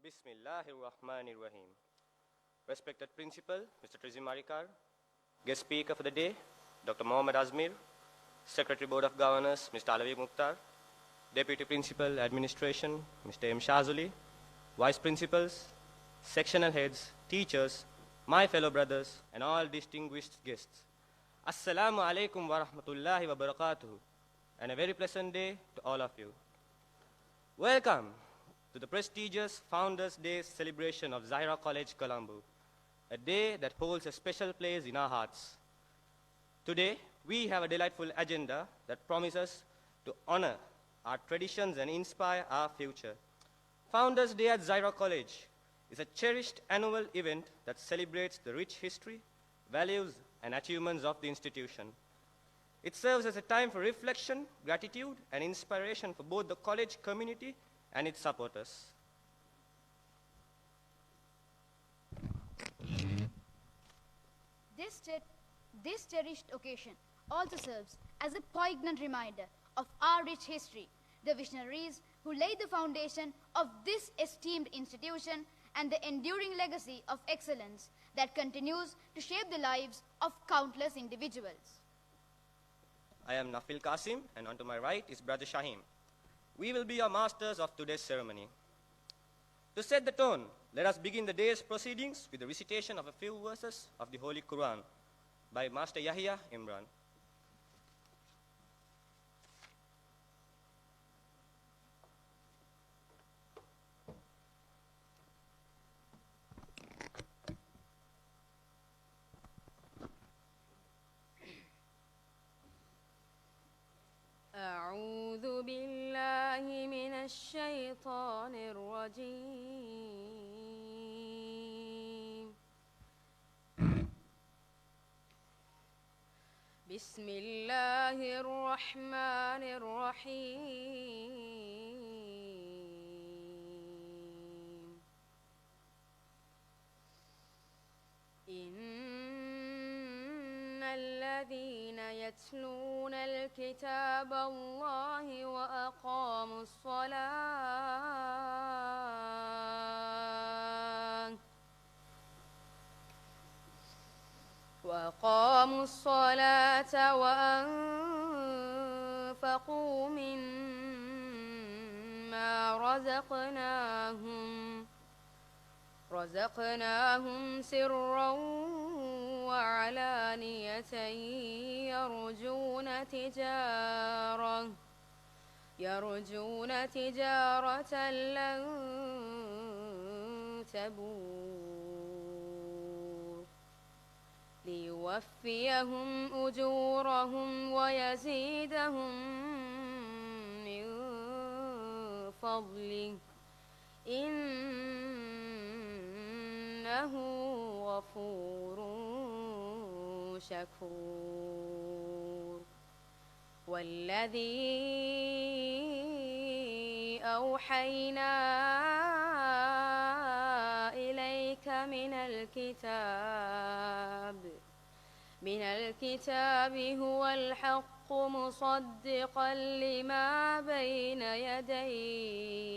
Bismillahirrahmanirrahim. Respected Principal, Mr. Trizim Marikar, Guest Speaker for the day, Dr. Mohammad Azmir, Secretary Board of Governors, Mr. Alavi Mukhtar, Deputy Principal Administration, Mr. M. Shazuli, Vice Principals, Sectional Heads, Teachers, my fellow brothers, and all distinguished guests. Assalamu alaikum wa rahmatullahi wa barakatuhu, and a very pleasant day to all of you. Welcome to the prestigious Founders' Day celebration of Zahira College, Colombo, a day that holds a special place in our hearts. Today, we have a delightful agenda that promises to honor our traditions and inspire our future. Founders' Day at Zahira College is a cherished annual event that celebrates the rich history, values, and achievements of the institution. It serves as a time for reflection, gratitude, and inspiration for both the college community and its supporters. This cherished occasion also serves as a poignant reminder of our rich history, the visionaries who laid the foundation of this esteemed institution, and the enduring legacy of excellence that continues to shape the lives of countless individuals. I am Nafil Qasim, and on to my right is Brother Shahim. We will be your masters of today's ceremony. To set the tone, let us begin the day's proceedings with the recitation of a few verses of the Holy Quran by Master Yahya Imran. أعوذ بالله من الشيطان الرجيم. بسم الله الرحمن الرحيم. إن الذين يتلون الكتاب الله وأقاموا الصلاة وأنفقوا مما رزقناهم سرا وعلانية يرجون تجارة لن تبور ليوفيهم أجورهم ويزيدهم من فضله إنه غفور شكور. والذي أوحينا إليك من الكتاب هو الحق مصدقا لما بين يديه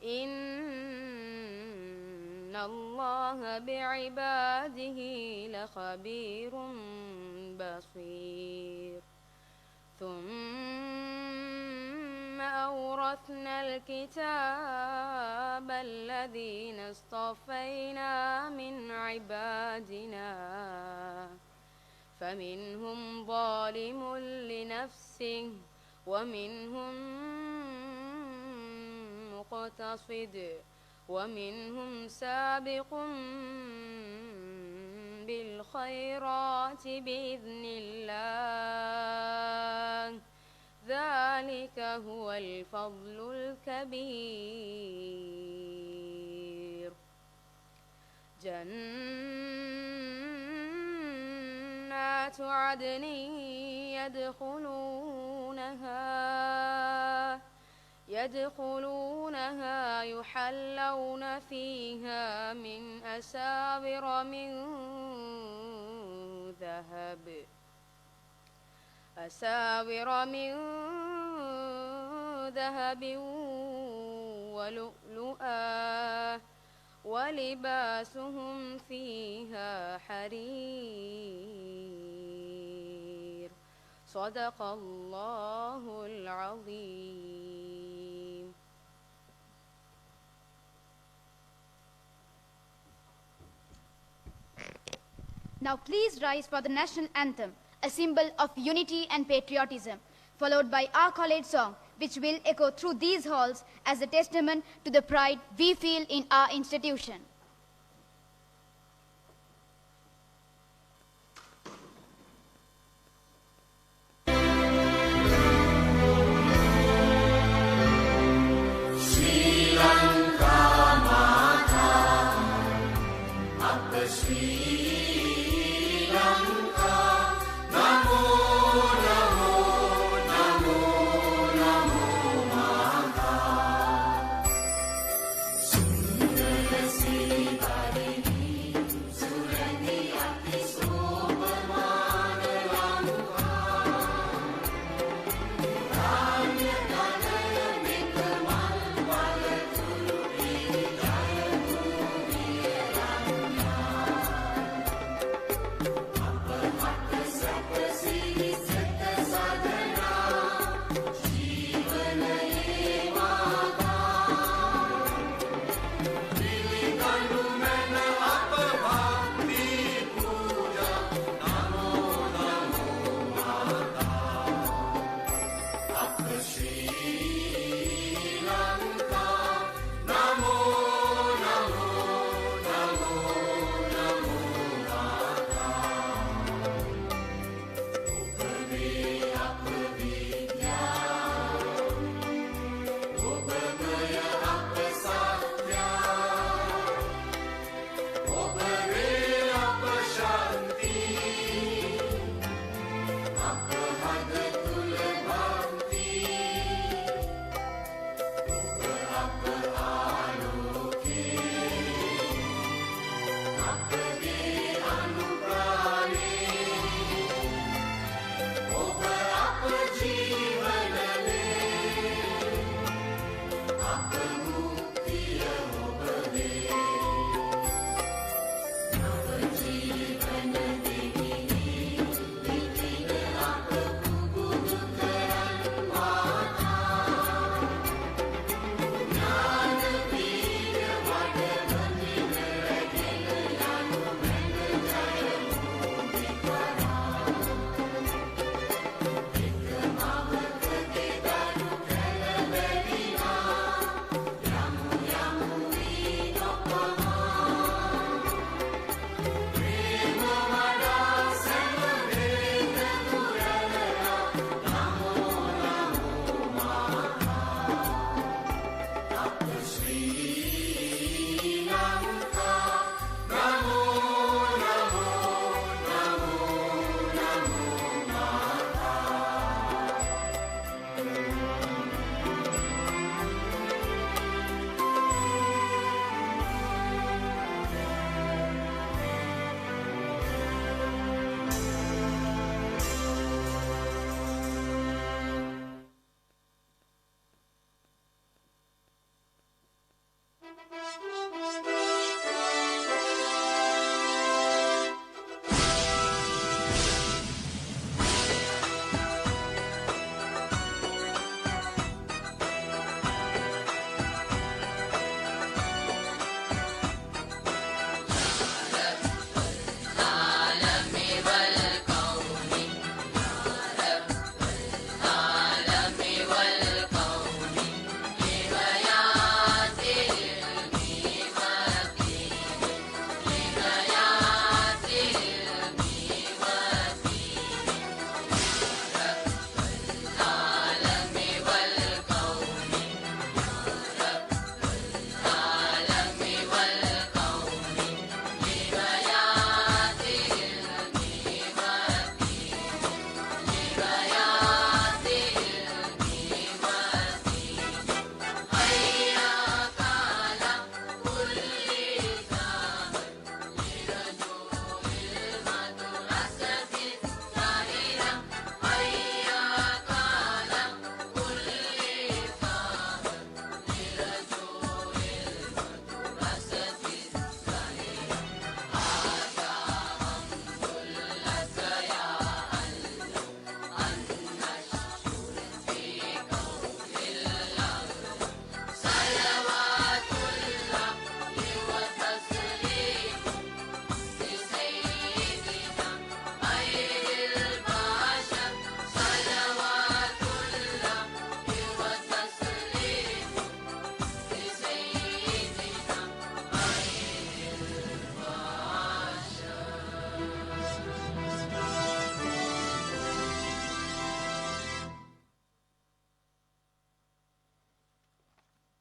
إن الله بعباده لخبير بصير. ثم أورثنا الكتاب الذين اصطفينا من عبادنا فمنهم ظالم لنفسه ومنهم مقتصد ومنهم سابق بالخيرات بإذن الله ذلك هو الفضل الكبير. جنات عدن يدخلونها يحلون فيها من أساور من ذهب ولؤلؤا ولباسهم فيها حرير صدق الله العظيم. Now please rise for the national anthem, a symbol of unity and patriotism, followed by our college song, which will echo through these halls as a testament to the pride we feel in our institution.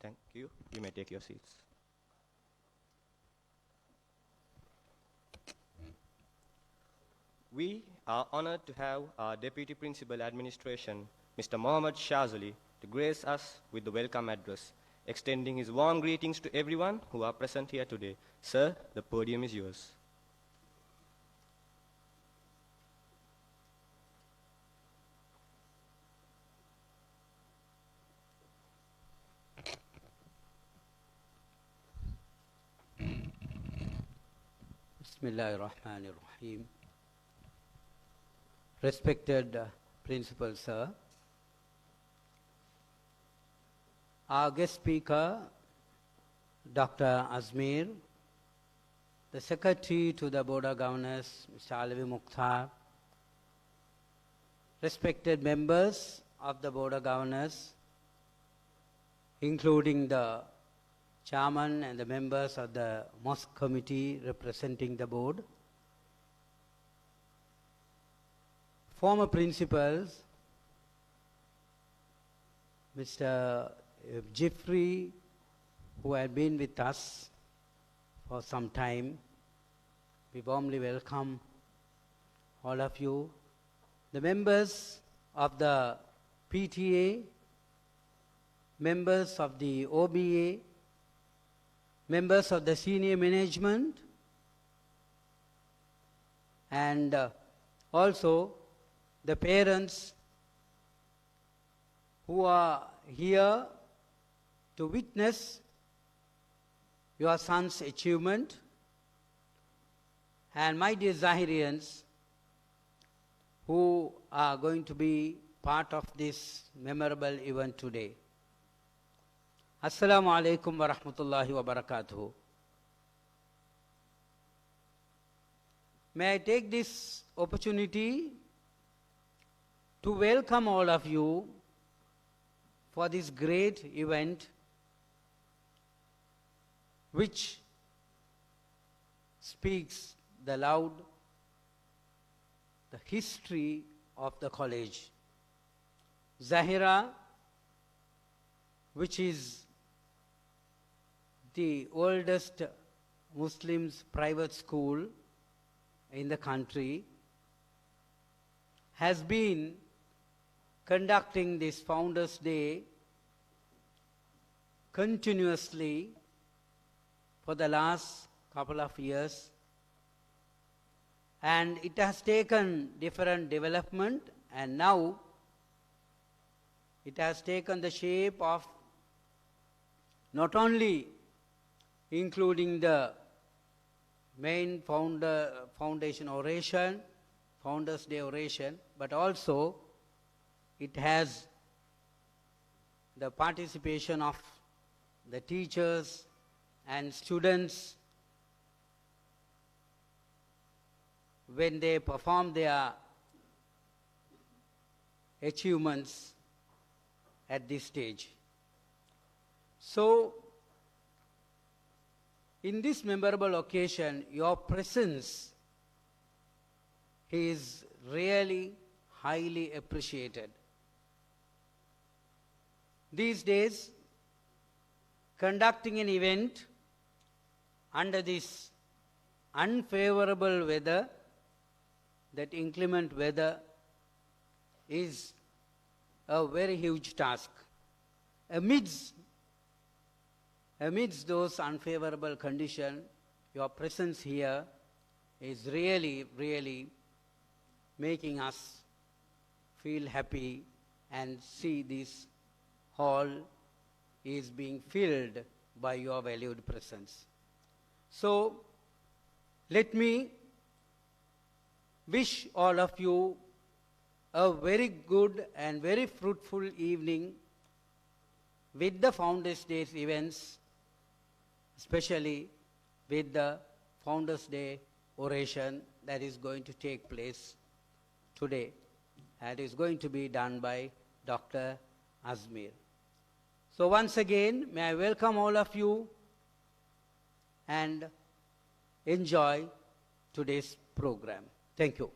Thank you. You may take your seats. We are honored to have our Deputy Principal Administration, Mr. Mohammad Shazali, to grace us with the welcome address, extending his warm greetings to everyone who are present here today. Sir, the podium is yours. Bismillahirrahmanirrahim. Respected Principal Sir, our guest speaker, Dr. Azmir, the Secretary to the Board of Governors, Mr. Alavi Mukhtar, respected members of the Board of Governors, including the Chairman and the members of the Mosque Committee representing the board, former principals, Mr. Jeffrey, who had been with us for some time. We warmly welcome all of you. The members of the PTA, members of the OBA, members of the senior management, and also the parents who are here to witness your son's achievement, and my dear Zahirians who are going to be part of this memorable event today. Assalamu alaikum wa rahmatullahi wa barakatuhu. May I take this opportunity to welcome all of you for this great event which speaks the loud the history of the college. Zahira, which is the oldest Muslims private school in the country, has been conducting this Founders Day continuously for the last couple of years, and it has taken different development, and now it has taken the shape of not only including the main foundation oration, Founders Day oration, but also it has the participation of the teachers and students when they perform their achievements at this stage. So, in this memorable occasion, your presence is really highly appreciated. These days, conducting an event under this unfavorable weather, that inclement weather, is a very huge task. Amidst those unfavorable conditions, your presence here is really, really making us feel happy and see this hall is being filled by your valued presence. So, let me wish all of you a very good and very fruitful evening with the Founders Day events, especially with the Founders Day oration that is going to take place today and is going to be done by Dr. Azmir. So once again, may I welcome all of you and enjoy today's program. Thank you.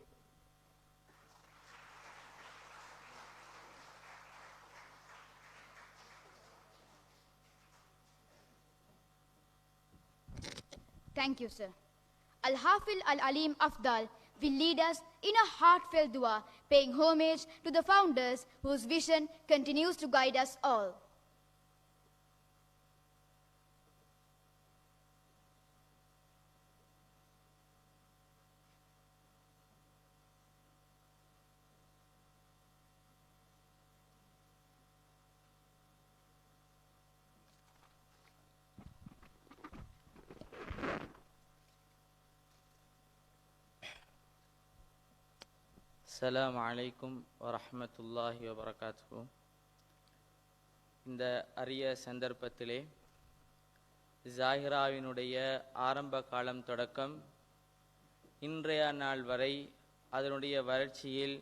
Thank you, sir. Al-Hafil Al-Alim Afdal will lead us in a heartfelt dua, paying homage to the founders whose vision continues to guide us all. அஸ்ஸலாமு அலைக்கும் வரஹ்மத்துல்லாஹி வபரகாத்துஹு. இந்த அரிய சந்தர்ப்பத்திலே ஜாஹிராவினுடைய ஆரம்ப காலம் தொடக்கம் இன்றைய நாள் வரை அதனுடைய வளர்ச்சியில்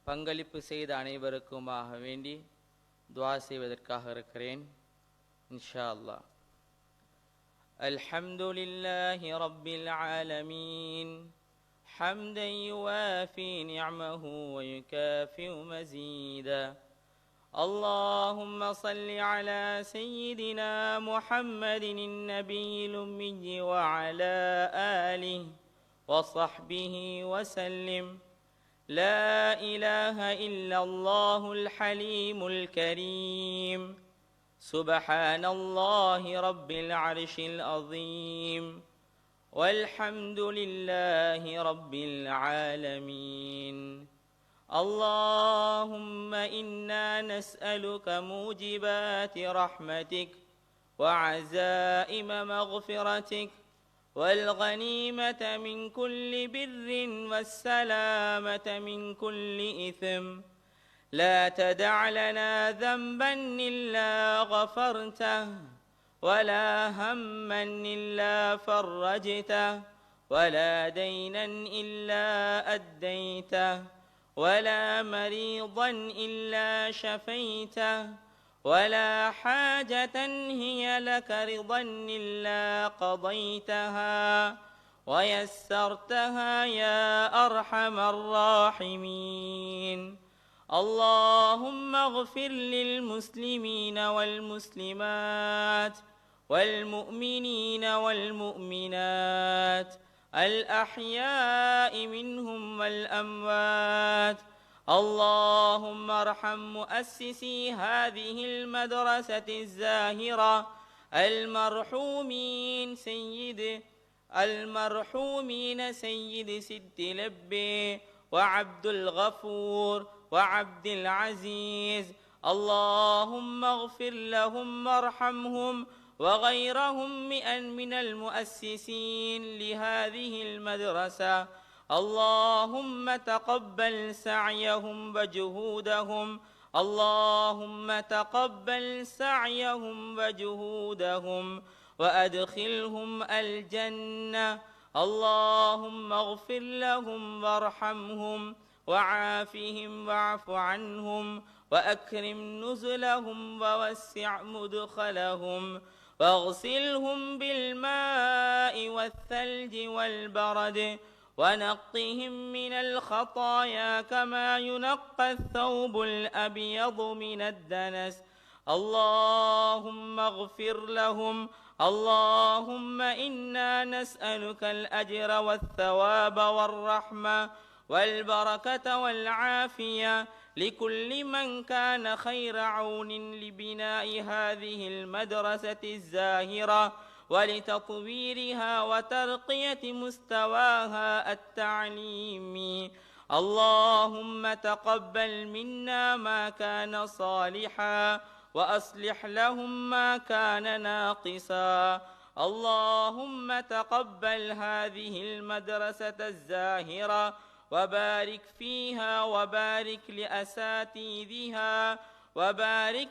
பங்களிப்பு செய்த அனைவருக்குமாக வேண்டி துஆ செய்வதற்காக இருக்கிறேன். இன்ஷா அல்லாஹ். அல்ஹம்துலில்லாஹி ரப்பில் ஆலமீன் حمدا يوافي نعمه ويكافئ مزيدا. اللهم صل على سيدنا محمد النبي الأمي وعلى آله وصحبه وسلم. لا إله إلا الله الحليم الكريم. سبحان الله رب العرش العظيم. والحمد لله رب العالمين. اللهم إنا نسألك موجبات رحمتك وعزائم مغفرتك والغنيمة من كل بر والسلامة من كل إثم. لا تدع لنا ذنبا إلا غفرته ولا هما إلا فرجته ولا دينا إلا أديته ولا مريضا إلا شفيته ولا حاجة هي لك رضا إلا قضيتها ويسرتها يا أرحم الراحمين. اللهم اغفر للمسلمين والمسلمات والمؤمنين والمؤمنات الأحياء منهم والأموات. اللهم ارحم مؤسسي هذه المدرسة الزاهرة المرحومين سيد ست لبي وعبد الغفور وعبد العزيز. اللهم اغفر لهم وارحمهم وغيرهم من المؤسسين لهذه المدرسة. اللهم تقبل سعيهم وجهودهم. اللهم تقبل سعيهم وجهودهم وأدخلهم الجنة. اللهم اغفر لهم وارحمهم وعافهم واعف عنهم وأكرم نزلهم ووسع مدخلهم واغسلهم بالماء والثلج والبرد ونقهم من الخطايا كما ينقى الثوب الأبيض من الدنس. اللهم اغفر لهم. اللهم إنا نسألك الأجر والثواب والرحمة والبركة والعافية لكل من كان خير عون لبناء هذه المدرسة الزاهرة ولتطويرها وترقية مستواها التعليمي. اللهم تقبل منا ما كان صالحا وأصلح لهم ما كان ناقصا. اللهم تقبل هذه المدرسة الزاهرة وبارك فيها وبارك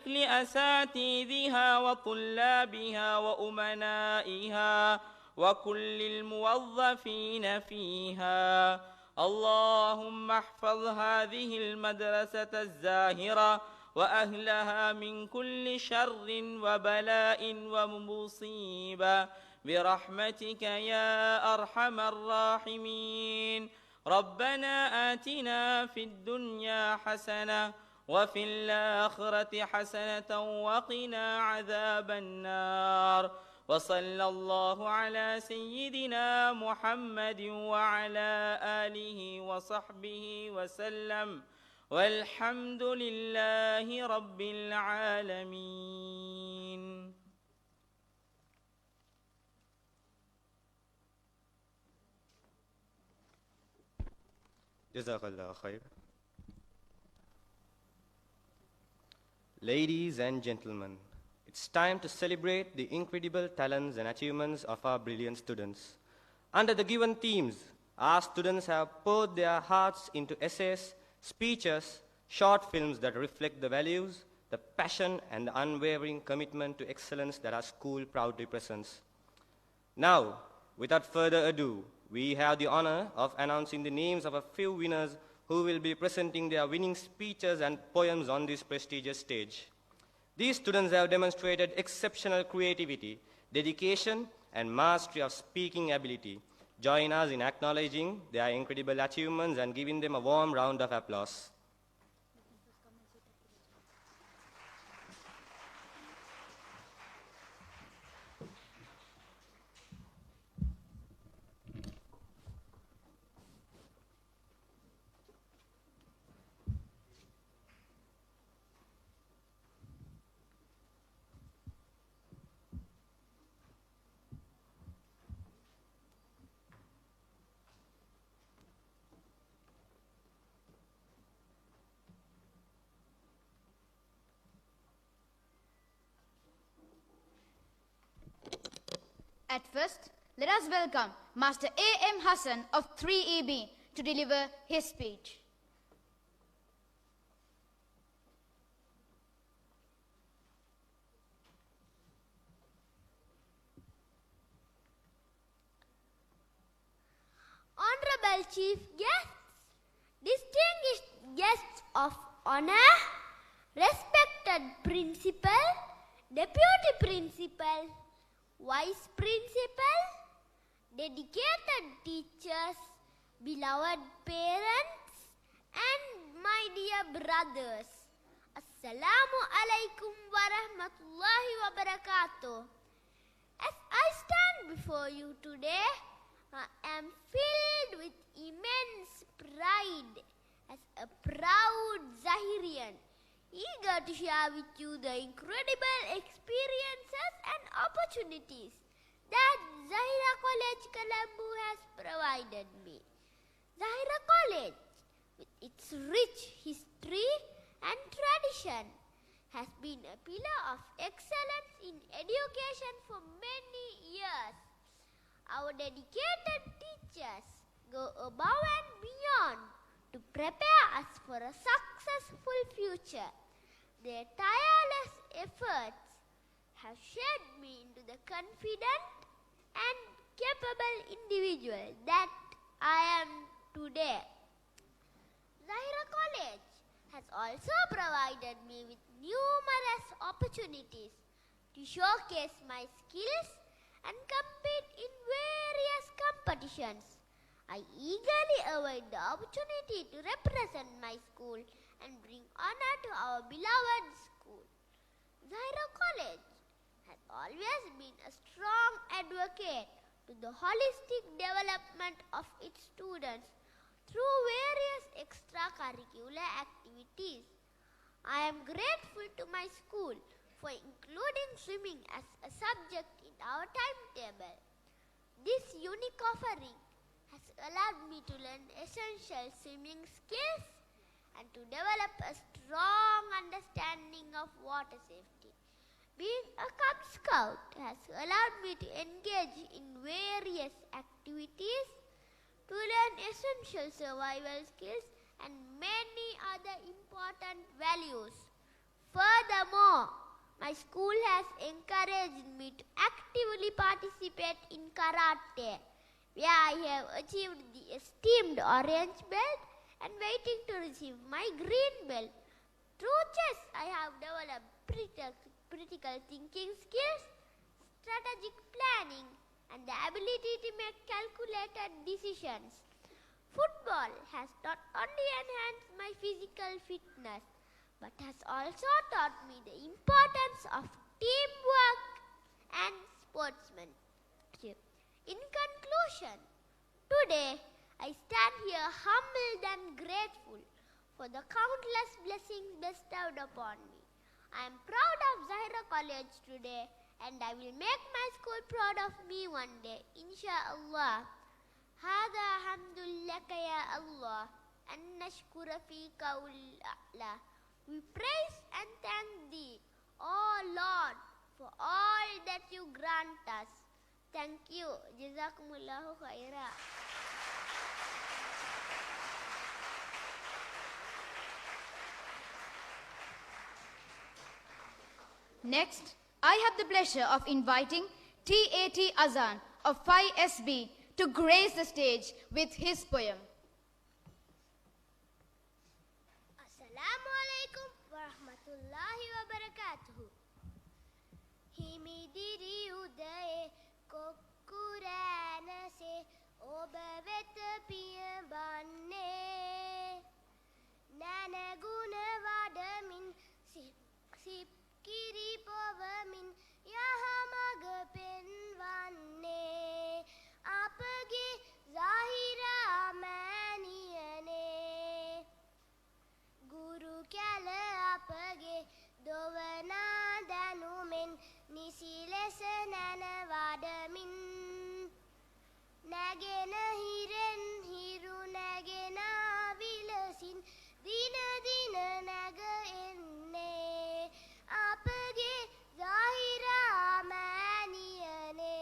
لأساتذها وطلابها وأمنائها وكل الموظفين فيها. اللهم احفظ هذه المدرسة الزاهرة وأهلها من كل شر وبلاء ومصيبة برحمتك يا أرحم الراحمين. ربنا آتنا في الدنيا حسنة وفي الآخرة حسنة وقنا عذاب النار. وصلى الله على سيدنا محمد وعلى آله وصحبه وسلم والحمد لله رب العالمين. Jazakallah khair. Ladies and gentlemen, it's time to celebrate the incredible talents and achievements of our brilliant students. Under the given themes, our students have poured their hearts into essays, speeches, short films that reflect the values, the passion, and the unwavering commitment to excellence that our school proudly presents. Now, without further ado, we have the honor of announcing the names of a few winners who will be presenting their winning speeches and poems on this prestigious stage. These students have demonstrated exceptional creativity, dedication, and mastery of speaking ability. Join us in acknowledging their incredible achievements and giving them a warm round of applause. At first, let us welcome Master A.M. Hassan of 3EB to deliver his speech. Honorable Chief Guests, distinguished guests of honor, respected Principal, Deputy Principal, Vice Principal, dedicated teachers, beloved parents, and my dear brothers. Assalamu alaikum wa rahmatullahi wa barakatuh. As I stand before you today, I am filled with immense pride as a proud Zahirian, eager to share with you the incredible experiences and opportunities that Zahira College Colombo has provided me. Zahira College, with its rich history and tradition, has been a pillar of excellence in education for many years. Our dedicated teachers go above and beyond to prepare us for a successful future. Their tireless efforts have shaped me into the confident and capable individual that I am today. Zahira College has also provided me with numerous opportunities to showcase my skills and compete in various competitions. I eagerly await the opportunity to represent my school and bring honor to our beloved school. Zahira College has always been a strong advocate to the holistic development of its students through various extracurricular activities. I am grateful to my school for including swimming as a subject in our timetable. This unique offering has allowed me to learn essential swimming skills and to develop a strong understanding of water safety. Being a Cub Scout has allowed me to engage in various activities to learn essential survival skills and many other important values. Furthermore, my school has encouraged me to actively participate in karate, where I have achieved the esteemed orange belt and waiting to receive my green belt. Through chess, I have developed critical thinking skills, strategic planning, and the ability to make calculated decisions. Football has not only enhanced my physical fitness, but has also taught me the importance of teamwork and sportsmanship. In conclusion, today I stand here humbled and grateful for the countless blessings bestowed upon me. I am proud of Zahira College today, and I will make my school proud of me one day, inshallah. هذا حمد لك يا الله أن نشكر فيك الأعلى. We praise and thank thee, O Lord, for all that you grant us. Thank you. Jazakumullahu khaira. Next, I have the pleasure of inviting TAT Azan of 5SB to grace the stage with his poem. Assalamu alaikum wa rahmatullahi wa barakatuhu. Himidiri udaye kokkurana se oba veta piyabanne nanaguna vadamin sip kiri pavamin yahamaga penvanne apage Zahira maniyane Guru kala apage dovana danumen nisilesa nanavadamin nagena hiren hiru nagena vilasin dina dina naga enne apage Zahira maniyane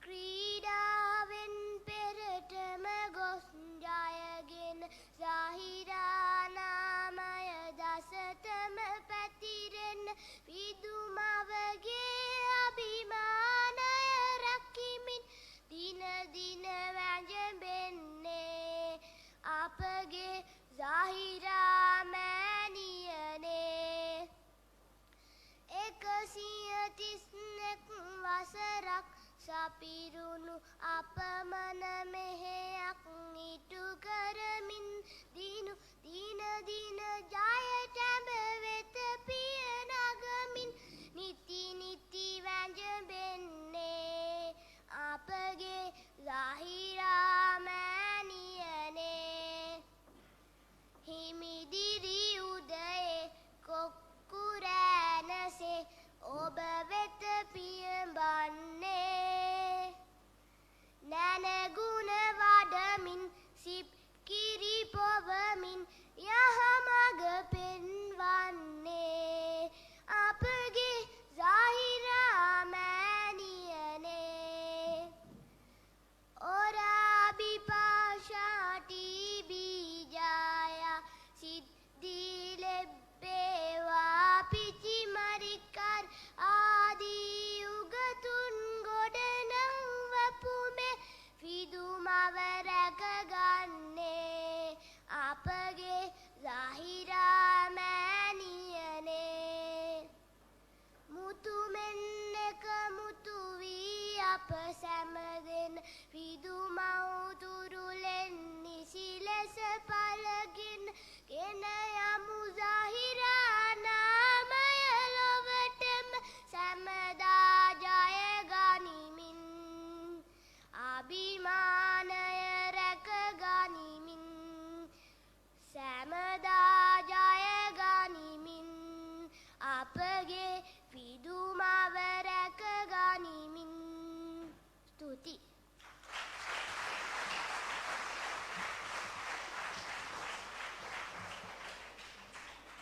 ක්‍රීඩාවෙන් පෙරටම ගොස් ජයගෙන Zahira නාමය දසතම පැතිරෙන්න විදුමවගේ අභිමානය රකිමින් දින දින වැජඹෙන්නේ අපගේ Zahira මෑණියනේ 131 වසරක් සපිරුණු අපමණ මෙහෙයක් ඉටු කරමින් දිනු දින දින ජයටම වෙත පිය නගමින් නිති නිති වැජඹෙන්නේ අපගේ Zahira මෑණියනේ හිමිදිරි උදයේ කොක්කුරෑනසේ ඔබ වෙත පියඹන්නේ නැනගුණ වඩමින් සිප් කිරි පොවමින් යහමග පෙන්වන්නේ අපගේ Zahira මෑණියනේ Ora bipasha tibi jaya siddhi lebbewa pichi marikar adi ugatun godanam vapume fidumawa rakaganne apage Zahira mෑණියනේ මුතු මෙන්න එක මුතු වී අප සැමදෙන විදුමවුතුරුලෙන් නිසි ලෙස පලගෙන ගෙන යමු Zahira නාමය ලොවටම සැමදා ජය ගනිමින් අභිමානය රැක ගනිමින් සැමදා ජය ගනිමින් අපගේ විදුමව රැක ගනිමින් ස්තුති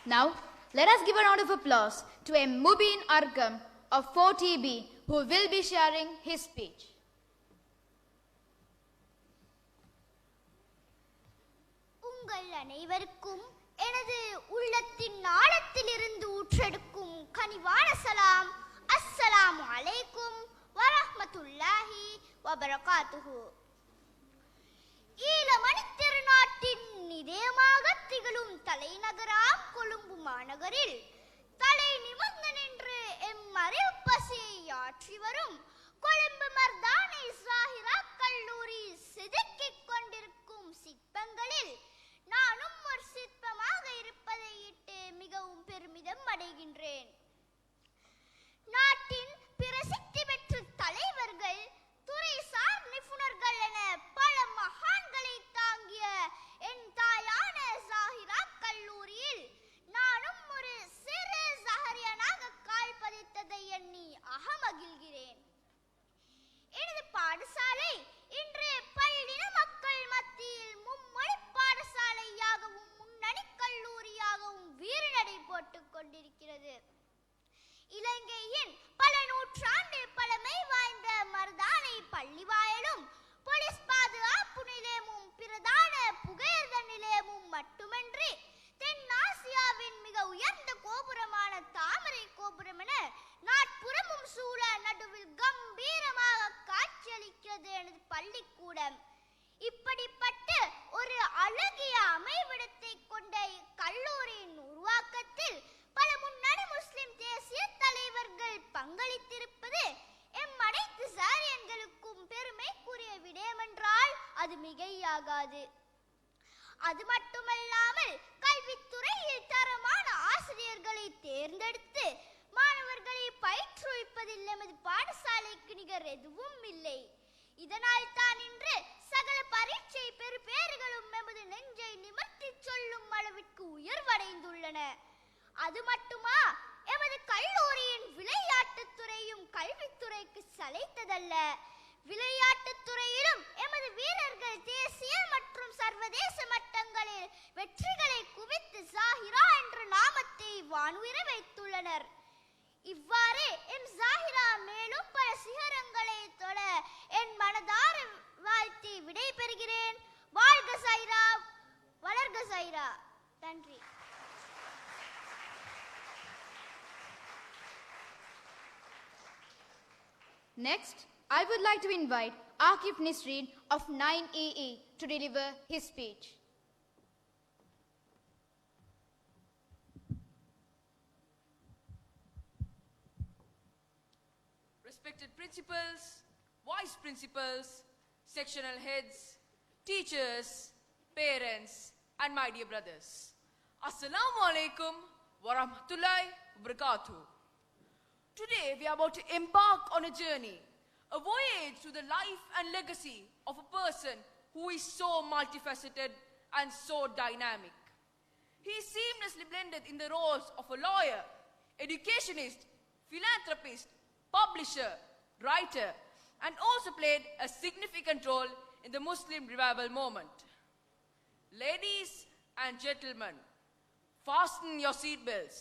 Now, let us give a round of applause to M. Mubin Argam of 4TB who will be sharing his speech. உங்கள் அனைவருக்கும் எனது உள்ளத்தின் ஆழத்திலிருந்து ஊற்றெடுக்கும் கனிவான சலாம் அஸ்ஸலாமு அலைக்கும் வரஹ்மத்துல்லாஹி வபரகாத்துஹு ஈழமணித் திருநாட்டின் இதயமாக திகழும் தலைநகராம் கொழும்பு மாநகரில் தலை நிமிர்ந்து நின்று எம்மறிவு பசியை ஆற்றி வரும் கொழும்பு மர்தானை Zahira கல்லூரி செதுக்கிக் கொண்டிருக்கும் சிற்பங்களில் நானும் ஒரு சிற்பமாக இருப்பதை இட்டு மிகவும் பெருமிதம் அடைகின்றேன். நாட்டின் மட்டுமன்றி தென்னாசியாவின் மிக உயர்ந்த கோபுரமான தாமரை கோபுரம் என நாட்புறமும் சூழ நடுவில் கம்பீரமாக காட்சியளிக்கிறது எனது பள்ளிக்கூடம். இப்படிப்பட்ட ஒரு அழகிய அமைவிடத்தை கொண்ட இக்கல்லூரியின் உருவாக்கத்தில் பல முன்னணி முஸ்லிம் தேசிய தலைவர்கள் பங்களித்திருப்பது எம் அனைத்து சாரியன்களுக்கும் பெருமைக்குரிய விடயமென்றால் அது மிகையாகாது. அது மட்டுமல்லாமல் கல்வித்துறையில் தரமான ஆசிரியர்களை தேர்ந்தெடுத்து மாணவர்களை பயிற்றுவிப்பதில் எமது பாடசாலைக்கு நிகர் எதுவும் இல்லை. இதனால் தான் இன்று சகல பரீட்சை பெறுபேறுகளும் எமது நெஞ்சை நிமிர்த்தி சொல்லும் அளவிற்கு உயர்வடைந்துள்ளன. அது மட்டுமா, எமது கல்லூரியின் விளையாட்டுத் துறையும் கல்வித்துறைக்கு சளைத்ததல்ல. விளையாட்டுத் துறையிலும் எமது வீரர்கள் தேசிய மற்றும் சர்வதேச மட்டங்களில் வெற்றிகளை குவித்து ஜாஹிரா என்ற நாமத்தை வானுயர வைத்துள்ளனர். இவ்வாறு எம் ஜாஹிரா மேலும் பல சிகரங்களை தொட என் மனதார வாழ்த்தி விடை பெறுகிறேன். வாழ்க ஜாஹிரா, வளர்க ஜாஹிரா. நன்றி. Next, I would like to invite Akif Nisreen of 9AA to deliver his speech. Respected principals, vice principals, sectional heads, teachers, parents, and my dear brothers. Assalamu alaikum wa rahmatullahi wa barakatuh. Today we are about to embark on a journey, a voyage through the life and legacy of a person who is so multifaceted and so dynamic. He is seamlessly blended in the roles of a lawyer, educationist, philanthropist, publisher, writer, and also played a significant role in the Muslim revival movement. Ladies and gentlemen, fasten your seatbelts,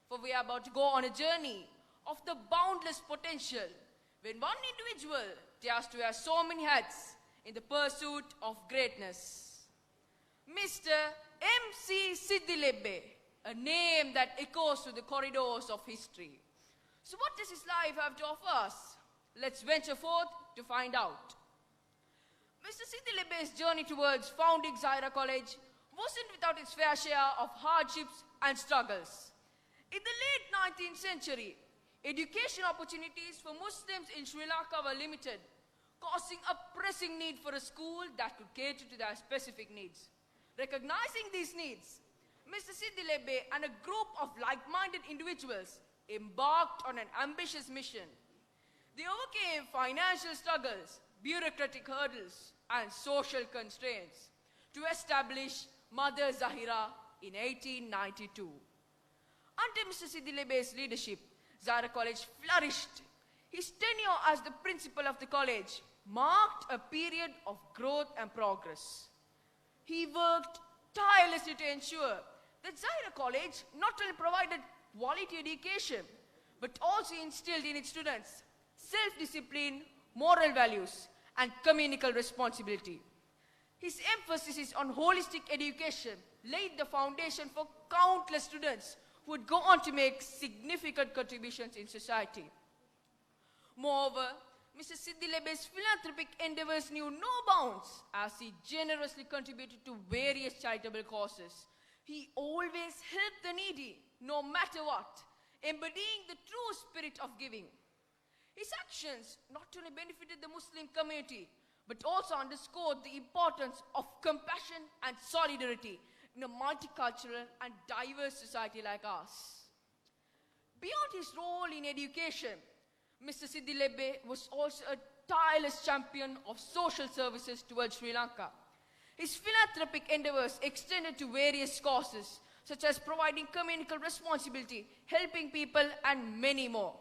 for we are about to go on a journey of the boundless potential when one individual dares to wear so many hats in the pursuit of greatness. Mr. M.C. Siddilebbe, a name that echoes through the corridors of history. So what does his life have to offer us? Let's venture forth to find out. Mr. Siddilebbe's journey towards founding Zahira College wasn't without its fair share of hardships and struggles. In the late 19th century, education opportunities for Muslims in Sri Lanka were limited, causing a pressing need for a school that could cater to their specific needs. Recognizing these needs, Mr. Siddilebbe and a group of like-minded individuals embarked on an ambitious mission. They overcame financial struggles, bureaucratic hurdles, and social constraints to establish Mother Zahira in 1892. Under Mr. Siddilebbe's leadership, Zahira College flourished. His tenure as the principal of the college marked a period of growth and progress. He worked tirelessly to ensure that Zahira College not only provided quality education, but also instilled in its students self-discipline, moral values, and communal responsibility. His emphasis on holistic education laid the foundation for countless students who would go on to make significant contributions in society. Moreover, Mr. Siddilebbe's philanthropic endeavors knew no bounds as he generously contributed to various charitable causes. He always helped the needy, no matter what, embodying the true spirit of giving. His actions not only benefited the Muslim community, but also underscored the importance of compassion and solidarity in a multicultural and diverse society like ours. Beyond his role in education, Mr. Siddilebbe was also a tireless champion of social services towards Sri Lanka. His philanthropic endeavors extended to various causes, such as providing communal responsibility, helping people, and many more.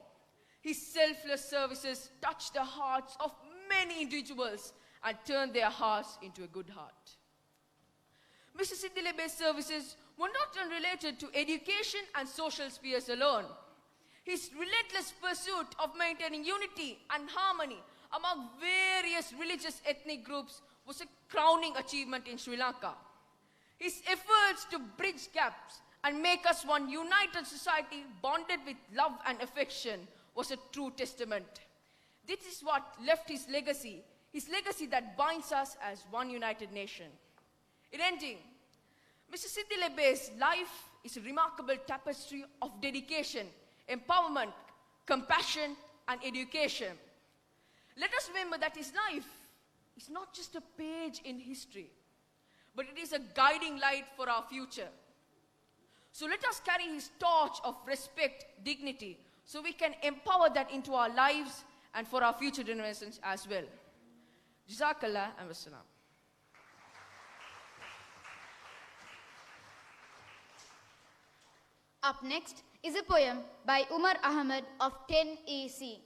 His selfless services touched the hearts of many individuals and turned their hearts into a good heart. Mr. Siddilebbe's services were not unrelated to education and social spheres alone. His relentless pursuit of maintaining unity and harmony among various religious ethnic groups was a crowning achievement in Sri Lanka. His efforts to bridge gaps and make us one united society bonded with love and affection was a true testament. This is what left his legacy that binds us as one united nation. In ending, Mr. Siddi Lebe's life is a remarkable tapestry of dedication, empowerment, compassion, and education. Let us remember that his life is not just a page in history, but it is a guiding light for our future. So let us carry his torch of respect, dignity, so we can empower that into our lives and for our future generations as well. Jazakallah and wassalam. Up next is a poem by Umar Ahmed of 10AC.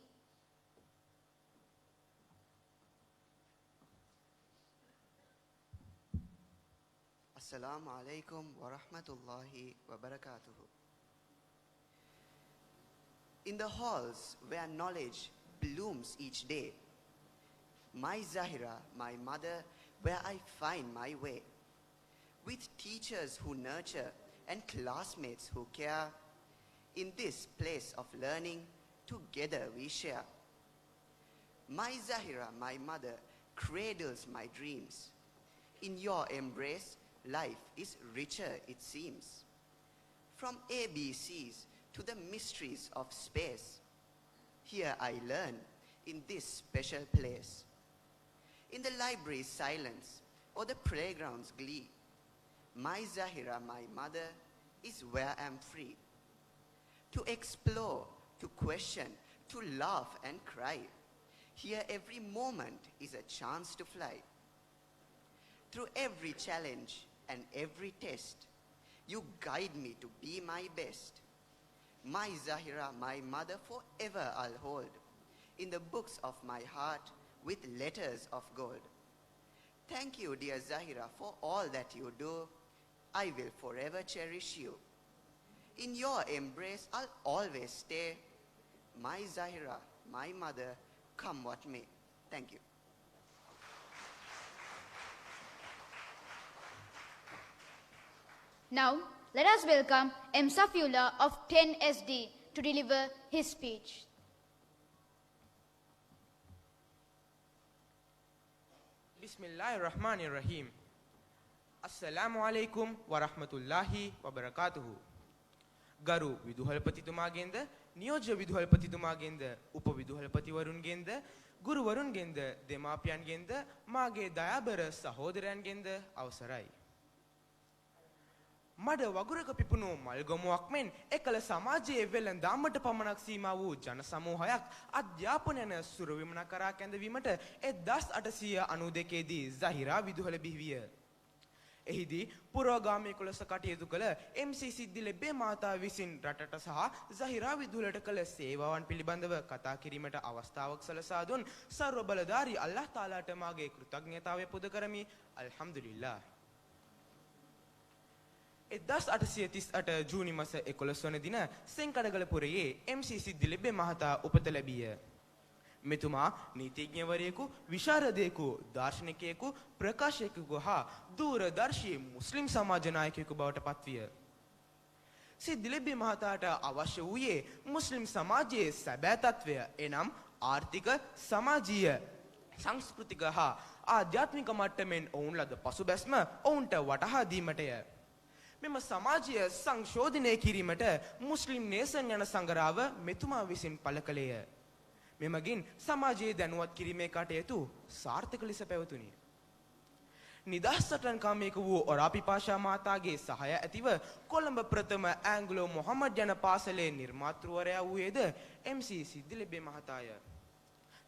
Assalamu alaikum wa rahmatullahi wa barakatuhu. In the halls where knowledge blooms each day, my Zahira, my mother, where I find my way, with teachers who nurture and classmates who care, in this place of learning, together we share. My Zahira, my mother, cradles my dreams. In your embrace, life is richer, it seems. From ABCs to the mysteries of space, here I learn in this special place. In the library's silence or the playground's glee, my Zahira, my mother, is where I'm free. To explore, to question, to laugh and cry. Here every moment is a chance to fly. Through every challenge and every test, you guide me to be my best. My Zahira, my mother, forever I'll hold in the books of my heart with letters of gold. Thank you, dear Zahira, for all that you do. I will forever cherish you. In your embrace, I'll always stay. My Zahira, my mother, come what may. Thank you. Now, let us welcome M. Safiullah of 10SD to deliver his speech. Bismillahirrahmanirrahim. Assalamu alaikum wa rahmatullahi wa barakatuhu. Garu විදුහල්පතිතුමාගෙන්ද නියෝජ්‍ය විදුහල්පතිතුමාගෙන්ද උපවිදුහල්පතිවරුන්ගෙන්ද ගුරුවරුන්ගෙන්ද දෙමාපියන්ගෙන්ද මාගේ දයාබර සහෝදරයන්ගෙන්ද අවසරයි. මඩ වගුරක පිපුණු මල්ගොමුවක් මෙන් එකල සමාජයේ වෙළඳාමට පමණක් සීමා වූ ජන සමූහයක් අධ්‍යාපන යන සුරවිමන කරා කැඳවීමට 1892 දී Zahira විදුහල බිහිවිය. එහිදී පුරෝගාමී කුලස කටයුතු කළ MC සිද්දි ලෙබේ මහතා විසින් රටට සහ Zahira විදුහලට කළ සේවාවන් පිළිබඳව කතා කිරීමට අවස්ථාවක් සලසා දුන් සර්ව බලධාරී අල්ලාහ් තාලාට මාගේ කෘතඥතාවය පුද කරමි. අල්හම්දුලිල්ලාහ්. 1838 ජූනි මාස 11 වන දින සෙන්කඩගලපුරයේ MC සිද්දි ලෙබේ මහතා උපත ලැබිය. මෙතුමා නීතිඥවරයෙකු, විශාරදයෙකු, දාර්ශනිකයෙකු, ප්‍රකාශකයෙකු හා දූරදර්ශී මුස්ලිම් සමාජ නායකයෙකු බවට පත්විය. සිද්දි ලෙබේ මහතාට අවශ්‍ය වූයේ මුස්ලිම් සමාජයේ සැබෑ තත්වය එනම් ආර්ථික, සමාජීය, සංස්කෘතික හා ආධ්‍යාත්මික මට්ටමින් ඔවුන් ලද පසුබැස්ම ඔවුන්ට වටහා දීමටය. මෙම සමාජය සංශෝධනය කිරීමට මුස්ලිම් නේසන් යන සංගරාව මෙතුමා විසින් පළ කළේය. මෙමගින් සමාජයේ දැනුවත් කිරීමේ කටයුතු සාර්ථක ලෙස පැවතුණි. නිදහස් සටන්කාමයක වූ ඔරාපි පාෂා මහතාගේ සහාය ඇතිව කොළඹ ප්‍රථම ඇංග්ලෝ මොහමඩ් යන පාසලේ නිර්මාතෘවරයා වූයේද MC සිද්දි ලෙබේ මහතාය.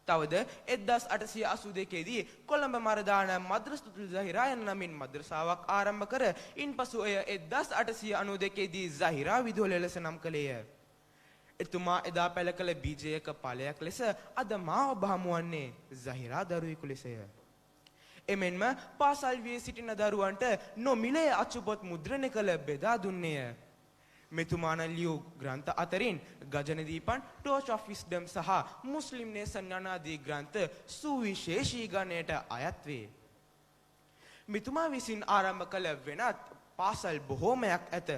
තවද 1882 දී කොළඹ මරදාන මද්රසතුල් Zahira යන නමින් මද්‍රසාවක් ආරම්භ කර ඉන්පසු එය 1892 දී Zahira විදුහල ලෙස නම් කළේය. එතුමා එදා පැළ කළ බීජයක ඵලයක් ලෙස අද මා ඔබ හමුවන්නේ Zahira දරුවෙකු ලෙසය. එමෙන්ම පාසල් වී සිටින දරුවන්ට නොමිලේ අච්චුපොත් මුද්‍රණය කළ බෙදා දුන්නේය. මෙතුමාන ලියූ ග්‍රන්ථ අතරින් ගජන දීපන්, Torch of Wisdom සහ මුස්ලිම් නේසන් යනාදී ග්‍රන්ථ සුවිශේෂී ගණයට අයත් වේ. මෙතුමා විසින් ආරම්භ කළ වෙනත් පාසල් බොහෝමයක් ඇත.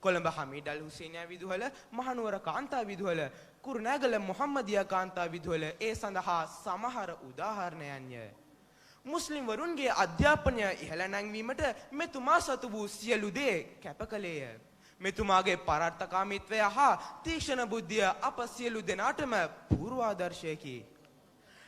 කොළඹ හමීඩල් හුසේනියා විදුහල, මහනුවර කාන්තා විදුහල, කුරුණෑගල මොහම්මදියා කාන්තා විදුහල ඒ සඳහා සමහර උදාහරණයන්ය. මුස්ලිම් වරුන්ගේ අධ්‍යාපනය ඉහළ නැංවීමට මෙතුමා සතු වූ සියලු දේ කැප කළේය. මෙතුමාගේ පරාර්ථකාමීත්වය හා තීක්ෂණ බුද්ධිය අප සියලු දෙනාටම පූර්වාදර්ශයකි.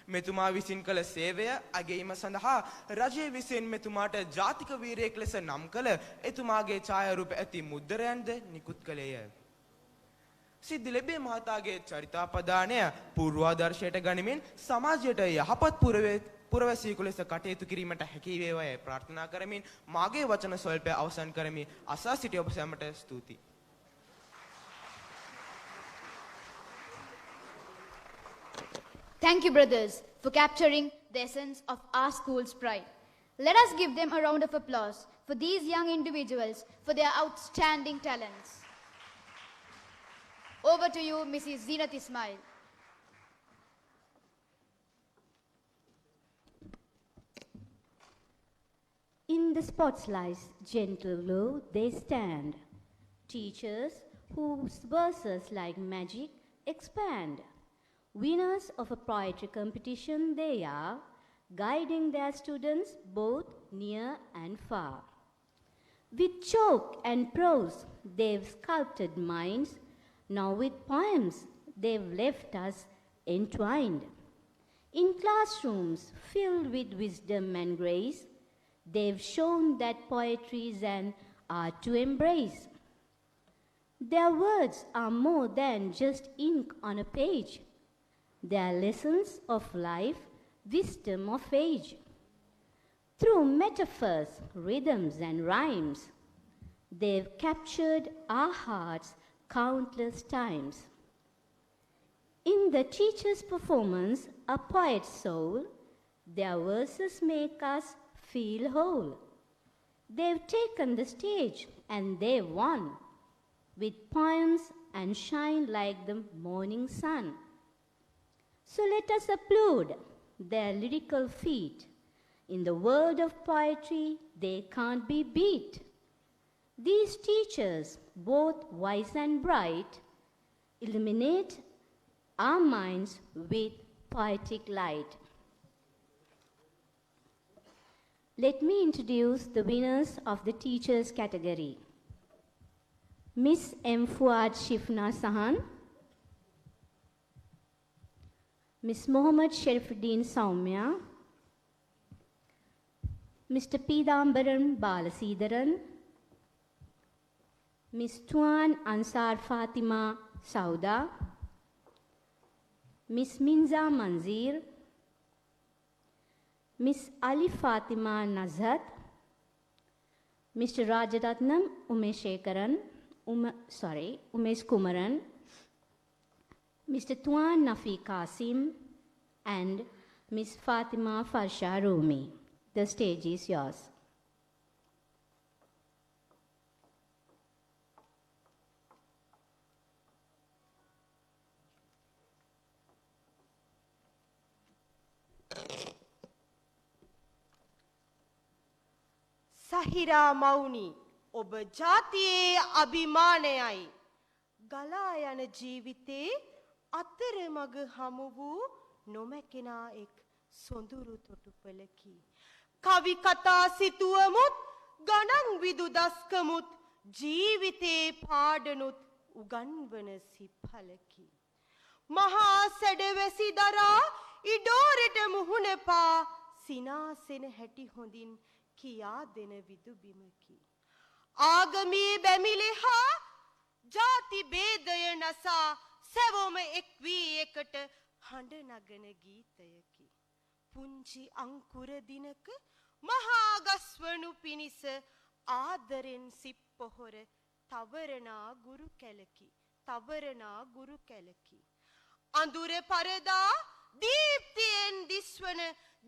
මෙතුමා විසින් කළ සේවය අගැයීම සඳහා රජය විසින් මෙතුමාට ජාතික වීරයෙක් ලෙස නම් කළ එතුමාගේ ඡායාරූප ඇති මුද්‍රයන්ද නිකුත් කළේය. සිද්ධිලෙබේ මහතාගේ චරිතාපදානය පූර්වාදර්ශයට ගනිමින් සමාජයට යහපත් පුරවැසියෙකු ලෙස කටයුතු කිරීමට හැකි වේවායි ප්‍රාර්ථනා කරමින් මාගේ වචන ස්වල්පය අවසන් කරමි. අසා සිටි ඔබ සැමට ස්තුතියි. Thank you, brothers, for capturing the essence of our school's pride. Let us give them a round of applause for these young individuals for their outstanding talents. Over to you, Mrs. Zeenat Ismail. In the spotlight's gentle glow they stand, teachers whose verses like magic expand. Winners of a poetry competition they are, guiding their students both near and far. With chalk and prose they've sculpted minds, now with poems they've left us entwined. In classrooms filled with wisdom and grace, they've shown that poetry is an art to embrace. Their words are more than just ink on a page. They are lessons of life, wisdom of age. Through metaphors, rhythms, and rhymes, they've captured our hearts countless times. In the teacher's performance, a poet's soul, their verses make us feel whole. They've taken the stage and they've won with poems and shine like the morning sun. So let us applaud their lyrical feat. In the world of poetry, they can't be beat. These teachers, both wise and bright, illuminate our minds with poetic light. Let me introduce the winners of the teachers category. Miss M. Fuad Shifna Sahan, Miss Mohammad Sharifuddin Saumya, Mr. Pidambaran Balasidaran, Miss Tuan Ansar Fatima Sauda, Miss Minza Manzir, Miss Ali Fatima Nazhat, Mr. Rajaratnam Umesh Kumaran, Mr. Tuan Nafi Qasim, and Miss Fatima Farsha Rumi. The stage is yours. Zahira Mauni, ඔබ ජාතියේ අභිමානයයි. ගලා යන ජීවිතේ අතරමඟ හමු වූ නොමැකෙනා එක් සොඳුරු තොටුපළකි. කවි කතා සිතුවමුත් ගණන් විදු දස්කමුත් ජීවිතේ පාඩනුත් උගන්වන සිප්හලකි. මහා සැඩවැසි දරා ඉඩෝරෙට මුහුණ පා සිනාසෙන හැටි හොඳින් කියා දෙන විදුබිමකි. ආගමී බැමිලි හා ජාති බේදය නසා සැවොම එක් වී එකට හඬ නගන ගීතයකි. පුංචි අංකුර දිනක මහා ගස්වනු පිණිස ආදරෙන් සිප්පොහොර තවරනා ගුරු කැලකි. ගුරු කැලකි. අඳුර පරදා දීප්තියෙන් දිස්වන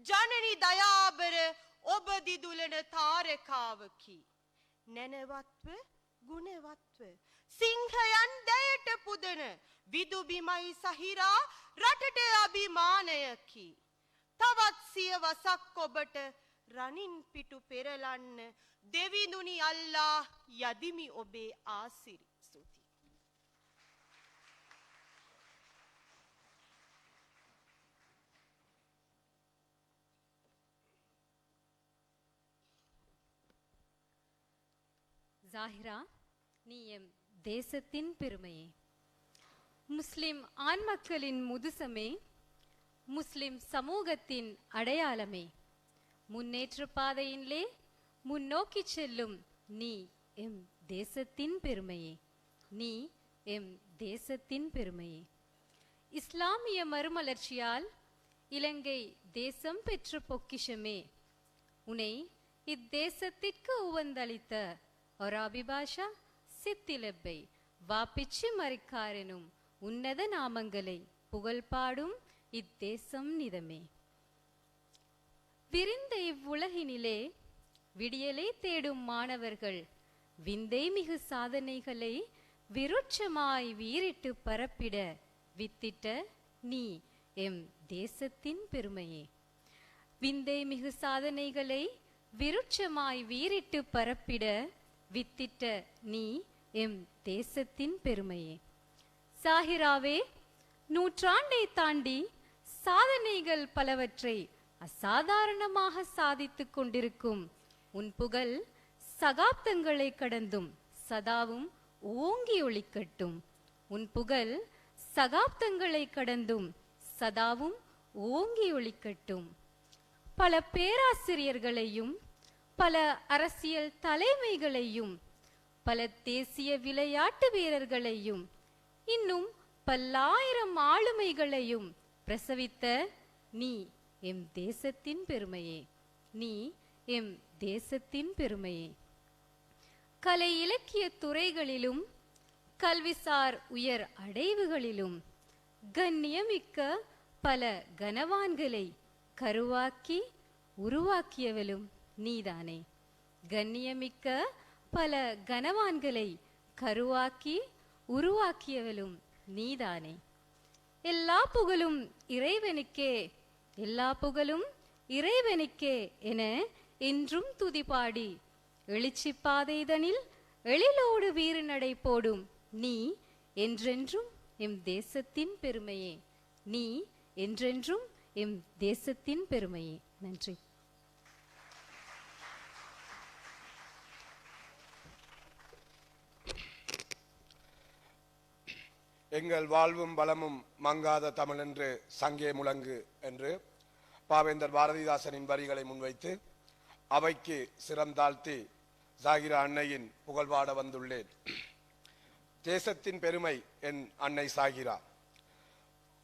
ජනනි දයාබර ඔබ දිදුලන තාරකාවකි. නැනවත්ව ගුණවත්ව සිංහයන් දැයට පුදන විදුබිමයි සහිරා රටට අභිමානයකි. තවත් සියවසක් ඔබට රනින් පිටු පෙරලන්න දෙවිඳුනි අල්ලා යදිමි ඔබේ ආසිරි. ස්තුතියි. ஜாஹிரா, நீ எம் தேசத்தின் பெருமையே, முஸ்லிம் ஆண் மக்களின் முதுசமே, முஸ்லிம் சமூகத்தின் அடையாளமே, முன்னேற்ற பாதையிலே முன்னோக்கி செல்லும் நீ எம் தேசத்தின் பெருமையே, நீ எம் தேசத்தின் பெருமையே. இஸ்லாமிய மறுமலர்ச்சியால் இலங்கை தேசம் பெற்ற பொக்கிஷமே, உனை இத்தேசத்திற்கு உவந்தளித்த ஒராபி பாஷா சித்திலப்பை வாப்பிச்சு மறைக்காரெனும் உன்னத நாமங்களை புகழ்பாடும் இத்தேசம் நிதமே. விரிந்த இவ்வுலகினிலே விடியலை தேடும் மாணவர்கள் விந்தை மிகு சாதனைகளை விருட்சமாய் வீரிட்டு பரப்பிட வித்திட்ட நீ எம் தேசத்தின் பெருமையே. விந்தை மிகு சாதனைகளை விருட்சமாய் வீரிட்டு பரப்பிட வித்திட்ட நீ எம் தேசத்தின் பெருமையே. சாஹிராவே, நூற்றாண்டை தாண்டி சாதனைகள் பலவற்றை அசாதாரணமாக சாதித்துக் கொண்டிருக்கும் உன் புகழ் சகாப்தங்களை கடந்தும் சதாவும் ஓங்கி ஒளிக்கட்டும். உன் புகழ் சகாப்தங்களை கடந்தும் சதாவும் ஓங்கி ஒளிக்கட்டும். பல பேராசிரியர்களையும் பல அரசியல் தலைமைகளையும் பல தேசிய விளையாட்டு வீரர்களையும் இன்னும் பல்லாயிரம் ஆளுமைகளையும் பிரசவித்த நீ எம் தேசத்தின் பெருமையே, நீ எம் தேசத்தின் பெருமையே. கலை இலக்கிய துறைகளிலும் கல்விசார் உயர் அடைவுகளிலும் கண்ணியமிக்க பல கனவான்களை கருவாக்கி உருவாக்கியவளும் நீதானே. கண்ணியமிக்க பல கனவான்களை கருவாக்கி உருவாக்கியவளும் நீதானே. எல்லா புகழும் இறைவனுக்கே, எல்லா புகழும் இறைவனுக்கே என என்றும் துதிபாடி எழுச்சி பாதைதனில் எழிலோடு வீறு நடை போடும் நீ என்றென்றும் எம் தேசத்தின் பெருமையே, நீ என்றென்றும் எம் தேசத்தின் பெருமையே. நன்றி. எங்கள் வாழ்வும் பலமும் மங்காத தமிழ் என்று சங்கே முழங்கு என்று பாவேந்தர் பாரதிதாசனின் வரிகளை முன்வைத்து அவைக்கு சிரம் தாழ்த்தி ஜாகிரா அன்னையின் புகழ்பாட வந்துள்ளேன். தேசத்தின் பெருமை என் அன்னை சாகிரா.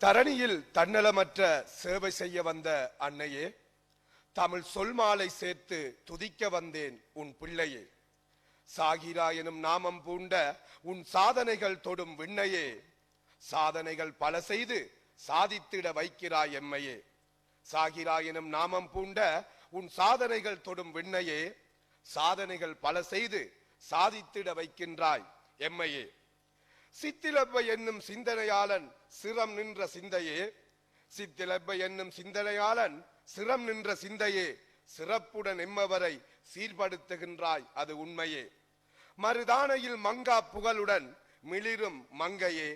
தரணியில் தன்னலமற்ற சேவை செய்ய வந்த அன்னையே, தமிழ் சொல் மாலை சேர்த்து துதிக்க வந்தேன் உன் பிள்ளையே. சாகிரா எனும் நாமம் பூண்ட உன் சாதனைகள் தொடும் விண்ணையே, சாதனைகள் பல செய்து சாதித்திட வைக்கிறாய் எம்மையே. சாகிரா எனும் நாமம் பூண்ட உன் சாதனைகள் தொடும் விண்ணையே, சாதனைகள் பல செய்து சாதித்திட வைக்கின்றாய் எம்மையே. சித்திலப்பை என்னும் சிந்தனையாளன் சிரம் நின்ற சிந்தையே, சித்திலப்பை என்னும் சிந்தனையாளன் சிரம் நின்ற சிந்தையே, சிறப்புடன் எம்மவரை சீர்படுத்துகின்றாய் அது உண்மையே. மருதானையில் மங்கா புகழுடன் மிளிரும் மங்கையே,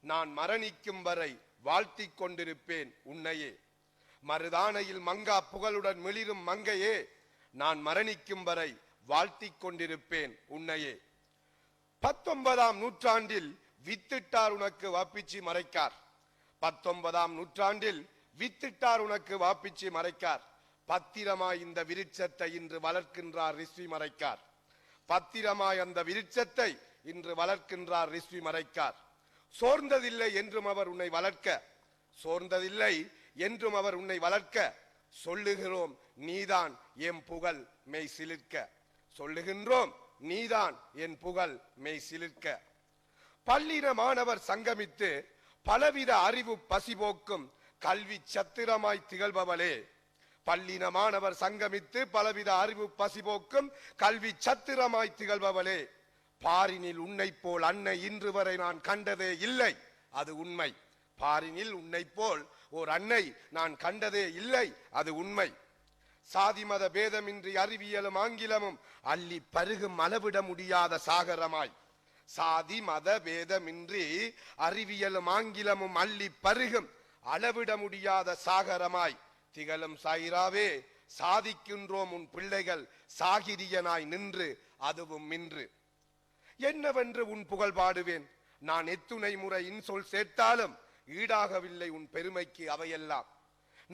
நான் மரணிக்கும் வரை வாழ்த்திக் கொண்டிருப்பேன் உன்னையே. மருதானையில் மங்கா புகழுடன் மிளிரும் மங்கையே, நான் மரணிக்கும் வரை வாழ்த்திக் கொண்டிருப்பேன் உன்னையே. 19ஆம் நூற்றாண்டில் வித்திட்டார் உனக்கு வாப்பிச்சி மறைக்கார். 19ஆம் நூற்றாண்டில் வித்திட்டார் உனக்கு வாப்பிச்சி மறைக்கார். பத்திரமாய் இந்த விருட்சத்தை இன்று வளர்க்கின்றார் ரிஸ்வி மறைக்கார். பத்திரமாய் அந்த விருட்சத்தை இன்று வளர்க்கின்றார் ரிஸ்வி மறைக்கார். சோர்ந்ததில்லை என்றும் அவர் உன்னை வளர்க்க, சோர்ந்ததில்லை என்றும் அவர் உன்னை வளர்க்க, சொல்லுகிறோம் நீதான் என் புகழ் மெய் சிலிர்க்க, சொல்லுகின்றோம் நீதான் என் புகழ் மெய் சிலிர்க்க. பல்லின மாணவர் சங்கமித்து பலவித அறிவு பசிபோக்கும் கல்வி சத்திரமாய் திகழ்பவளே. பல்லின மாணவர் சங்கமித்து பலவித அறிவு பசிபோக்கும் கல்வி சத்திரமாய் திகழ்பவளே. பாரினில் உன்னை போல் அன்னை இன்று வரை நான் கண்டதே இல்லை, அது உண்மை. பாரினில் உன்னை போல் ஓர் அன்னை நான் கண்டதே இல்லை, அது உண்மை. சாதி மத பேதமின்றி அறிவியலும் ஆங்கிலமும் அள்ளி பருகும் அளவிட முடியாத சாகரமாய். சாதி மத பேதமின்றி அறிவியலும் ஆங்கிலமும் அள்ளி பருகும் அளவிட முடியாத சாகரமாய் திகழும் சாயிராவே, சாதிக்கின்றோம் உன் பிள்ளைகள் சாகிரியனாய் நின்று அதுவும் மின்று. என்னவென்று உன் புகழ் பாடுவேன், நான் எத்துணை முறை இன்சொல் சேர்த்தாலும் ஈடாகவில்லை உன் பெருமைக்கு அவையெல்லாம்.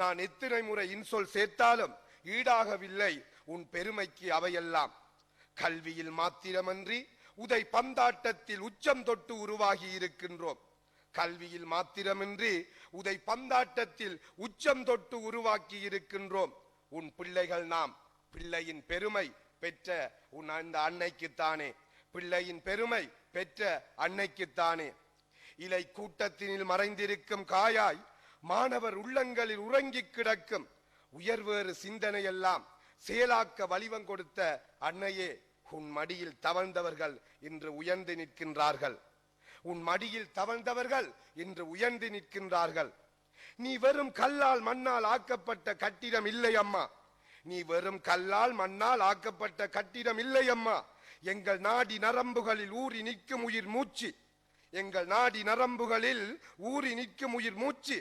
நான் எத்தனை முறை இன்சொல் சேர்த்தாலும் ஈடாகவில்லை உன் பெருமைக்கு அவையெல்லாம். கல்வியில் மாத்திரமன்றி உதை பந்தாட்டத்தில் உச்சம் தொட்டு உருவாகி இருக்கின்றோம். கல்வியில் மாத்திரமின்றி உதை பந்தாட்டத்தில் உச்சம் தொட்டு உருவாக்கி இருக்கின்றோம். உன் பிள்ளைகள் நாம். பிள்ளையின் பெருமை பெற்ற உன் அந்த அன்னைக்குத்தானே, பிள்ளையின் பெருமை பெற்ற அன்னைக்குத்தானே. இலை கூட்டத்தினில் மறைந்திருக்கும் காயாய் மாணவர் உள்ளங்களில் உறங்கி கிடக்கும் உயர்வேறு சிந்தனையெல்லாம் செயலாக்க வலிவம் கொடுத்த அன்னையே, உன் மடியில் தவழ்ந்தவர்கள் இன்று உயர்ந்து நிற்கின்றார்கள். உன் மடியில் தவழ்ந்தவர்கள் இன்று உயர்ந்து நிற்கின்றார்கள். நீ வெறும் கல்லால் மண்ணால் ஆக்கப்பட்ட கட்டிடம் இல்லை அம்மா. நீ வெறும் கல்லால் மண்ணால் ஆக்கப்பட்ட கட்டிடம் இல்லை அம்மா. எங்கள் நாடி நரம்புகளில் ஊறி நிற்கும் உயிர் மூச்சு, எங்கள் நாடி நரம்புகளில் ஊறி நிற்கும் உயிர் மூச்சு.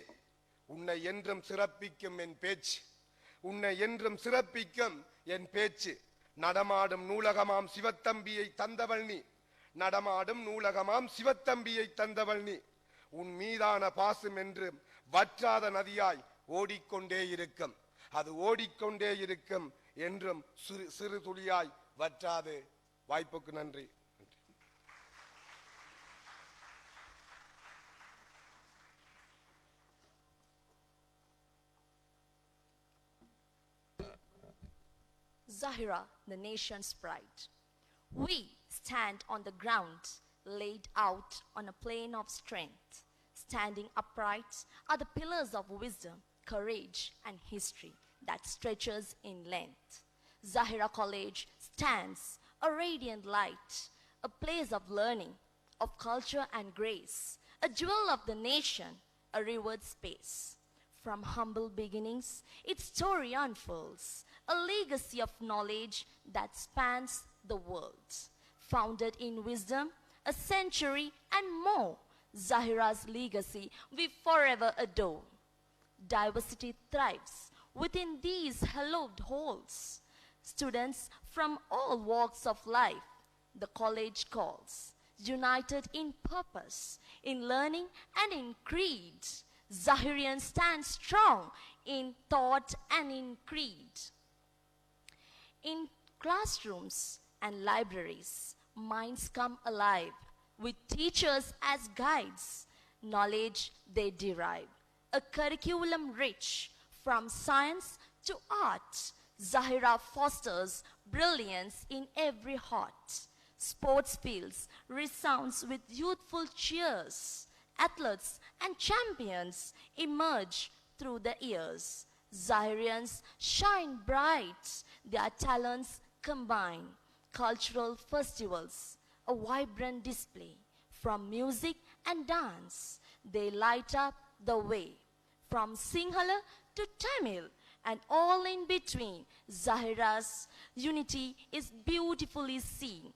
உன்னை என்றும் சிறப்பிக்கும் என் பேச்சு, உன்னை என்றும் சிறப்பிக்கும் என் பேச்சு. நடமாடும் நூலகமாம் சிவத்தம்பியை தந்தவள் நீ, நடமாடும் நூலகமாம் சிவத்தம்பியை தந்தவள் நீ. உன் மீதான பாசம் என்று வற்றாத நதியாய் ஓடிக்கொண்டே இருக்கும், அது ஓடிக்கொண்டே இருக்கும் என்றும் சிறு துளியாய் வற்றாது. வாய்ப்புக்கு நன்றி. Zahira, the nation's pride. We stand on the ground laid out on a plane of strength. Standing upright are the pillars of wisdom, courage, and history that stretches in length. Zahira College stands a radiant light, a place of learning, of culture and grace, a jewel of the nation, a revered space. From humble beginnings, its story unfolds, a legacy of knowledge that spans the world. Founded in wisdom, a century and more, Zahira's legacy we forever adore. Diversity thrives within these hallowed halls. Students from all walks of life, the college calls, united in purpose, in learning and in creed. Zahirians stand strong in thought and in creed. In classrooms and libraries, minds come alive with teachers as guides. Knowledge they derive, a curriculum rich from science to art. Zahira fosters brilliance in every heart. Sports fields resounds with youthful cheers. Athletes and champions emerge through the years. Zahirians shine bright, their talents combine. Cultural festivals, a vibrant display. From music and dance, they light up the way. From Sinhala to Tamil and all in between, Zahira's unity is beautifully seen.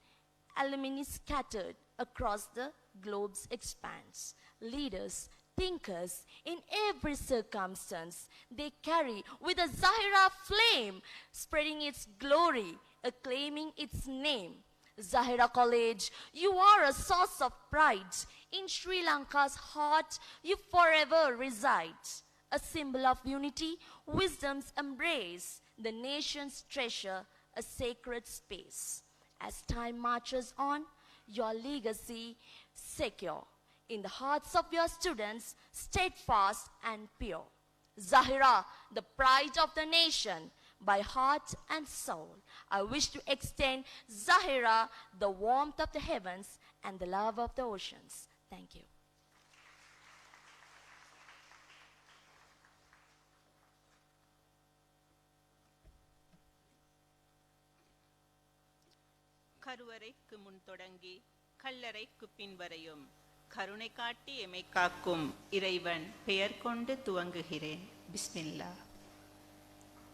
Alumni scattered across the globe's expanse. Leaders, thinkers, in every circumstance, they carry with a Zahira flame, spreading its glory, acclaiming its name. Zahira College, you are a source of pride. In Sri Lanka's heart, you forever reside. A symbol of unity, wisdom's embrace, the nation's treasure, a sacred space. As time marches on, your legacy secure. In the hearts of your students, steadfast and pure. Zahira, the pride of the nation, by heart and soul, I wish to extend Zahira the warmth of the heavens and the love of the oceans. Thank you. கருவறைக்கு முன் தொடங்கி கல்லறைக்கு பின் வரையும் கருணை காட்டி எமை காக்கும் இறைவன் பெயர் கொண்டு துவங்குகிறேன். பிஸ்மில்லா.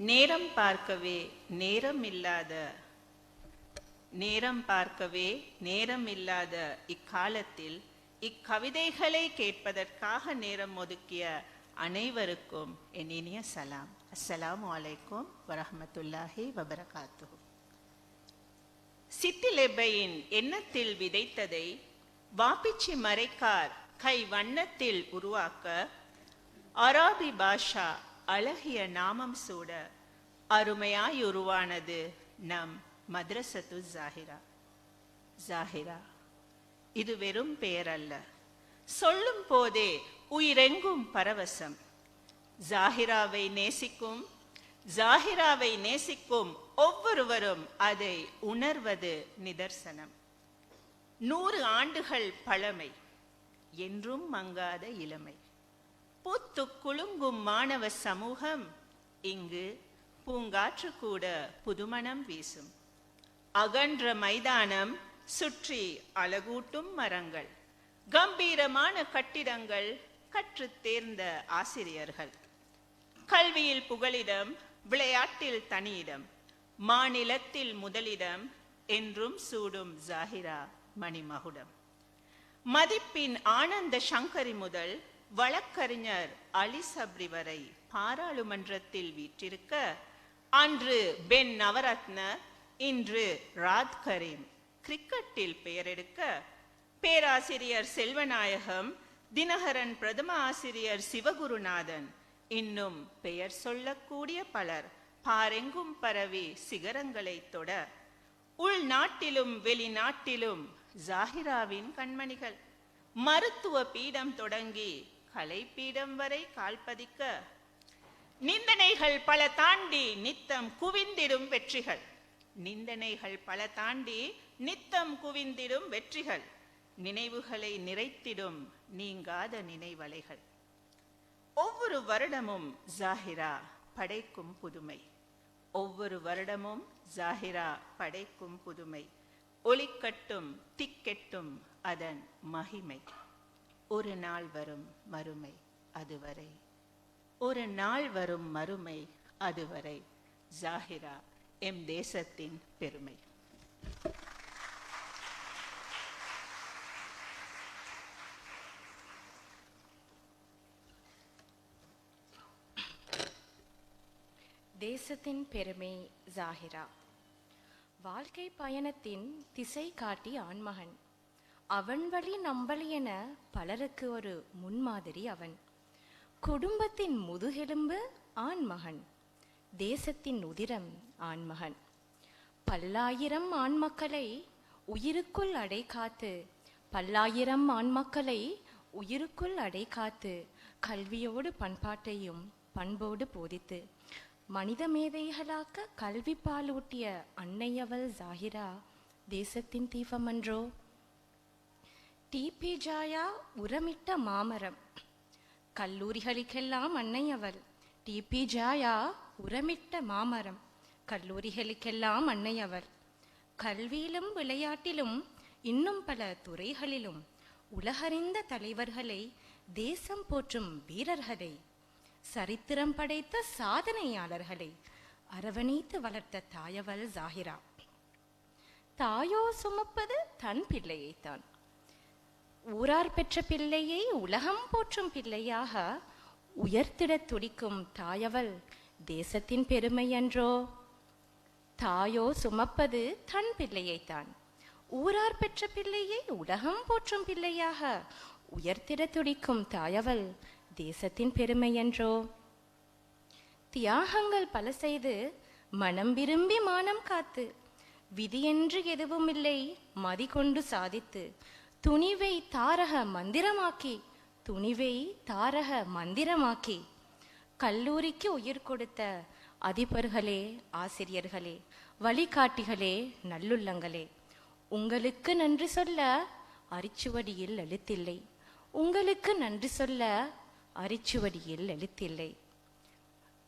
நேரம் பார்க்கவே நேரம் இல்லாத இக்காலத்தில் இக்கவிதைகளை கேட்பதற்காக நேரம் ஒதுக்கிய அனைவருக்கும் என் இனிய சலாம். அஸ்ஸலாமு அலைக்கும் வரஹ்மத்துல்லாஹி வபரகாத்துஹு. சித்திலெபையின் எண்ணத்தில் விதைத்ததை வாப்பிச்சி மறைக்கார் கை வண்ணத்தில் உருவாக்க அராபி பாஷா அழகிய நாமம் சூட அருமையாய் உருவானது நம் மദ്രസത്തു ஜாஹிரா. ஜாஹிரா இது வெறும் பெயர் அல்ல, சொல்லும் போதே உயிரெங்கும் பரவசம். ஜாஹிராவை நேசிக்கும் ஒவ்வொருவரும் அதை உணர்வது நிதர்சனம். 100 ஆண்டுகள் பழமை, என்றும் மங்காத இளமை. பூத்து குலுங்கும் மாணவ சமூகம், இங்கு பூங்காற்று கூட புதுமணம் வீசும். அகன்ற மைதானம், சுற்றி அழகூட்டும் மரங்கள், கம்பீரமான கட்டிடங்கள், கற்றுத் தேர்ந்த ஆசிரியர்கள். கல்வியில் புகலிடம், விளையாட்டில் தனியிடம், மாநிலத்தில் முதலிடம், என்றும் சூடும் ஜாஹிரா மணிமகுடம். மதிப்பின் ஆனந்த சங்கரி முதல் வழக்கறிஞர் அலி சப்ரி வரை பாராளுமன்றத்தில் வீற்றிருக்க, அன்று பென் நவரத்ன, இன்று ராத் கரீம் கிரிக்கெட்டில் பெயரெடுக்க, பேராசிரியர் செல்வநாயகம், தினகரன் பிரதம ஆசிரியர் சிவகுருநாதன், இன்னும் பெயர் சொல்லக்கூடிய பலர் பாரெங்கும் பரவி சிகரங்களை தொட, உள்நாட்டிலும் வெளிநாட்டிலும் ஜாஹிராவின் கண்மணிகள் மருத்துவ பீடம் தொடங்கி கலை பீடம் வரை கால்பதிக்க, நிந்தனைகள் பல தாண்டி நித்தம் குவிந்திடும் வெற்றிகள். நினைவுகளை நிறைத்திடும் நீங்காத நினைவலைகள். ஒவ்வொரு வருடமும் ஜாஹிரா படைக்கும் புதுமை. ஒளிக்கட்டும் திக்கெட்டும் அதன் மகிமை. ஒரு நாள் வரும் மறுமை, அதுவரை ஜாஹிரா எம் தேசத்தின் பெருமை. தேசத்தின் பெருமை ஜாஹிரா. வாழ்க்கை பயணத்தின் திசை காட்டி ஆண்மகன். அவன் வழி நம்பளி என பலருக்கு ஒரு முன்மாதிரி அவன். குடும்பத்தின் முதுகெலும்பு ஆண்மகன், தேசத்தின் உதிரம் ஆண்மகன். பல்லாயிரம் ஆண்மக்களை உயிருக்குள் அடை காத்து கல்வியோடு பண்பாட்டையும் பண்போடு போதித்து மனித மேதைகளாக்க கல்வி பாலூட்டிய அன்னையவள் ஜாஹிரா தேசத்தின் தீபமன்றோ. டிபி ஜாயா உரமிட்ட மாமரம். கல்லூரிகளுக்கெல்லாம் அன்னையவள். டிபி ஜாயா உரமிட்ட மாமரம், கல்லூரிகளுக்கெல்லாம் அன்னையவள். கல்வியிலும் விளையாட்டிலும் இன்னும் பல துறைகளிலும் உலகறிந்த தலைவர்களை, தேசம் போற்றும் வீரர்களை, சரித்திரம் படைத்த சாதனையாளர்களை அரவணைத்து வளர்த்த தாயவள் ஜாஹிரா. தாயோ சுமப்பது தன் பிள்ளையைத்தான். ஊரார் பெற்ற பிள்ளையை உலகம் போற்றும் பிள்ளையாக உயர்த்திட துடிக்கும் தாயவள் தேசத்தின் பெருமை அன்றோ. தாயோ சுமப்பது தன் பிள்ளையைத்தான். ஊரார் பெற்ற பிள்ளையை உலகம் போற்றும் பிள்ளையாக உயர்த்திட துடிக்கும் தாயவள் தேசத்தின் பெருமை என்றோ. தியாகங்கள் பல செய்து மனம் விரும்பி மானம் காத்து, விதியென்று எதுவும் இல்லை மதி கொண்டு சாதித்து, துணிவை தாரக மந்திரமாக்கி கல்லூரிக்கு உயிர் கொடுத்த அதிபர்களே, ஆசிரியர்களே, வழிகாட்டிகளே, நல்லுள்ளங்களே, உங்களுக்கு நன்றி சொல்ல அரிச்சுவடியில் எழுத்தில்லை. உங்களுக்கு நன்றி சொல்ல அரிச்சுவடியில் எழுத்தில்லை.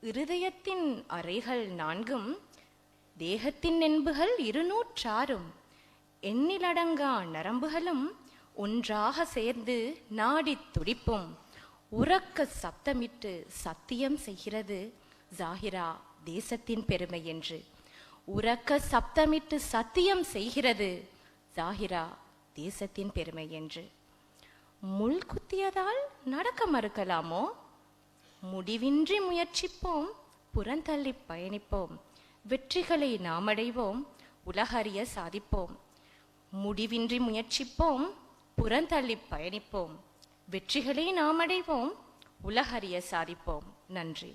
இருதயத்தின் அறைகள் 4, தேகத்தின் என்புகள் 206, எண்ணிலடங்கா நரம்புகளும் ஒன்றாக சேர்ந்து நாடி துடிப்பும் உறக்க சப்தமிட்டு சத்தியம் செய்கிறது ஜாஹிரா தேசத்தின் பெருமை என்று. உரக்க சப்தமிட்டு சத்தியம் செய்கிறது ஜாகிரா தேசத்தின் பெருமை என்று. முள் குத்தியதால் நடக்க மறுக்கலாமோ? முடிவின்றி முயற்சிப்போம், புறந்தள்ளி பயணிப்போம், வெற்றிகளை நாம் அடைவோம், உலகறிய சாதிப்போம். முடிவின்றி முயற்சிப்போம், புறந்தள்ளி பயணிப்போம், வெற்றிகளை நாம் அடைவோம், உலகறிய சாதிப்போம். நன்றி.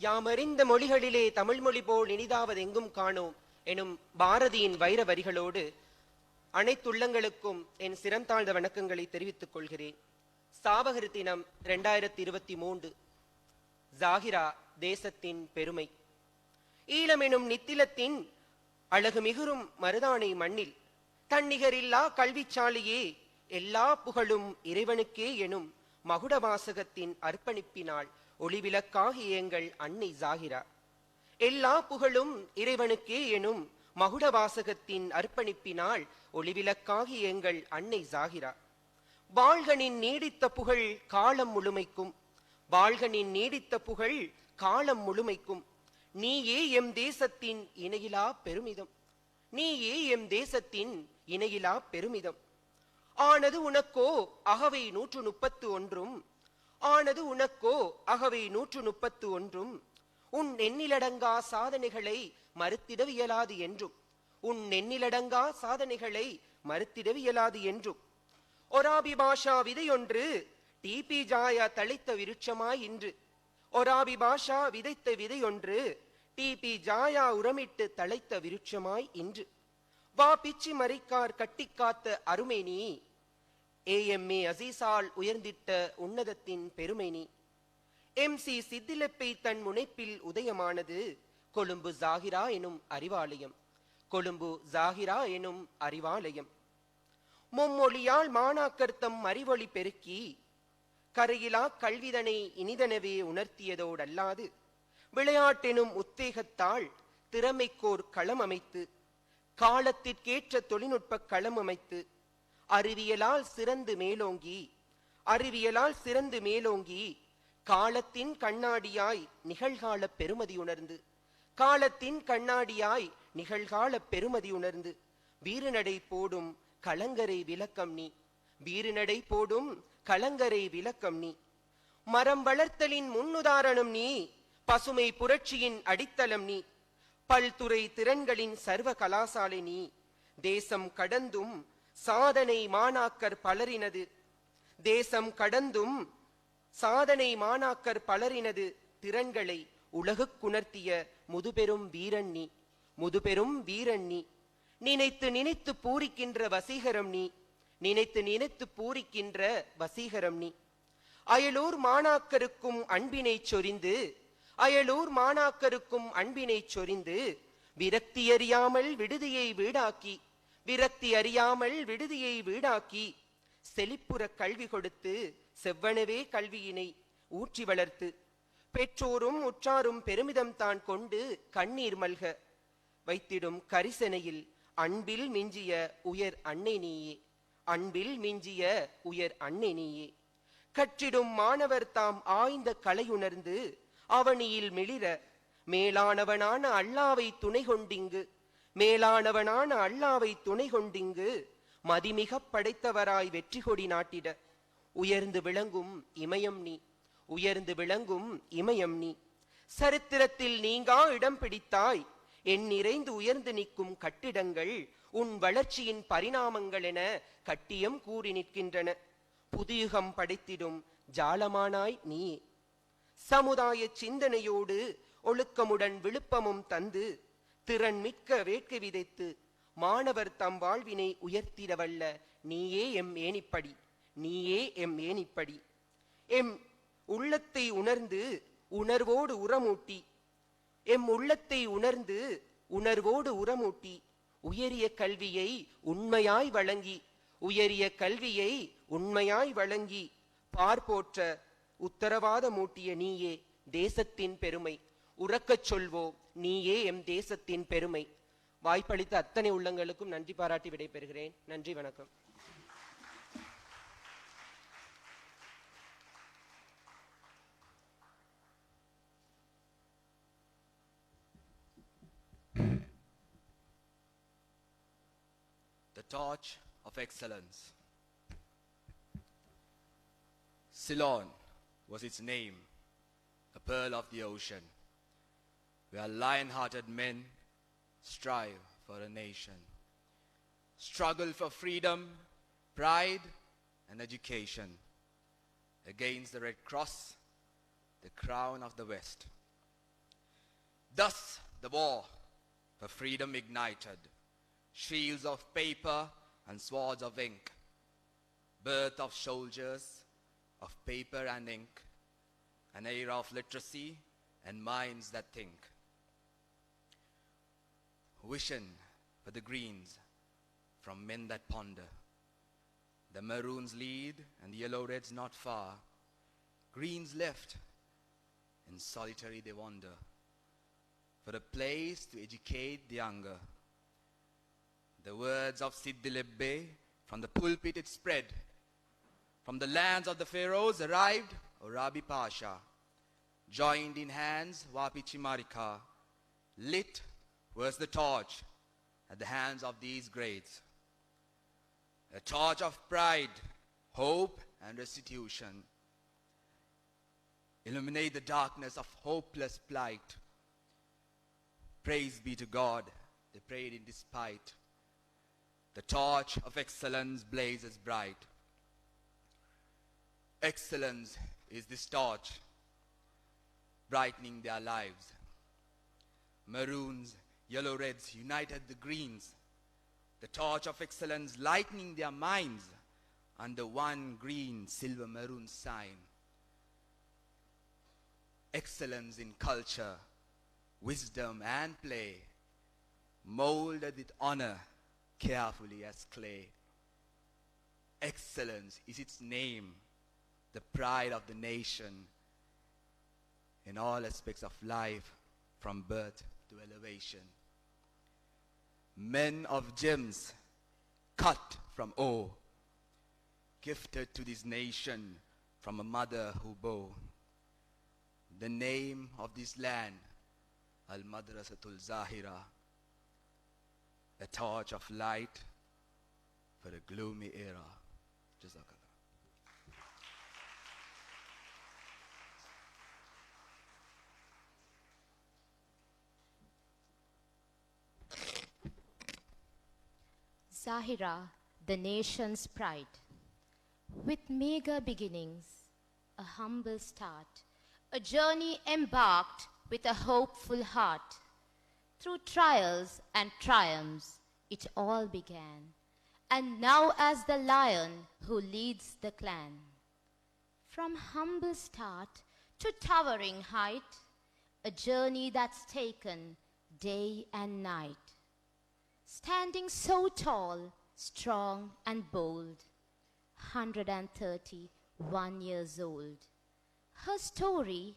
யாமறிந்த மொழிகளிலே தமிழ் மொழி போல் இனிதாவது எங்கும் காணோம் எனும் பாரதியின் வைர வரிகளோடு அனைத்துள்ளங்களுக்கும் என் சிறந்தாழ்ந்த வணக்கங்களை தெரிவித்துக் கொள்கிறேன். சாவகர் தினம் 2023. ஜாகிரா தேசத்தின் பெருமை. ஈழமெனும் நித்திலத்தின் அழகு மிகுறும் மருதானை மண்ணில் தன்னிகரில்லா கல்விச்சாலையே எல்லா புகழும் இறைவனுக்கே எனும் மகுட வாசகத்தின் அர்ப்பணிப்பினால் ஒளிவிளக்காகி எங்கள் அன்னை ஜாகிரா. எல்லா புகழும் இறைவனுக்கே எனும் மகுட வாசகத்தின் அர்ப்பணிப்பினால் ஒளிவிளக்காகி எங்கள் அன்னை ஜாகிரா. வாழ்கனின் நீடித்த புகழ் காலம் முழுமைக்கும், வாழ்கனின் நீடித்த புகழ் காலம் முழுமைக்கும். நீயே எம் தேசத்தின் இணையிலா பெருமிதம், நீயே எம் தேசத்தின் இணையிலா பெருமிதம். ஆனது உனக்கோ அகவை 131, ஆனது உனக்கோ அகவை 131. உன் எண்ணிலடங்கா சாதனைகளை மறுத்திடவியலாது என்றும், உன் எண்ணிலடங்கா சாதனைகளை மறுத்திடவியலாது என்றும். ஒராபி பாஷா விதையொன்று டிபி ஜாயா தழைத்த விருட்சமாய் இன்று, ஒராபி பாஷா விதைத்த விதையொன்று டிபி ஜாயா உரமிட்டு தழைத்த விருட்சமாய் இன்று. வா பிச்சி மறைக்கார் கட்டிக்காத்த அருமை நீ, AMA அசீசால் உயர்ந்திட்ட உன்னதத்தின் பெருமை நீ. MC சித்திலப்பை தன் முனைப்பில் உதயமானது கொழும்பு ஜாகிரா எனும் அறிவாலயம், கொழும்பு ஜாகிரா எனும் அறிவாலயம். மும்மொழியால் மாணாக்கர்த்தம் அறிவொளி பெருக்கி கரையிலா கல்விதனை இனிதனவே உணர்த்தியதோடல்லாது விளையாட்டெனும் உத்தேகத்தால் திறமைக்கோர் களம் அமைத்து, காலத்திற்கேற்ற தொழில்நுட்ப களம் அமைத்து, அறிவியலால் சிறந்து மேலோங்கி, அறிவியலால் சிறந்து மேலோங்கி, காலத்தின் கண்ணாடியாய் நிகழ்கால பெருமதி உணர்ந்து, காலத்தின் கண்ணாடியாய் நிகழ்கால பெருமதி உணர்ந்து, வீறுநடை போடும் கலங்கரை விளக்கம் நீ, வீறுநடை போடும் கலங்கரை விளக்கம் நீ. மரம் வளர்த்தலின் முன்னுதாரணம் நீ, பசுமை புரட்சியின் அடித்தளம் நீ, பல்துறை திறன்களின் சர்வ கலாசாலை நீ. தேசம் கடந்தும் சாதனை மாணாக்கர் பலரினது, தேசம் கடந்தும் சாதனை மாணாக்கர் பலரினது திறன்களை உலகுக்குணர்த்திய முதுபெரும் வீரன் நீ, முதுபெரும் வீரன் நீ. நினைத்து நினைத்து பூரிக்கின்ற வசீகரம் நீ, நினைத்து நினைத்து பூரிக்கின்ற வசீகரம் நீ. அயலூர் மாணாக்கருக்கும் அன்பினை சொரிந்து, அயலூர் மாணாக்கருக்கும் அன்பினை சொரிந்து, விரக்தி அறியாமல் விடுதியை வீடாக்கி, விரக்தி அறியாமல் விடுதியை வீடாக்கி, செழிப்புற கல்வி கொடுத்து செவ்வனவே கல்வியினை ஊற்றி வளர்த்து, பெற்றோரும் உற்றாரும் பெருமிதம் தான் கொண்டு கண்ணீர் மல்க வைத்திடும் கரிசனையில் அன்பில் மிஞ்சிய உயர் அன்னை நீயே, அன்பில் மிஞ்சிய உயர் அன்னை நீயே. கற்றிடும் மாணவர் தாம் ஆய்ந்த கலையுணர்ந்து அவனியில் மிளிர, மேலானவனான அல்லாவை துணை கொண்டிங்கு, மேலானவனான அல்லாவை துணை கொண்டிங்கு மதிமிக படைத்தவராய் வெற்றி கொடி நாட்டிட, உயர்ந்து விளங்கும் இமயம் நீ, உயர்ந்து விளங்கும் இமயம் நீ. சரித்திரத்தில் நீங்கா இடம் பிடித்தாய், என் நிறைந்து உயர்ந்து நிற்கும் கட்டிடங்கள் உன் வளர்ச்சியின் பரிணாமங்கள் என கட்டியம் கூறி நிற்கின்றன. புதுயுகம் படைத்திடும் ஜாலமானாய் நீ. சமுதாய சிந்தனையோடு ஒழுக்கமுடன் விழுப்பமும் தந்து, திறன் மிக்க வேட்கை விதைத்து மாணவர் தம் வாழ்வினை உயர்த்திடவல்ல நீயே எம் ஏணிப்படி, நீயே எம் ஏணிப்படி. எம் உள்ளத்தை உணர்ந்து உணர்வோடு உரமூட்டி, எம் உள்ளத்தை உணர்ந்து உணர்வோடு உரமூட்டி, உயரிய கல்வியை உண்மையாய் வழங்கி, உயரிய கல்வியை உண்மையாய் வழங்கி பார்ப்போற்ற உத்தரவாத மூட்டிய நீயே தேசத்தின் பெருமை. உறக்கச் சொல்வோம் நீயே எம் தேசத்தின் பெருமை. வாய்ப்பளித்த அத்தனை உள்ளங்களுக்கும் நன்றி பாராட்டி விடைபெறுகிறேன். நன்றி, வணக்கம். The torch of excellence. Ceylon was its name, a pearl of the ocean, where lion-hearted men strive for a nation, struggle for freedom, pride, and education. Against the Red Cross, the crown of the West. Thus, the war for freedom ignited, shields of paper and swords of ink, birth of soldiers of paper and ink, an era of literacy and minds that think. Vision for the greens from men that ponder. The maroons lead and the yellow reds not far. Greens left, in solitary they wander, for a place to educate the younger. The words of Sid Dilip Bey, from the pulpit it spread. From the lands of the pharaohs arrived Orabi Pasha. Joined in hands Wapi Chimarika. Lit was the torch at the hands of these greats. A torch of pride, hope, and restitution. Illuminate the darkness of hopeless plight. Praise be to God, they prayed in despite. The torch of excellence blazes bright. Excellence is this torch, brightening their lives. Maroons, yellow reds united the greens. The torch of excellence lightening their minds under one green silver maroon sign. Excellence in culture, wisdom and play, molded with honor carefully as clay. Excellence is its name, the pride of the nation in all aspects of life, from birth to elevation. Men of gems, cut from ore, gifted to this nation from a mother who bore the name of this land, Al-Madrasatul Zahira, a torch of light for a gloomy era. Jazakallah. Zahira, the nation's pride. With meager beginnings, a humble start, a journey embarked with a hopeful heart. Through trials and triumphs, it all began, and now as the lion who leads the clan. From humble start to towering height, a journey that's taken day and night. Standing so tall, strong and bold, 131 years old. Her story,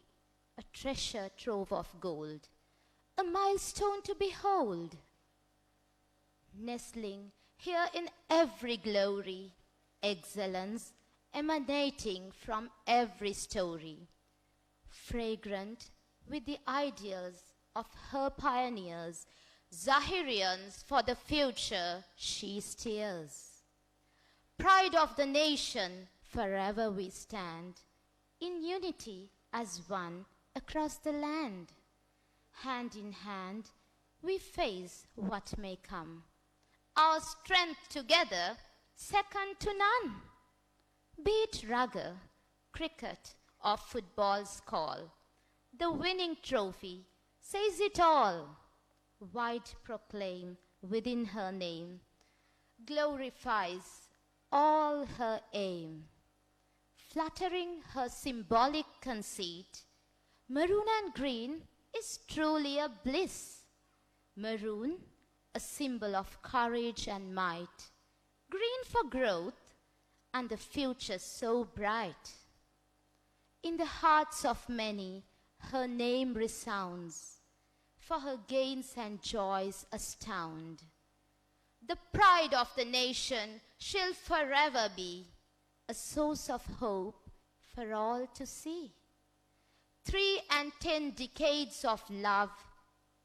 a treasure trove of gold, a milestone to behold. Nestling here in every glory, excellence emanating from every story. Fragrant with the ideals of her pioneers, Zahirians for the future she steers. Pride of the nation, forever we stand, in unity as one across the land. Hand in hand, we face what may come. Our strength together, second to none. Be it rugger, cricket, or football's call, the winning trophy says it all. Wide proclaim within her name, glorifies all her aim. Flattering her symbolic conceit, maroon and green is truly a bliss. Maroon, a symbol of courage and might. Green for growth and the future so bright. In the hearts of many, her name resounds. for her gains and joys astound. The pride of the nation shall forever be a source of hope for all to see. 3 and 10 decades of love,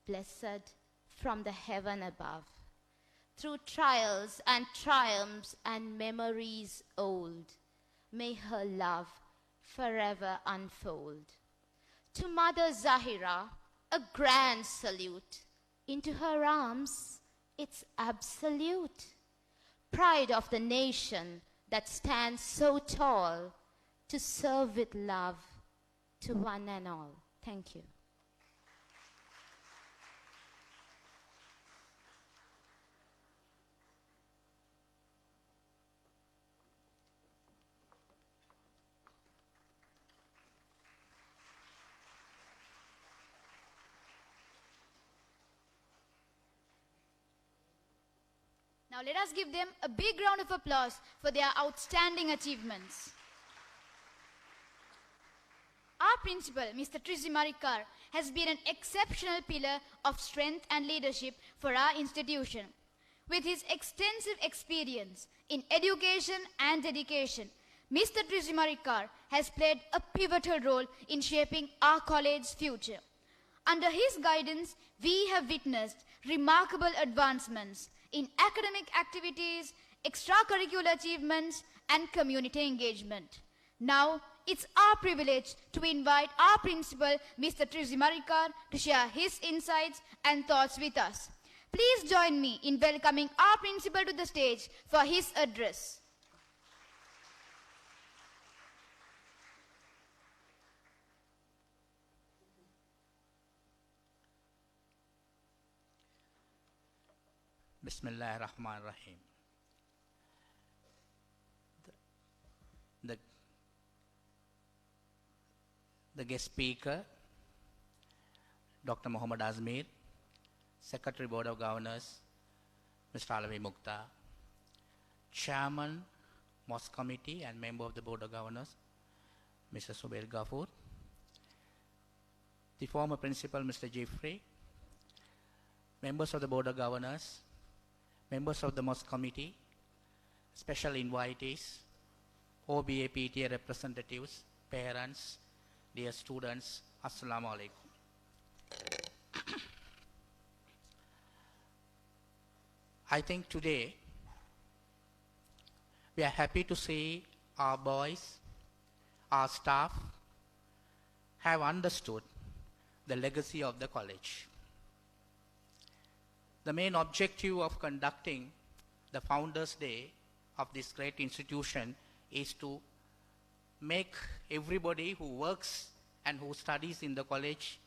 blessed from the heaven above, through trials and triumphs and memories old, may her love forever unfold. To Mother Zahira, a grand salute. Into her arms, it's absolute. Pride of the nation that stands so tall to serve with love to one and all. Thank you. Now let us give them a big round of applause for their outstanding achievements. Our principal, Mr. Trizimarikar, has been an exceptional pillar of strength and leadership for our institution. With his extensive experience in education and dedication, Mr. Trizimarikar has played a pivotal role in shaping our college's future. Under his guidance, we have witnessed remarkable advancements in academic activities, extracurricular achievements, and community engagement. Now, it's our privilege to invite our principal, Mr. Trizimarikar, to share his insights and thoughts with us. Please join me in welcoming our principal to the stage for his address. Bismillah ar-Rahman ar-Rahim. The guest speaker, Dr. Mohammad Azmir, Secretary Board of Governors, Mr. Alavi Mukhtar, Chairman, Mosque Committee and Member of the Board of Governors, Mr. Subair Ghafoor, the former Principal, Mr. Jeffrey, members of the Board of Governors, members of the Mosque Committee, special invitees, OBA PTA representatives, parents, dear students, Assalamu alaikum. I think today we are happy to see our boys, our staff have understood the legacy of the college. The main objective of conducting the Founders' Day of this great institution is to make everybody who works and who studies in the college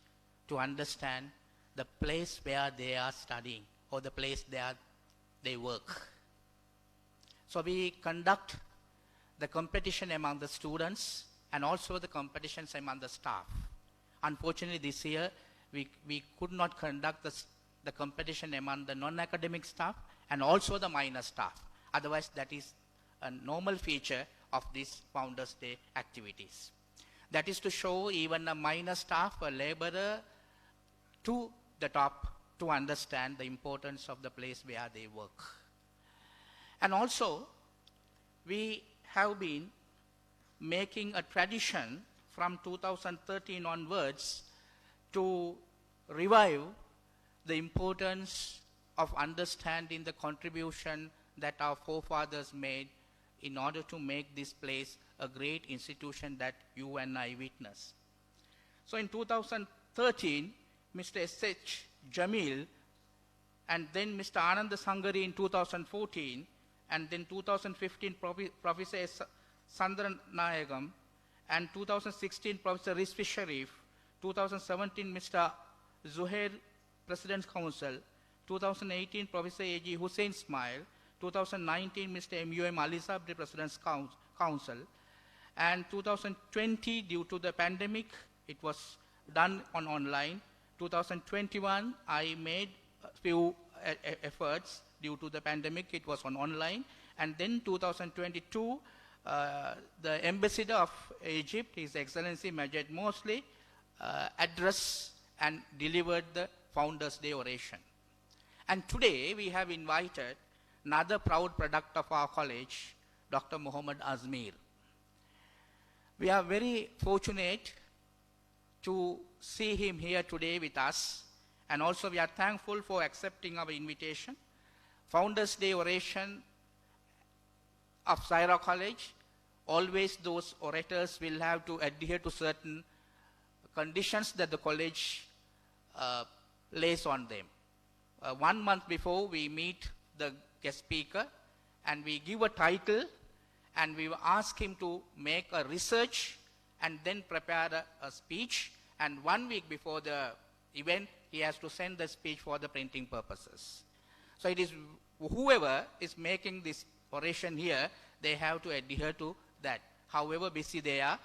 to understand the place where they are studying or the place they work. So we conduct the competition among the students and also the competitions among the staff. Unfortunately, this year we could not conduct the competition among the non-academic staff and also the minor staff. Otherwise, that is a normal feature of these Founders' Day activities. That is to show even a minor staff, a laborer, to the top to understand the importance of the place where they work. And also, we have been making a tradition from 2013 onwards to revive the importance of understanding the contribution that our forefathers made in order to make this place a great institution that you and I witness. So in 2013, Mr. S.H. Jamil and then Mr. Anand Sangari in 2014 and then 2015 Professor S. Sandran Nayagam and 2016 Professor Rizvi Sharif, 2017 Mr. Zuhair President's Council, 2018 Professor A.G. Hussein Ismail, 2019 Mr. M.U.M. Ali Sabri President's Council, and 2020 due to the pandemic it was done on online. 2021 I made a few efforts due to the pandemic, it was on online, and then 2022 the Ambassador of Egypt, His Excellency Majid Mosley, addressed and delivered the Founders Day oration. And today we have invited another proud product of our college, Dr. Mohammed Azmir. We are very fortunate to see him here today with us, and also we are thankful for accepting our invitation. Founders Day oration of Zahira College, always those orators will have to adhere to certain conditions that the college lays on them. 1 month before, we meet the guest speaker and we give a title and we ask him to make a research and then prepare a speech, and 1 week before the event he has to send the speech for the printing purposes. So it is whoever is making this oration here, they have to adhere to that. However busy they are,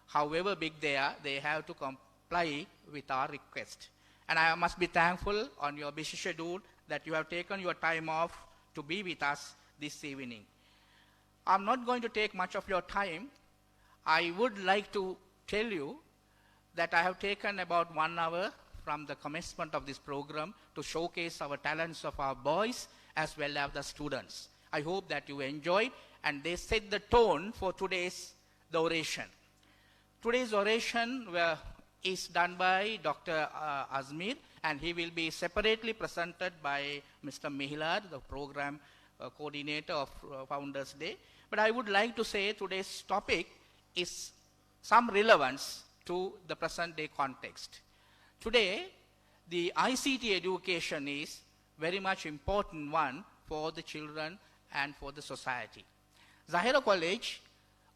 however big they are, they have to comply with our request. And I must be thankful on your busy schedule that you have taken your time off to be with us this evening. I'm not going to take much of your time. I would like to tell you that I have taken about 1 hour from the commencement of this program to showcase our talents of our boys as well as the students. I hope that you enjoyed, and they set the tone for today's oration. Today's oration is done by Dr. Azmir, and he will be separately presented by Mr. Mihilad, the program coordinator of Founders Day. But I would like to say today's topic is some relevance to the present day context. Today, the ICT education is very much important one for the children and for the society. Zahira College,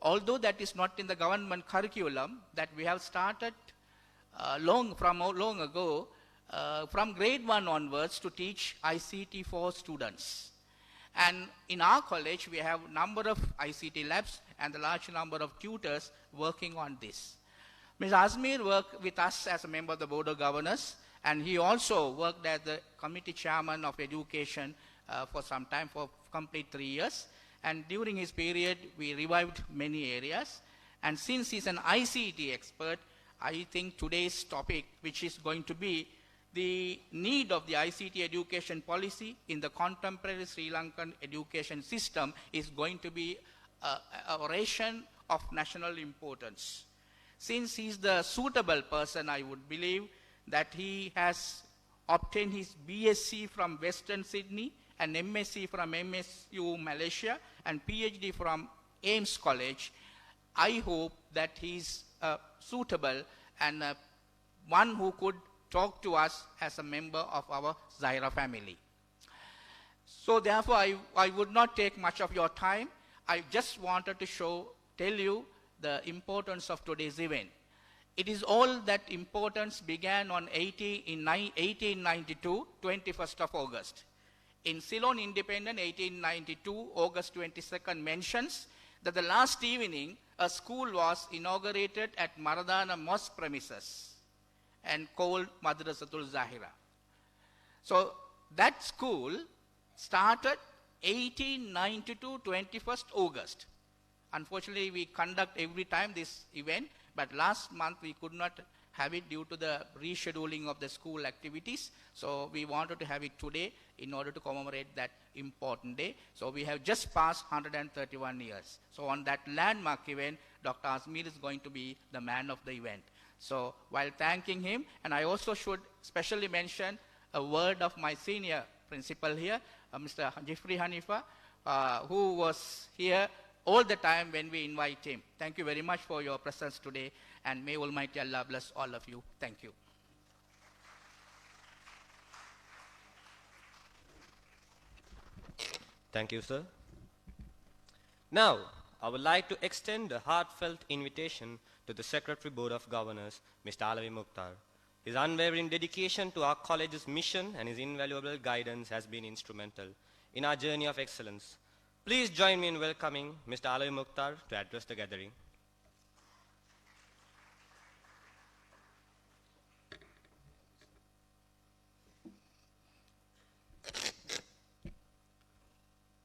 although that is not in the government curriculum, that we have started long ago, from grade 1 onwards to teach ICT for students. And in our college, we have number of ICT labs and a large number of tutors working on this. Ms. Azmir worked with us as a member of the Board of Governors, and he also worked as the committee chairman of education for some time, for complete 3 years. And during his period, we revived many areas. And since he's an ICT expert, I think today's topic, which is going to be the need of the ICT education policy in the contemporary Sri Lankan education system, is going to be an oration of national importance. Since he's the suitable person, I would believe that he has obtained his BSc from Western Sydney, and MSc from MSU Malaysia, and PhD from Ames College. I hope that he's suitable and one who could talk to us as a member of our Zahira family. So therefore, I would not take much of your time. I just wanted to tell you the importance of today's event. It is all that importance began on 1892, 21st of August. In Ceylon Independent, 1892, August 22nd mentions that the last evening, a school was inaugurated at Maradana Mosque premises and called Madrasatul Zahira. So that school started 1892, 21st August. Unfortunately, we conduct every time this event, but last month we could not have it due to the rescheduling of the school activities. So we wanted to have it today in order to commemorate that important day. So we have just passed 131 years. So on that landmark event, Dr. Azmir is going to be the man of the event. So while thanking him, and I also should specially mention a word of my senior principal here, Mr. Jeffrey Hanifa, who was here all the time when we invite him. Thank you very much for your presence today, and may Almighty Allah bless all of you. Thank you. Thank you, sir. Now, I would like to extend a heartfelt invitation to the Secretary Board of Governors, Mr. Alavi Mukhtar. His unwavering dedication to our college's mission and his invaluable guidance has been instrumental in our journey of excellence. Please join me in welcoming Mr. Alavi Mukhtar to address the gathering.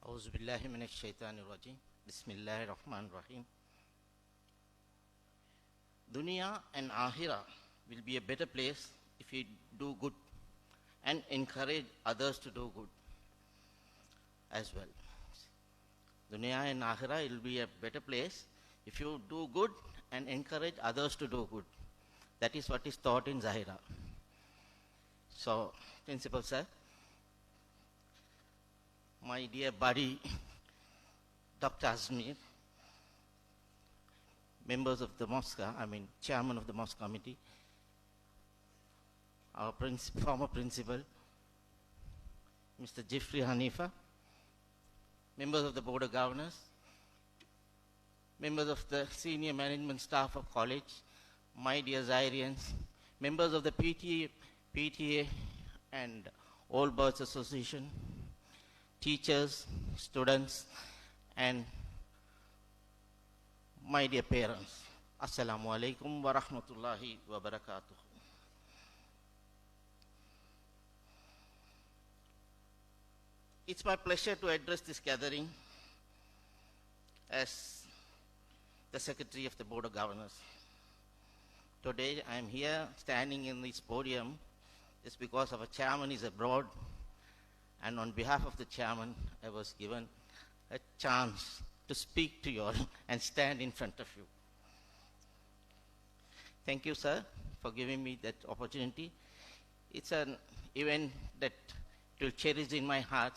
Auzu billahi minasyaitanir rajim. Bismillahirrahmanirrahim. Dunya and Akhirah will be a better place if we do good. and encourage others to do good as well. Dunya and Akhirah will be a better place if you do good and encourage others to do good. That is what is taught in Zahira. So, Principal Sir, my dear buddy, Dr. Azmir, members of the mosque, chairman of the mosque committee, our former principal, Mr. Jeffrey Hanifa, members of the board of governors, members of the senior management staff of college, my dear Zahirians, members of the PTA and All Birds Association, teachers, students, and my dear parents. Assalamu alaikum wa rahmatullahi wa barakatuh. It's my pleasure to address this gathering as the Secretary of the Board of Governors. Today I am here standing in this podium just because our chairman is abroad, and on behalf of the chairman I was given a chance to speak to you all and stand in front of you. Thank you, sir, for giving me that opportunity. It's an event that will cherish in my heart,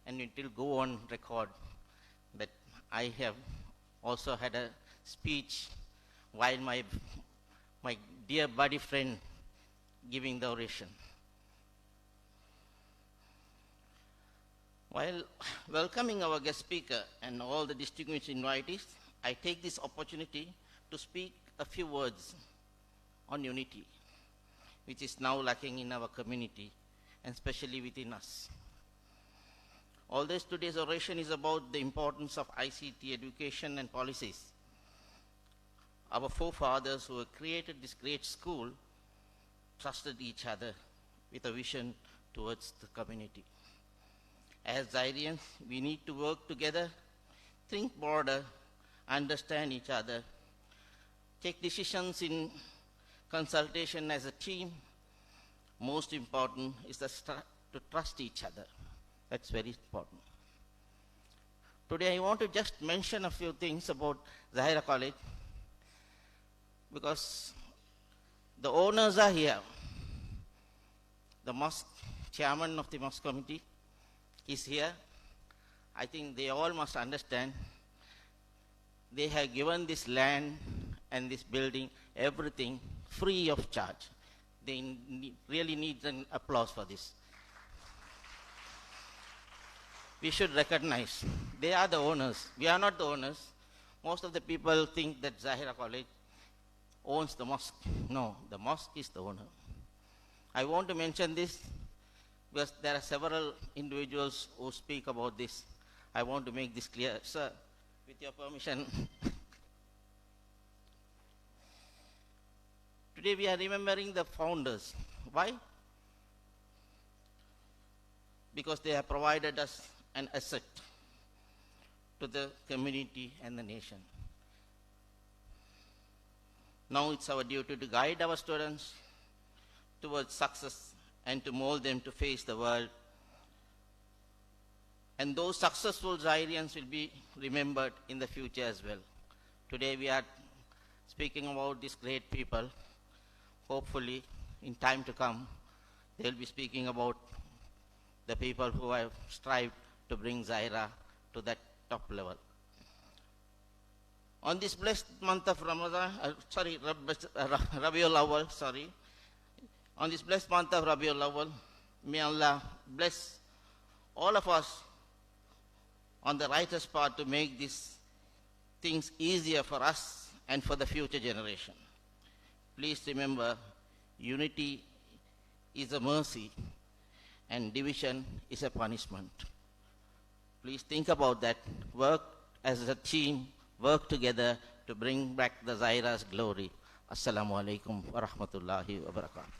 and it will go on record that I have also had a speech while my dear buddy friend giving the oration. While welcoming our guest speaker and all the distinguished invitees, I take this opportunity to speak a few words on unity, which is now lacking in our community and especially within us. Although today's oration is about the importance of ICT education and policies, our forefathers who have created this great school trusted each other with a vision towards the community. As Zahirians, we need to work together, think broader, understand each other, take decisions in consultation as a team. Most important is to trust each other. That's very important. Today I want to just mention a few things about Zahira College because the owners are here. The mosque chairman of the mosque committee is here. I think they all must understand they have given this land and this building, everything free of charge. They really need an applause for this. We should recognize they are the owners. We are not the owners. Most of the people think that Zahira College owns the mosque. No, the mosque is the owner. I want to mention this because there are several individuals who speak about this. I want to make this clear. Sir, with your permission. Today we are remembering the founders. Why? Because they have provided us an asset to the community and the nation. Now it's our duty to guide our students towards success and to mold them to face the world. And those successful Zahirians will be remembered in the future as well. Today we are speaking about these great people. Hopefully, in time to come, they will be speaking about the people who have strived to bring Zahira to that top level. On this blessed month of Rabiul Awwal, on this blessed month of Rabiul Awwal, may Allah bless all of us on the righteous path to make these things easier for us and for the future generation. Please remember, unity is a mercy and division is a punishment. Please think about that. Work as a team, work together to bring back the Zahira's glory. Assalamu alaikum wa rahmatullahi wa barakatuh.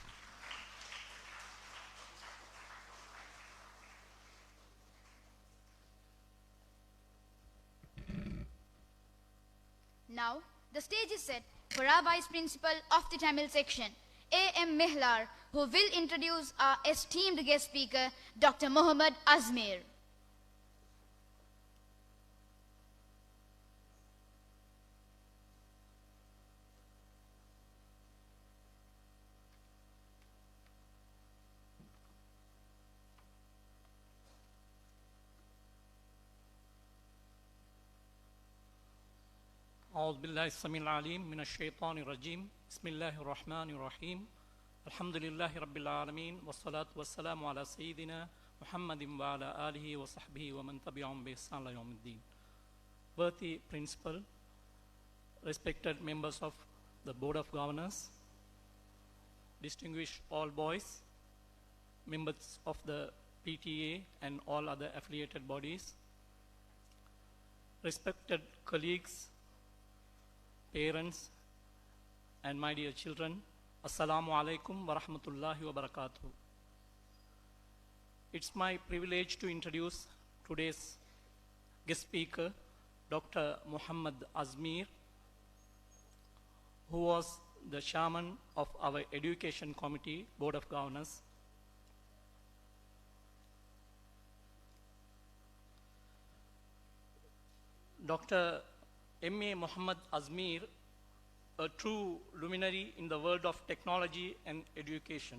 Now, the stage is set for our Vice Principal of the Tamil section, A.M. Mehlar, who will introduce our esteemed guest speaker, Dr. Mohammad Azmir. أعوذ بالله السميع العليم من الشيطان الرجيم بسم الله الرحمن الرحيم الحمد لله رب العالمين والصلاة والسلام على سيدنا محمد وعلى آله وصحبه ومن تبعهم بإحسان إلى يوم الدين. Worthy Principal, respected members of the Board of Governors, distinguished all boys, members of the PTA and all other affiliated bodies, respected colleagues, parents, and my dear children, Assalamu alaikum wa rahmatullahi wa barakatuh. It's my privilege to introduce today's guest speaker, Dr. Mohammad Azmir, who was the chairman of our Education Committee, Board of Governors. Dr. M.A. Mohammad Azmir, a true luminary in the world of technology and education,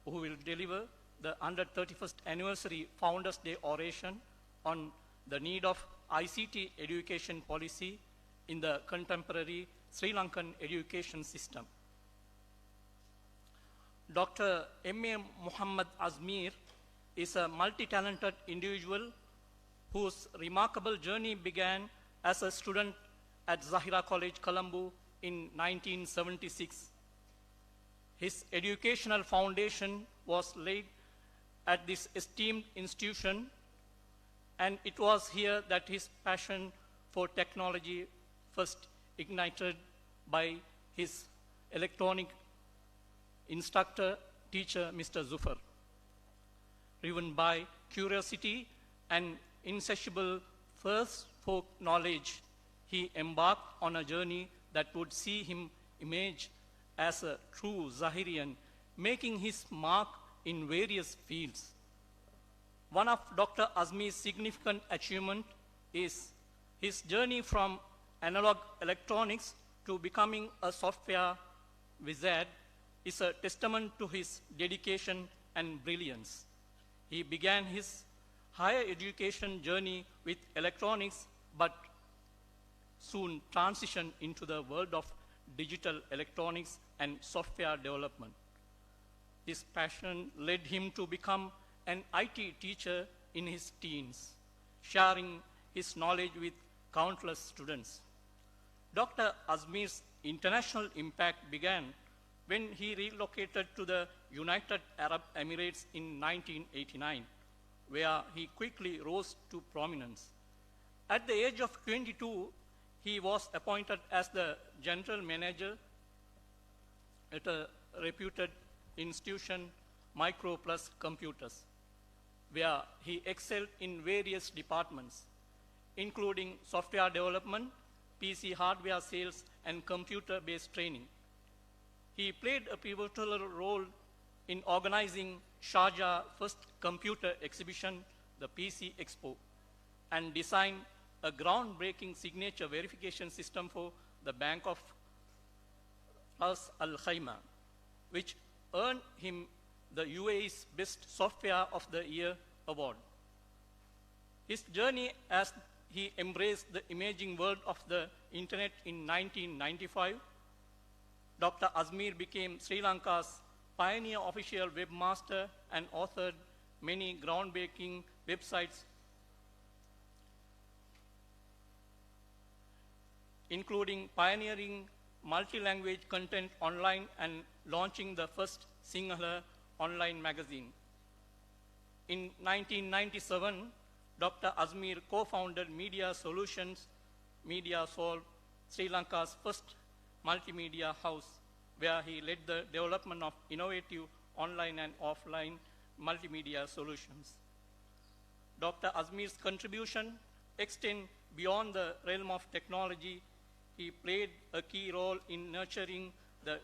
who will deliver the 131st anniversary Founders Day oration on the need of ICT education policy in the contemporary Sri Lankan education system. Dr. M.A. Mohammad Azmir is a multi-talented individual whose remarkable journey began as a student at Zahira College, Colombo in 1976. His educational foundation was laid at this esteemed institution, and it was here that his passion for technology first ignited by his electronic instructor, teacher, Mr. Zufar. Driven by curiosity and insatiable thirst for knowledge, he embarked on a journey that would see him emerge as a true Zahirian, making his mark in various fields. One of Dr. Azmir's significant achievements is his journey from analog electronics to becoming a software wizard is a testament to his dedication and brilliance. He began his higher education journey with electronics, but soon transitioned into the world of digital electronics and software development. His passion led him to become an IT teacher in his teens, sharing his knowledge with countless students. Dr. Azmir's international impact began when he relocated to the United Arab Emirates in 1989, where he quickly rose to prominence. At the age of 22, he was appointed as the general manager at a reputed institution, Micro Plus Computers, where he excelled in various departments, including software development, PC hardware sales, and computer-based training. He played a pivotal role in organizing Sharjah's first computer exhibition, the PC Expo, and designed a groundbreaking signature verification system for the Bank of Ras Al Khaimah, which earned him the UAE's Best Software of the Year award. His journey as he embraced the emerging world of the internet in 1995, Dr. Azmir became Sri Lanka's pioneer official webmaster and authored many groundbreaking websites, including pioneering multi-language content online and launching the first Sinhala online magazine. In 1997, Dr. Azmir co-founded Media Solutions, Media Sol, Sri Lanka's first multimedia house, where he led the development of innovative online and offline multimedia solutions. Dr. Azmir's contribution extend beyond the realm of technology. He played a key role in nurturing the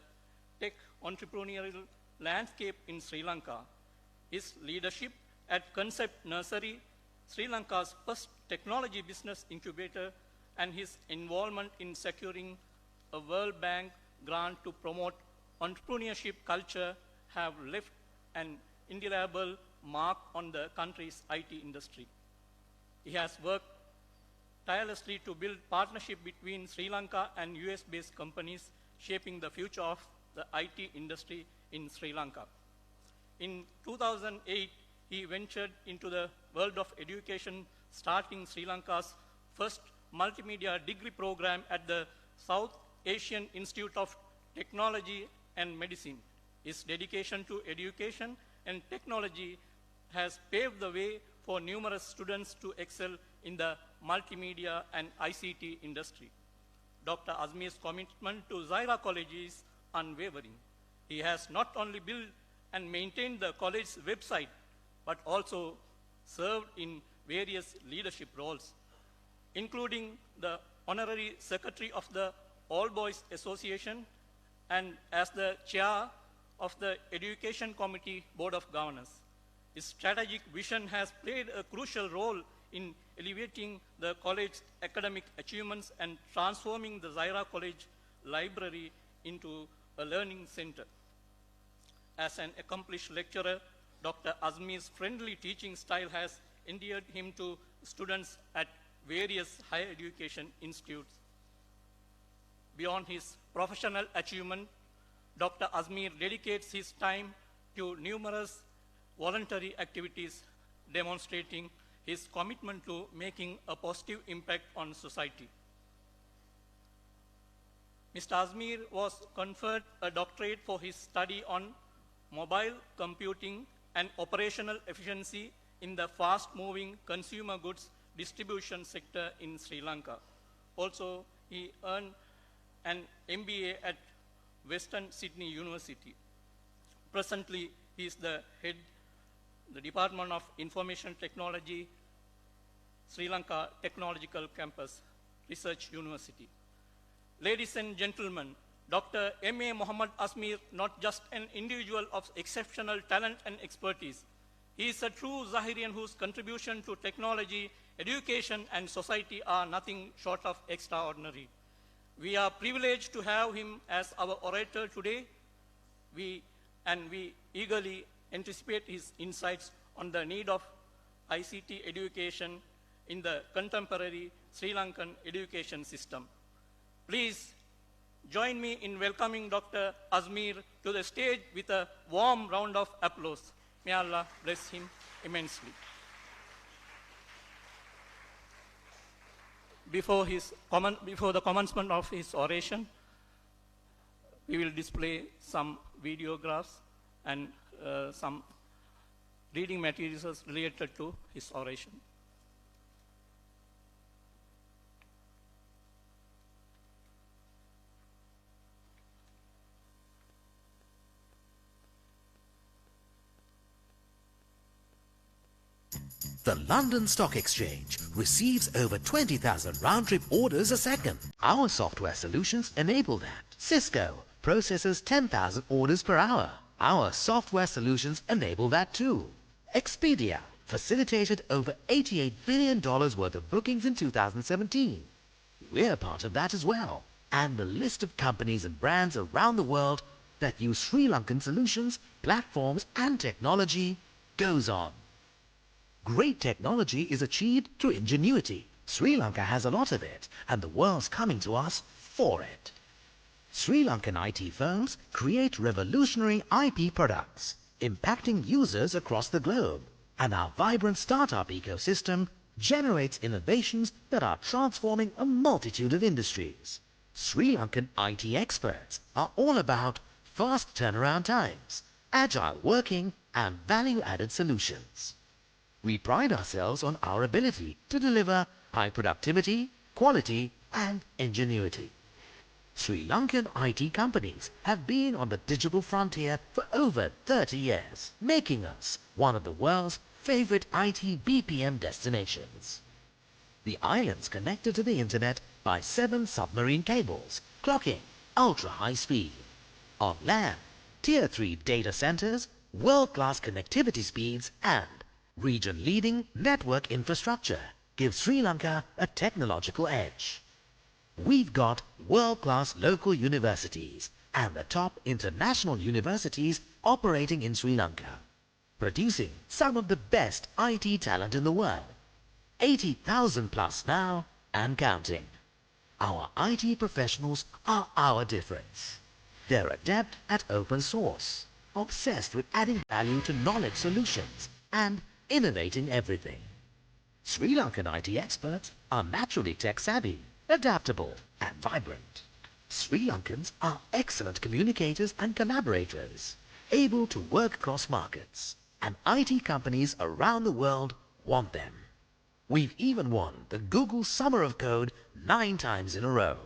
tech entrepreneurial landscape in Sri Lanka. His leadership at Concept Nursery, Sri Lanka's first technology business incubator, and his involvement in securing a World Bank grant to promote entrepreneurship culture have left an indelible mark on the country's IT industry. He has worked tirelessly to build partnership between Sri Lanka and US-based companies, shaping the future of the IT industry in Sri Lanka. In 2008, he ventured into the world of education, starting Sri Lanka's first multimedia degree program at the South Asian Institute of Technology and Medicine. His dedication to education and technology has paved the way for numerous students to excel in the multimedia and ICT industry. Dr. Azmir's commitment to Zahira College is unwavering. He has not only built and maintained the college's website, but also served in various leadership roles, including the Honorary Secretary of the All Boys Association and as the Chair of the Education Committee Board of Governors. His strategic vision has played a crucial role in elevating the college's academic achievements and transforming the Zahira College Library into a learning center. As an accomplished lecturer, Dr. Azmir's friendly teaching style has endeared him to students at various higher education institutes. Beyond his professional achievement, Dr. Azmir dedicates his time to numerous voluntary activities, demonstrating his commitment to making a positive impact on society. Mr. Azmir was conferred a doctorate for his study on mobile computing and operational efficiency in the fast-moving consumer goods distribution sector in Sri Lanka. Also, he earned an MBA at Western Sydney University. Presently, he is the head of the Department of Information Technology, Sri Lanka Technological Campus Research University. Ladies and gentlemen, Dr. M.A. Muhammad Azmir, not just an individual of exceptional talent and expertise, he is a true Zahirian whose contribution to technology, education, and society are nothing short of extraordinary. We are privileged to have him as our orator today. We eagerly anticipate his insights on the need of ICT education in the contemporary Sri Lankan education system. Please join me in welcoming Dr. Azmir to the stage with a warm round of applause. May Allah bless him immensely. Before the commencement of his oration, we will display some videographs and some reading materials related to his oration. The London Stock Exchange receives over 20,000 round-trip orders a second. Our software solutions enable that. Cisco processes 10,000 orders per hour. Our software solutions enable that too. Expedia facilitated over $88 billion worth of bookings in 2017. We're part of that as well. And the list of companies and brands around the world that use Sri Lankan solutions, platforms and technology goes on. Great technology is achieved through ingenuity. Sri Lanka has a lot of it, and the world's coming to us for it. Sri Lankan IT firms create revolutionary IP products, impacting users across the globe. And our vibrant startup ecosystem generates innovations that are transforming a multitude of industries. Sri Lankan IT experts are all about fast turnaround times, agile working, and value-added solutions. We pride ourselves on our ability to deliver high productivity, quality, and ingenuity. Sri Lankan IT companies have been on the digital frontier for over 30 years, making us one of the world's favorite IT BPM destinations. The island's connected to the internet by 7 submarine cables, clocking ultra-high speed. On land, Tier 3 data centers, world-class connectivity speeds and region-leading network infrastructure give Sri Lanka a technological edge. We've got world-class local universities and the top international universities operating in Sri Lanka, producing some of the best IT talent in the world. 80,000 plus now and counting. Our IT professionals are our difference. They're adept at open source, obsessed with adding value to knowledge solutions, and innovating everything. Sri Lankan IT experts are naturally tech-savvy, adaptable, and vibrant. Sri Lankans are excellent communicators and collaborators, able to work across markets, and IT companies around the world want them. We've even won the Google Summer of Code 9 times in a row.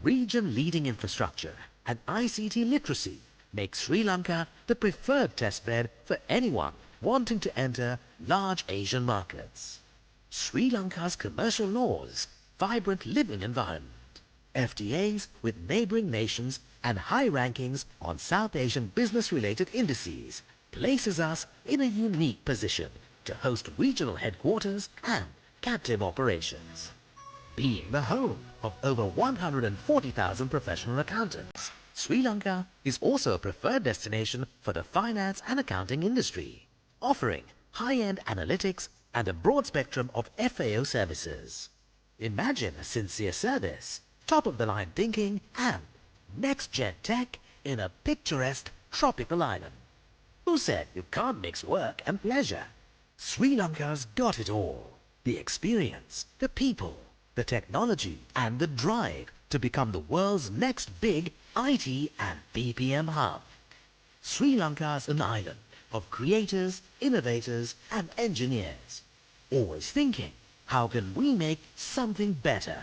Region-leading infrastructure and ICT literacy make Sri Lanka the preferred testbed for anyone wanting to enter large Asian markets. Sri Lanka's commercial laws, vibrant living environment, FTAs with neighboring nations and high rankings on South Asian business-related indices places us in a unique position to host regional headquarters and captive operations. Being the home of over 140,000 professional accountants, Sri Lanka is also a preferred destination for the finance and accounting industry, offering high-end analytics and a broad spectrum of FAO services. Imagine a sincere service, top-of-the-line thinking, and next-gen tech in a picturesque tropical island. Who said you can't mix work and pleasure? Sri Lanka's got it all. The experience, the people, the technology, and the drive to become the world's next big IT and BPM hub. Sri Lanka's an island of creators, innovators, and engineers. Always thinking, how can we make something better?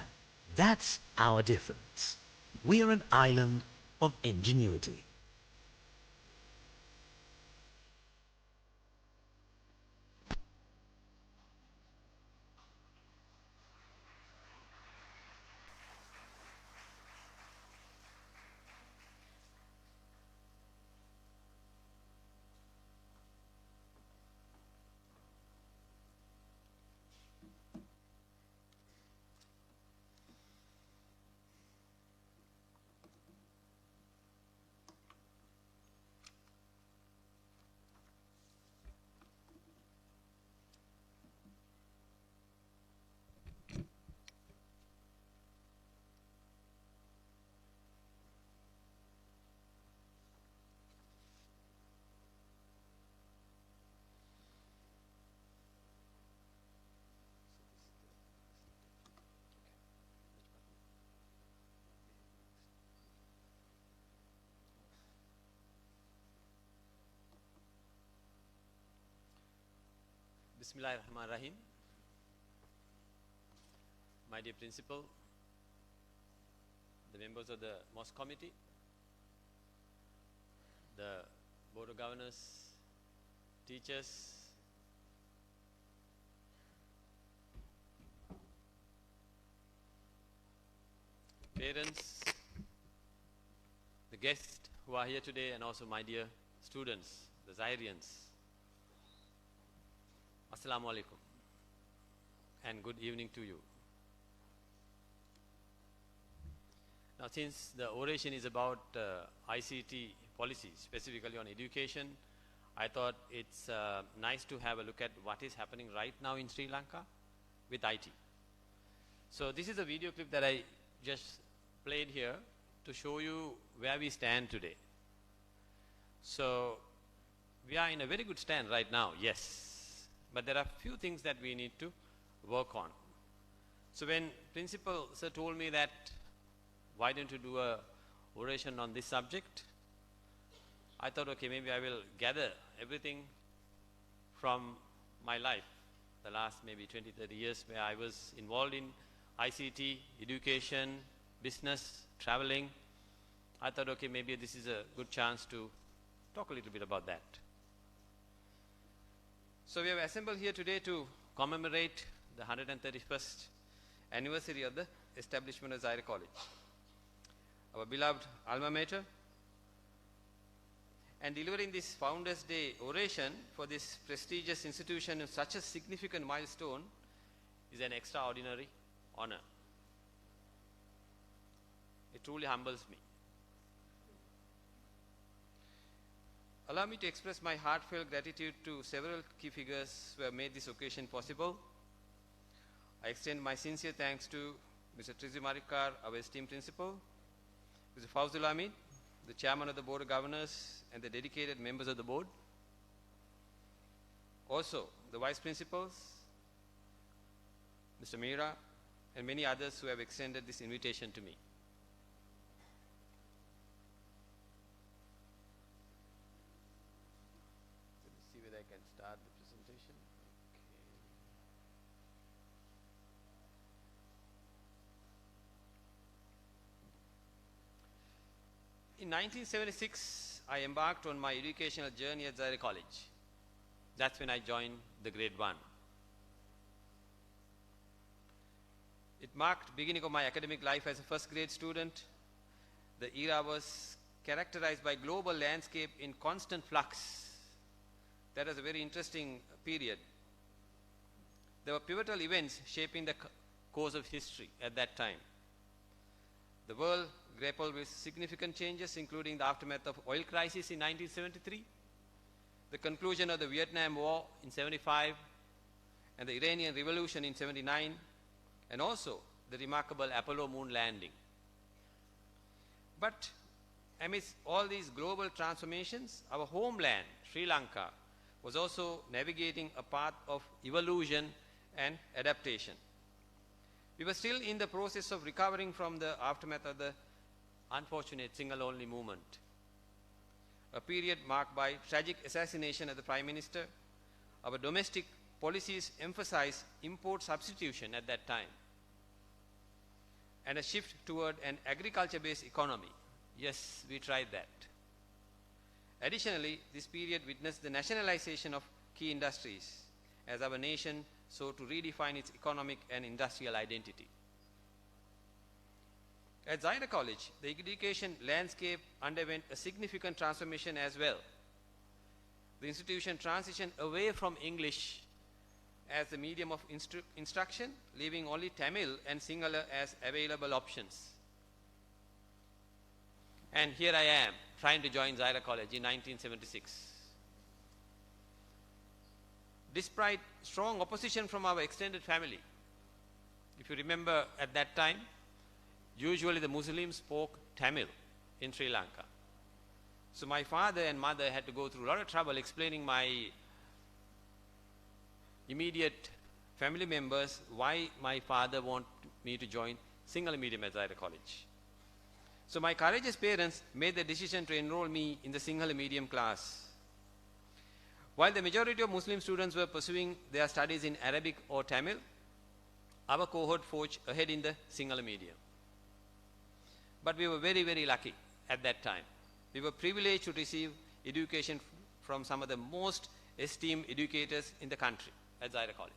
That's our difference. We're an island of ingenuity. Bismillahirrahmanirrahim. My dear principal, the members of the mosque committee, the board of governors, teachers, parents, the guests who are here today, and also my dear students, the Zahirians. Assalamu alaikum and good evening to you. Now, since the oration is about ICT policy, specifically on education, I thought it's nice to have a look at what is happening right now in Sri Lanka with IT. So this is a video clip that I just played here to show you where we stand today. So we are in a very good stand right now, yes. But there are few things that we need to work on. So when principal sir told me that why don't you do a oration on this subject, I thought, okay, maybe I will gather everything from my life, the last maybe 20, 30 years where I was involved in ICT, education, business, traveling. I thought, okay, maybe this is a good chance to talk a little bit about that. So we have assembled here today to commemorate the 131st anniversary of the establishment of Zahira College. Our beloved alma mater, And delivering this Founders Day oration for this prestigious institution in such a significant milestone is an extraordinary honor. It truly humbles me. Allow me to express my heartfelt gratitude to several key figures who have made this occasion possible. I extend my sincere thanks to Mr. Trizi Marikar, our esteemed principal, Mr. Fawzul Hamid, the chairman of the Board of Governors, and the dedicated members of the board. Also, the vice principals, Mr. Meera, and many others who have extended this invitation to me. Let me see whether I can start the presentation. In 1976, I embarked on my educational journey at Zahira College. That's when I joined the grade 1. It marked the beginning of my academic life as a first grade student. The era was characterized by global landscape in constant flux. That was a very interesting period. There were pivotal events shaping the course of history at that time. The world grappled with significant changes, including the aftermath of oil crisis in 1973, the conclusion of the Vietnam War in 75, and the Iranian Revolution in 79, and also the remarkable Apollo moon landing. But amidst all these global transformations, our homeland, Sri Lanka, was also navigating a path of evolution and adaptation. We were still in the process of recovering from the aftermath of the unfortunate single-only movement, a period marked by tragic assassination of the Prime Minister. Our domestic policies emphasized import substitution at that time, and a shift toward an agriculture-based economy. Yes, we tried that. Additionally, this period witnessed the nationalization of key industries as our nation sought to redefine its economic and industrial identity. At Zahira College, the education landscape underwent a significant transformation as well. The institution transitioned away from English as the medium of instruction, leaving only Tamil and Sinhala as available options. And here I am, trying to join Zahira College in 1976. Despite strong opposition from our extended family, if you remember at that time, usually the Muslims spoke Tamil in Sri Lanka. So my father and mother had to go through a lot of trouble explaining my immediate family members why my father wanted me to join Sinhala medium at Zahira College. So my courageous parents made the decision to enroll me in the Sinhala medium class. While the majority of Muslim students were pursuing their studies in Arabic or Tamil, our cohort forged ahead in the Sinhala medium. But we were very, very lucky at that time. We were privileged to receive education from some of the most esteemed educators in the country at Zahira College,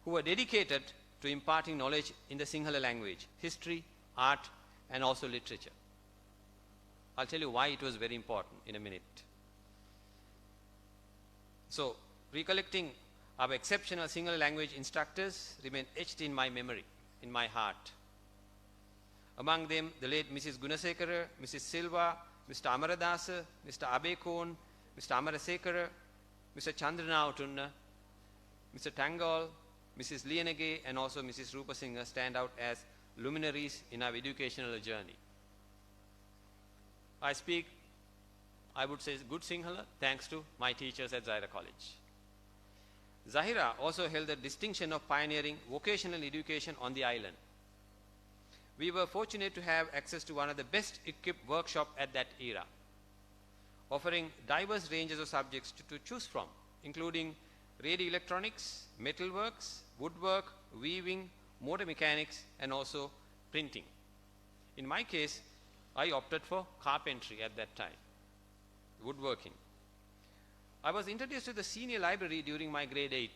who were dedicated to imparting knowledge in the Sinhala language, history, art, and also literature. I'll tell you why it was very important in a minute. So, recollecting our exceptional Sinhala language instructors remain etched in my memory, in my heart. Among them, the late Mrs. Gunasekara, Mrs. Silva, Mr. Amaradasa, Mr. Abekon, Mr. Amarasekara, Mr. Chandranautunna, Mr. Tangol, Mrs. Lianage, and also Mrs. Rupa Singha stand out as luminaries in our educational journey. I speak, I would say, good Sinhala thanks to my teachers at Zahira College. Zahira also held the distinction of pioneering vocational education on the island. We were fortunate to have access to one of the best equipped workshops at that era, offering diverse ranges of subjects to choose from, including radio electronics, metalworks, woodwork, weaving, motor mechanics, and also printing. In my case, I opted for carpentry at that time, woodworking. I was introduced to the senior library during my grade 8.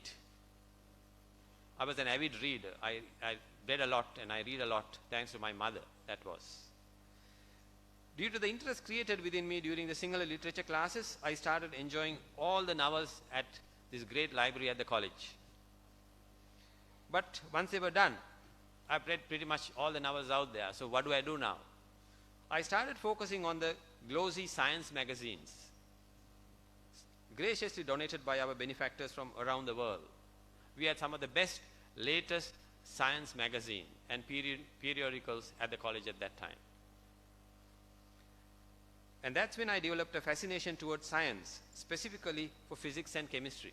I was an avid reader. I read a lot and I read a lot thanks to my mother, that was. Due to the interest created within me during the Sinhala literature classes, I started enjoying all the novels at this great library at the college. But once they were done, I've read pretty much all the novels out there. So what do I do now? I started focusing on the glossy science magazines, graciously donated by our benefactors from around the world. We had some of the best, latest science magazine and periodicals at the college at that time. And that's when I developed a fascination towards science, specifically for physics and chemistry.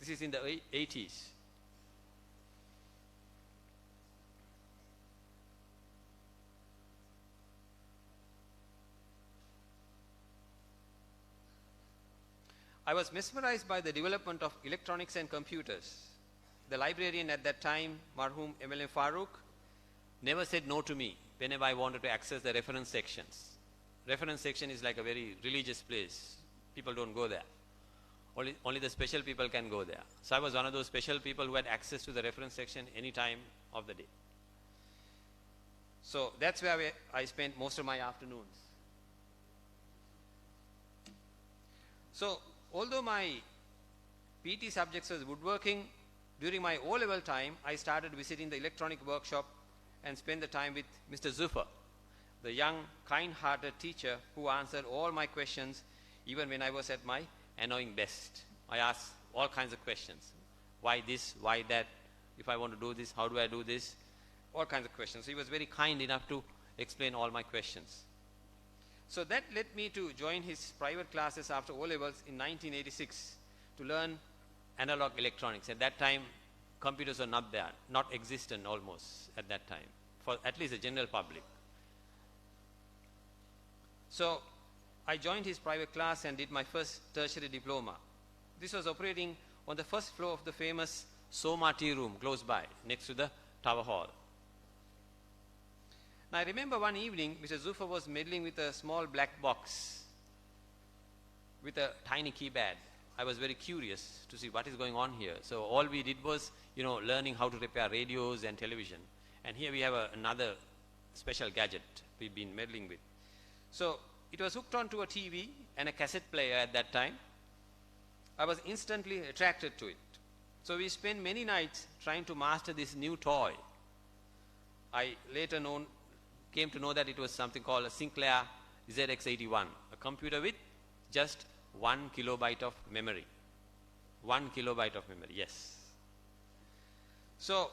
This is in the 80s. I was mesmerized by the development of electronics and computers. The librarian at that time, Marhum MLM Farooq, never said no to me whenever I wanted to access the reference sections. Reference section is like a very religious place. People don't go there. Only the special people can go there. So I was one of those special people who had access to the reference section any time of the day. So that's where I spent most of my afternoons. So although my PT subjects was woodworking, during my O-level time, I started visiting the electronic workshop and spent the time with Mr. Zufar, the young, kind-hearted teacher who answered all my questions even when I was at my annoying best. I asked all kinds of questions. Why this? Why that? If I want to do this, how do I do this? All kinds of questions. He was very kind enough to explain all my questions. So that led me to join his private classes after O-levels in 1986 to learn analog electronics. At that time, computers were not there, not existent almost at that time, for at least the general public. So I joined his private class and did my first tertiary diploma. This was operating on the first floor of the famous Soma tea room close by, next to the Tower Hall. Now I remember one evening, Mr. Zufar was meddling with a small black box with a tiny keypad. I was very curious to see what is going on here. So all we did was, learning how to repair radios and television. And here we have another special gadget we've been meddling with. So it was hooked onto a TV and a cassette player at that time. I was instantly attracted to it. So we spent many nights trying to master this new toy. I later came to know that it was something called a Sinclair ZX81, a computer with just 1 kilobyte of memory. 1 kilobyte of memory, yes. So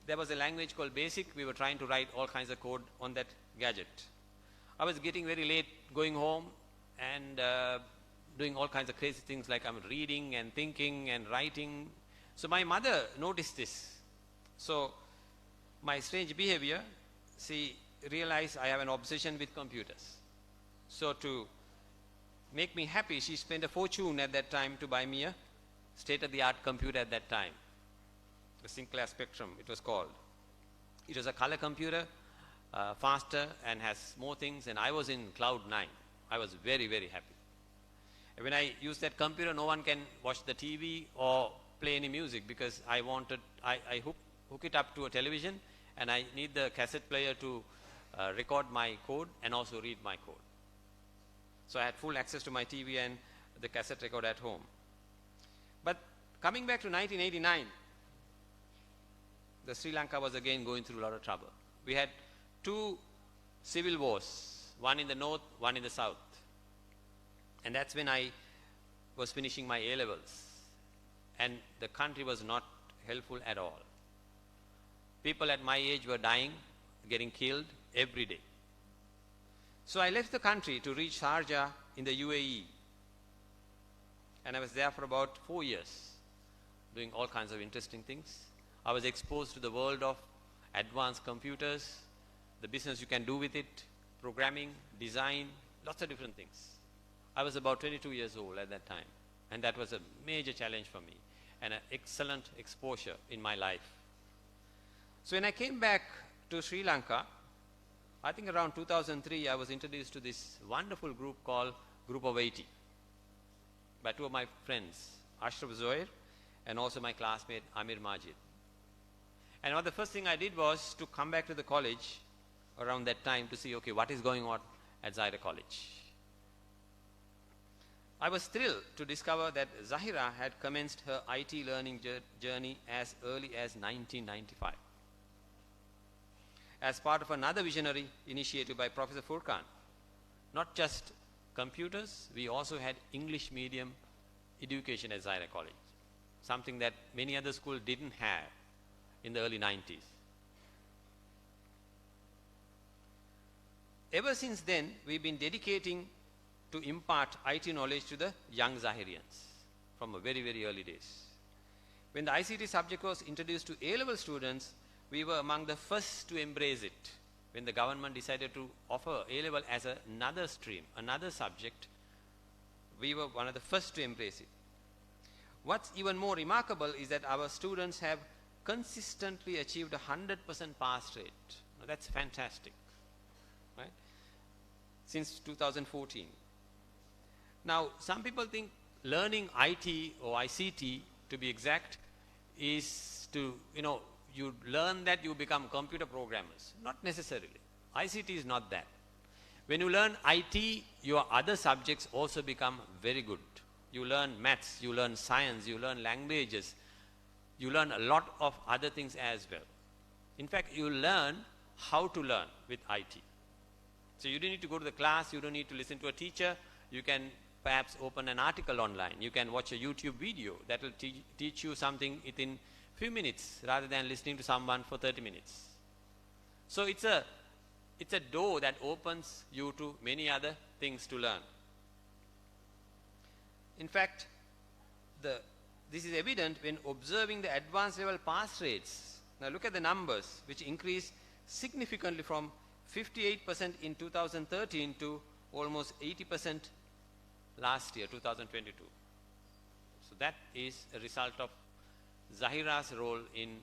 there was a language called BASIC. We were trying to write all kinds of code on that gadget. I was getting very late going home and doing all kinds of crazy things like I'm reading and thinking and writing. So my mother noticed this. So my strange behavior, she realized I have an obsession with computers. So to make me happy, she spent a fortune at that time to buy me a state-of-the-art computer at that time. The Sinclair Spectrum, it was called. It was a color computer, faster and has more things, and I was in cloud 9. I was very, very happy. And when I used that computer, no one can watch the TV or play any music because I hook it up to a television and I need the cassette player to record my code and also read my code. So I had full access to my TV and the cassette recorder at home. But coming back to 1989, the Sri Lanka was again going through a lot of trouble. We had 2 civil wars, one in the north, one in the south. And that's when I was finishing my A-levels. And the country was not helpful at all. People at my age were dying, getting killed every day. So I left the country to reach Sharjah in the UAE. And I was there for about 4 years, doing all kinds of interesting things. I was exposed to the world of advanced computers, the business you can do with it, programming, design, lots of different things. I was about 22 years old at that time, and that was a major challenge for me and an excellent exposure in my life. So when I came back to Sri Lanka, I think around 2003, I was introduced to this wonderful group called Group of 80 by 2 of my friends, Ashraf Zohair and also my classmate Amir Majid. And the first thing I did was to come back to the college around that time to see, okay, what is going on at Zahira College. I was thrilled to discover that Zahira had commenced her IT learning journey as early as 1995. As part of another visionary initiative by Professor Furkan, not just computers, we also had English medium education at Zahira College, something that many other schools didn't have in the early 90s. Ever since then, we've been dedicating to impart IT knowledge to the young Zahirians from a very, very early days. When the ICT subject was introduced to A-level students, we were among the first to embrace it. When the government decided to offer A-level as another stream, another subject, we were one of the first to embrace it. What's even more remarkable is that our students have consistently achieved a 100% pass rate. Now, that's fantastic, right? Since 2014. Now, some people think learning IT or ICT, to be exact, is to, you learn that you become computer programmers. Not necessarily. ICT is not that. When you learn IT, your other subjects also become very good. You learn maths, you learn science, you learn languages, you learn a lot of other things as well. In fact, you learn how to learn with IT. So you don't need to go to the class, you don't need to listen to a teacher, you can perhaps open an article online, you can watch a YouTube video that will teach you something within few minutes rather than listening to someone for 30 minutes. So it's a door that opens you to many other things to learn. In fact, this is evident when observing the advanced level pass rates. Now look at the numbers, which increased significantly from 58% in 2013 to almost 80% last year, 2022. So that is a result of Zahira's role in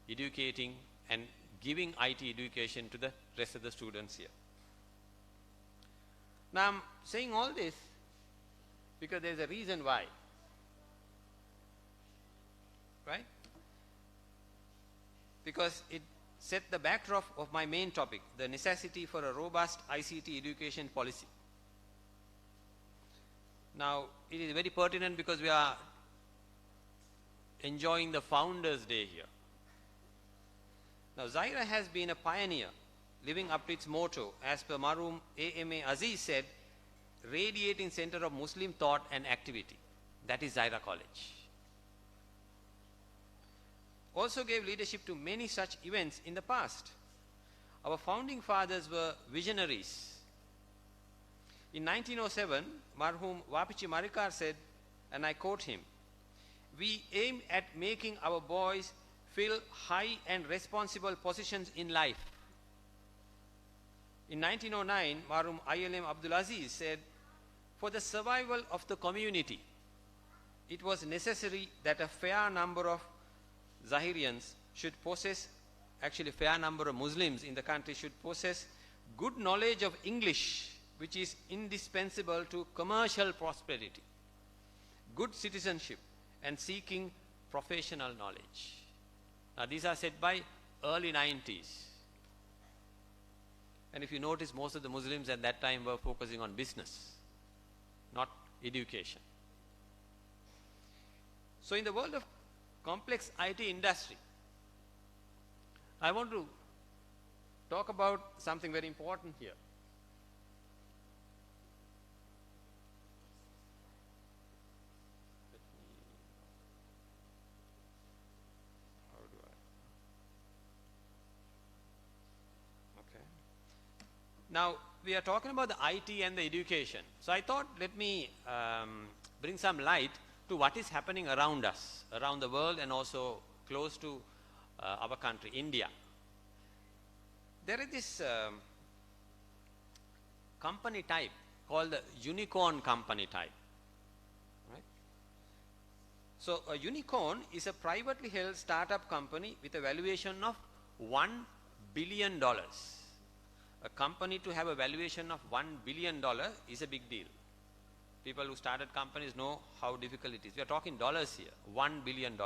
educating and giving IT education to the rest of the students here. Now I'm saying all this because there's a reason why, right? Because it set the backdrop of my main topic, the necessity for a robust ICT education policy. Now, it is very pertinent because we are enjoying the Founders' Day here. Now, Zahira has been a pioneer, living up to its motto, as per Marhum A.M.A. Aziz said, radiating center of Muslim thought and activity. That is Zahira College. Also gave leadership to many such events in the past. Our founding fathers were visionaries. In 1907, Marhum Wapichi Marikar said, and I quote him, "We aim at making our boys fill high and responsible positions in life." In 1909, Marhum ILM Abdul Aziz said, "For the survival of the community, it was necessary that a fair number of Zahirians should possess, actually a fair number of Muslims in the country should possess good knowledge of English, which is indispensable to commercial prosperity, good citizenship, and seeking professional knowledge." Now these are said by early 90s. And if you notice, most of the Muslims at that time were focusing on business, not education. So in the world of complex IT industry, I want to talk about something very important here. Now, we are talking about the IT and the education. So I thought, let me bring some light to what is happening around us, around the world, and also close to our country, India. There is this company type called the unicorn company type. Right? So a unicorn is a privately held startup company with a valuation of $1 billion. A company to have a valuation of $1 billion is a big deal. People who started companies know how difficult it is. We are talking dollars here, $1 billion.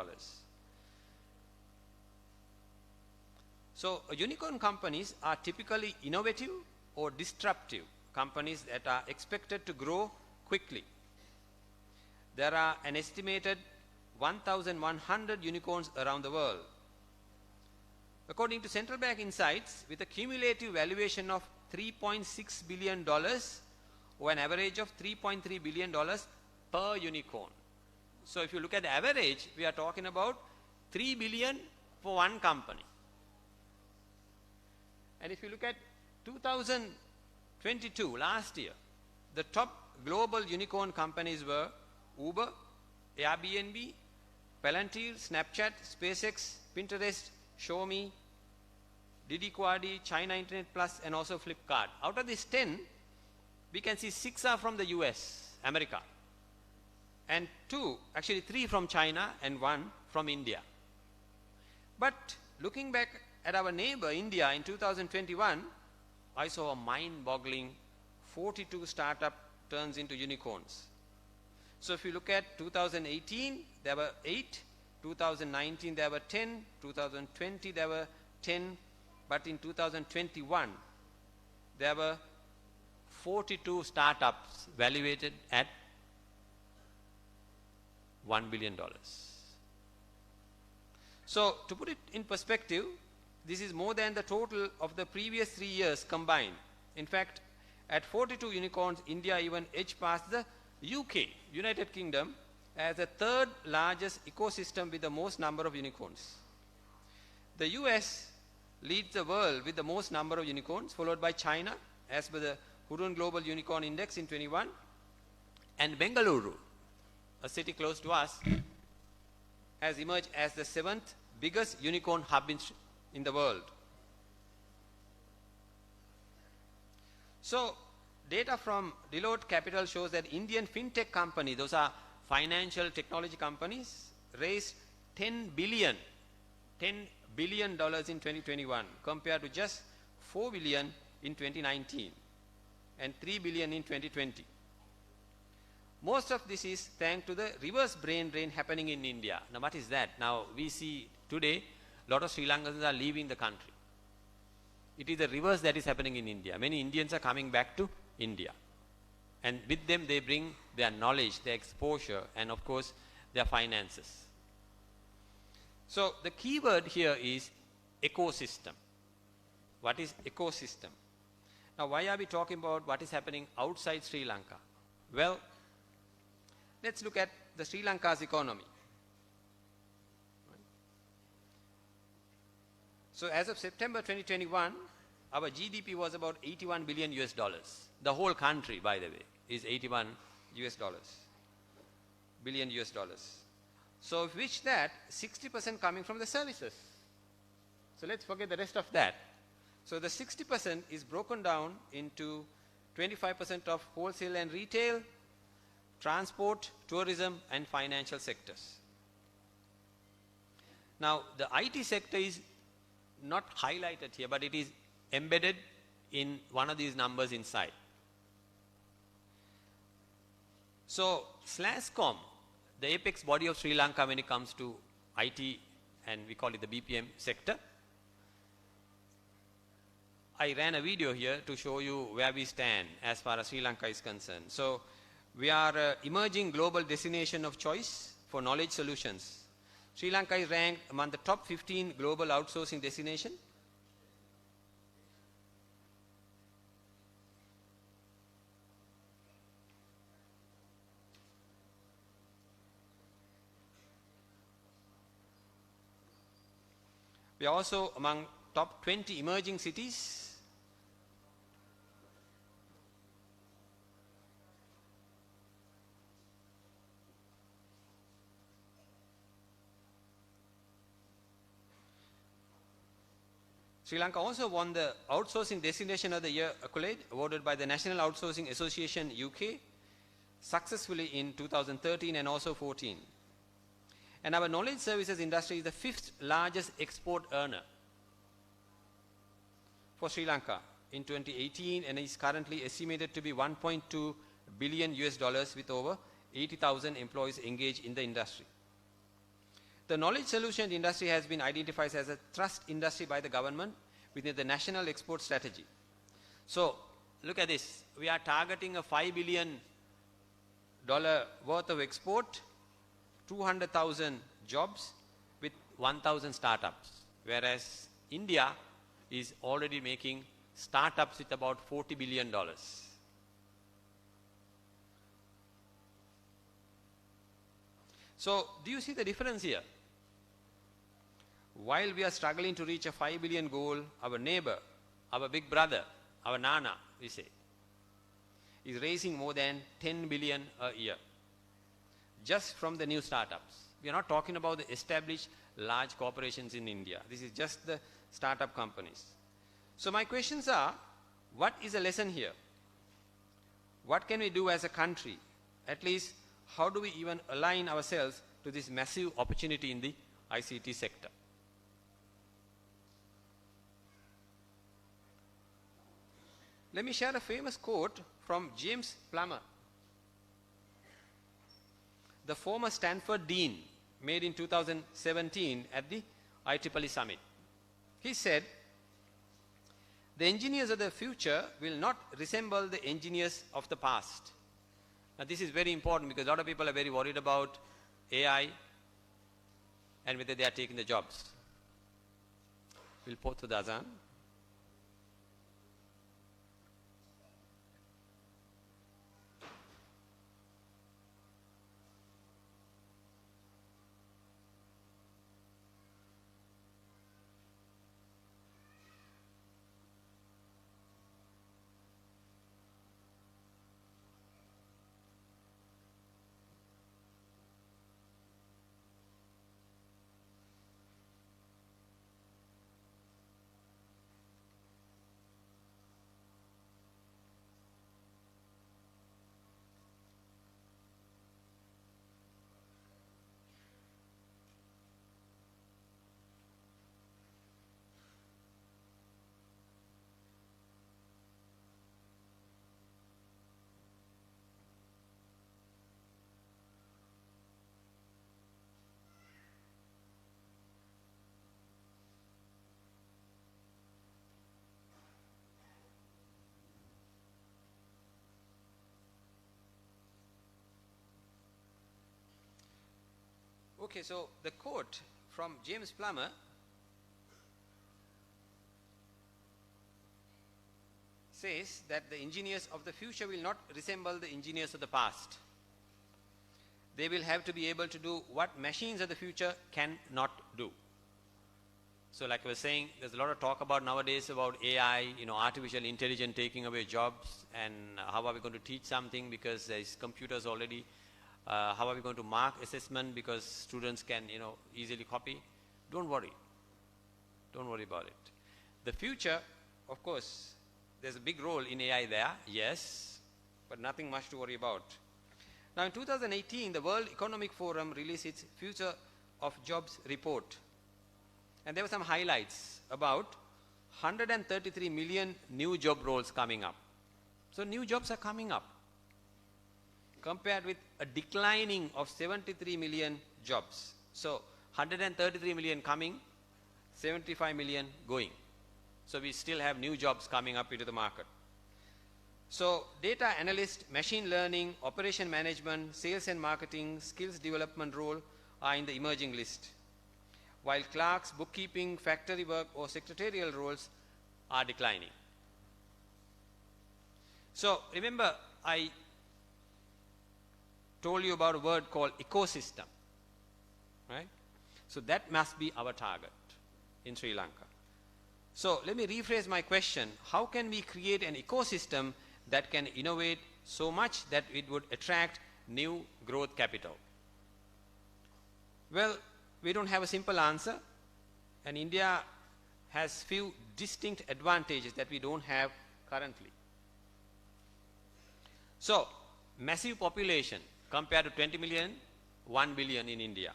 So unicorn companies are typically innovative or disruptive companies that are expected to grow quickly. There are an estimated 1,100 unicorns around the world. According to Central Bank Insights, with a cumulative valuation of $3.6 billion or an average of $3.3 billion per unicorn. So if you look at the average, we are talking about $3 billion for one company. And if you look at 2022, last year, the top global unicorn companies were Uber, Airbnb, Palantir, Snapchat, SpaceX, Pinterest, Xiaomi, Didi Quadi, China Internet Plus, and also Flipkart. Out of these 10, we can see 6 are from the US, America, and 3 from China and 1 from India. But looking back at our neighbor India in 2021, I saw a mind-boggling 42 startup turns into unicorns. So if you look at 2018, there were 8, 2019 there were 10, 2020 there were 10, but in 2021 there were 42 startups valuated at $1 billion. So to put it in perspective, this is more than the total of the previous 3 years combined. In fact, at 42 unicorns, India even edged past the UK, United Kingdom, as the third largest ecosystem with the most number of unicorns. The US leads the world with the most number of unicorns, followed by China, as per the Hurun Global Unicorn Index in 21, and Bengaluru, a city close to us, has emerged as the 7th biggest unicorn hub in the world. So, data from Deloitte Capital shows that Indian fintech companies, those are financial technology companies, raised $10 billion in 2021 compared to just $4 billion in 2019 and $3 billion in 2020. Most of this is thanks to the reverse brain drain happening in India. Now what is that? Now we see today a lot of Sri Lankans are leaving the country. It is the reverse that is happening in India. Many Indians are coming back to India. And with them they bring their knowledge, their exposure, and of course their finances. So the key word here is ecosystem. What is ecosystem? Now why are we talking about what is happening outside Sri Lanka? Well, let's look at the Sri Lanka's economy. So as of September 2021, our GDP was about $81 billion US dollars. The whole country, by the way, is 81 billion US dollars. So of which that 60% coming from the services. So let's forget the rest of that. So the 60% is broken down into 25% of wholesale and retail, transport, tourism, and financial sectors. Now the IT sector is not highlighted here, but it is embedded in one of these numbers inside. So SLASCOM, the apex body of Sri Lanka when it comes to IT, and we call it the BPM sector. I ran a video here to show you where we stand as far as Sri Lanka is concerned. So we are an emerging global destination of choice for knowledge solutions. Sri Lanka is ranked among the top 15 global outsourcing destinations. We are also among top 20 emerging cities. Sri Lanka also won the Outsourcing Destination of the Year accolade awarded by the National Outsourcing Association UK successfully in 2013 and also 14. And our knowledge services industry is the 5th largest export earner for Sri Lanka in 2018 and is currently estimated to be 1.2 billion US dollars with over 80,000 employees engaged in the industry. The knowledge solutions industry has been identified as a thrust industry by the government within the national export strategy. So look at this. We are targeting a $5 billion worth of export, 200,000 jobs with 1,000 startups. Whereas India is already making startups with about $40 billion. So do you see the difference here? While we are struggling to reach a 5 billion goal, our neighbor, our big brother, our Nana, we say, is raising more than 10 billion a year just from the new startups. We are not talking about the established large corporations in India. This is just the startup companies. So my questions are, what is the lesson here? What can we do as a country? At least, how do we even align ourselves to this massive opportunity in the ICT sector? Let me share a famous quote from James Plummer, the former Stanford dean, made in 2017 at the IEEE summit. He said, "The engineers of the future will not resemble the engineers of the past." Now this is very important because a lot of people are very worried about AI and whether they are taking the jobs. We'll pause to the Azan. Okay, so the quote from James Plummer says that the engineers of the future will not resemble the engineers of the past. They will have to be able to do what machines of the future cannot do. So like I was saying, there's a lot of talk about nowadays about AI, artificial intelligence taking away jobs, and how are we going to teach something because there is computers already. How are we going to mark assessment because students can, easily copy? Don't worry. Don't worry about it. The future, of course, there's a big role in AI there, yes, but nothing much to worry about. Now in 2018, the World Economic Forum released its Future of Jobs report. And there were some highlights about 133 million new job roles coming up. So new jobs are coming up, compared with a declining of 73 million jobs. So 133 million coming, 75 million going. So we still have new jobs coming up into the market. So data analyst, machine learning, operation management, sales and marketing, skills development role are in the emerging list, while clerks, bookkeeping, factory work or secretarial roles are declining. So remember, I told you about a word called ecosystem, right? So that must be our target in Sri Lanka. So let me rephrase my question. How can we create an ecosystem that can innovate so much that it would attract new growth capital? Well, we don't have a simple answer, and India has few distinct advantages that we don't have currently. So, massive population compared to 20 million, 1 billion in India.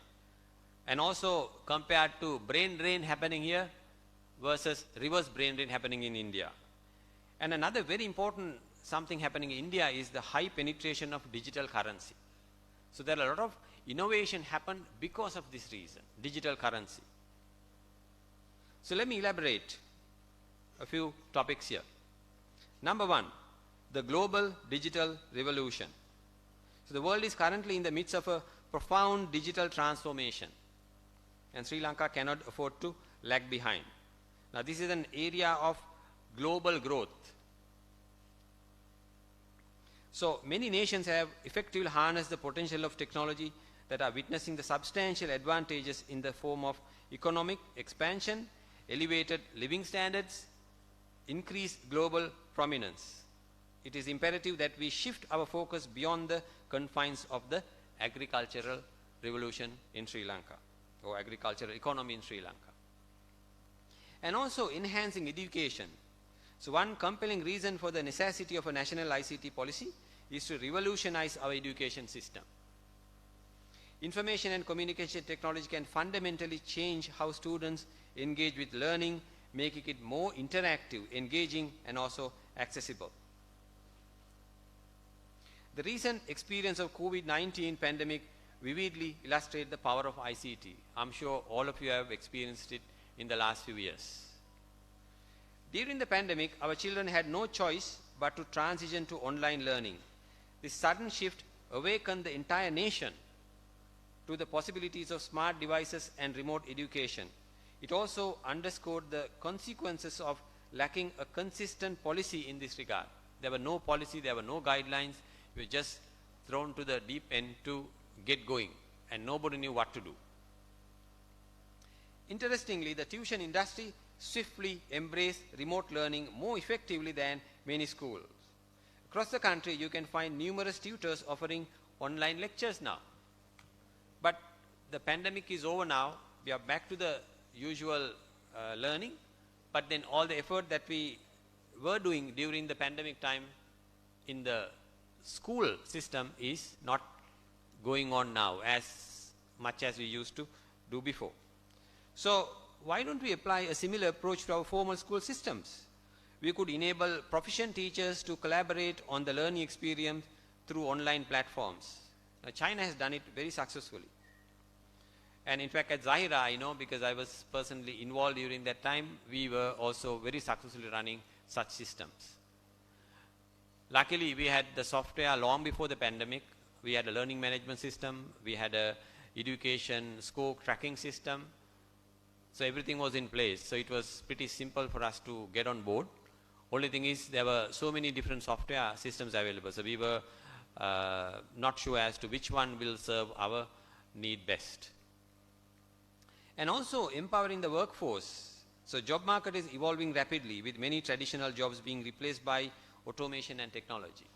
And also compared to brain drain happening here versus reverse brain drain happening in India. And another very important something happening in India is the high penetration of digital currency. So there are a lot of innovation happened because of this reason, digital currency. So let me elaborate a few topics here. Number one, the global digital revolution. So the world is currently in the midst of a profound digital transformation, and Sri Lanka cannot afford to lag behind. Now this is an area of global growth. So many nations have effectively harnessed the potential of technology that are witnessing the substantial advantages in the form of economic expansion, elevated living standards, increased global prominence. It is imperative that we shift our focus beyond the confines of the agricultural revolution in Sri Lanka, or agricultural economy in Sri Lanka. And also enhancing education. So one compelling reason for the necessity of a national ICT policy is to revolutionize our education system. Information and communication technology can fundamentally change how students engage with learning, making it more interactive, engaging, and also accessible. The recent experience of COVID-19 pandemic vividly illustrates the power of ICT. I'm sure all of you have experienced it in the last few years. During the pandemic, our children had no choice but to transition to online learning. This sudden shift awakened the entire nation to the possibilities of smart devices and remote education. It also underscored the consequences of lacking a consistent policy in this regard. There were no policy, there were no guidelines. We were just thrown to the deep end to get going, and nobody knew what to do. Interestingly, the tuition industry swiftly embraced remote learning more effectively than many schools. Across the country, you can find numerous tutors offering online lectures now. But the pandemic is over now. We are back to the usual learning. But then all the effort that we were doing during the pandemic time in the school system is not going on now as much as we used to do before. So why don't we apply a similar approach to our formal school systems? We could enable proficient teachers to collaborate on the learning experience through online platforms. Now, China has done it very successfully. And in fact, at Zahira, I know because I was personally involved during that time, we were also very successfully running such systems. Luckily, we had the software long before the pandemic. We had a learning management system. We had a education score tracking system. So everything was in place. So it was pretty simple for us to get on board. Only thing is there were so many different software systems available. So we were not sure as to which one will serve our need best. And also empowering the workforce. So job market is evolving rapidly with many traditional jobs being replaced by automation and technology.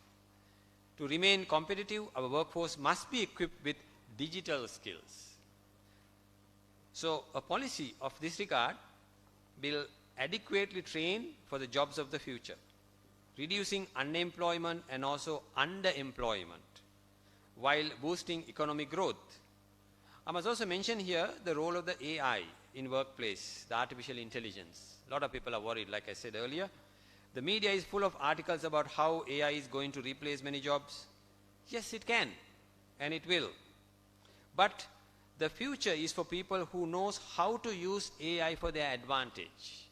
To remain competitive, our workforce must be equipped with digital skills. So a policy of this regard will adequately train for the jobs of the future, reducing unemployment and also underemployment while boosting economic growth. I must also mention here the role of the AI in workplace, the artificial intelligence. A lot of people are worried, like I said earlier. The media is full of articles about how AI is going to replace many jobs. Yes, it can, and it will. But the future is for people who knows how to use AI for their advantage.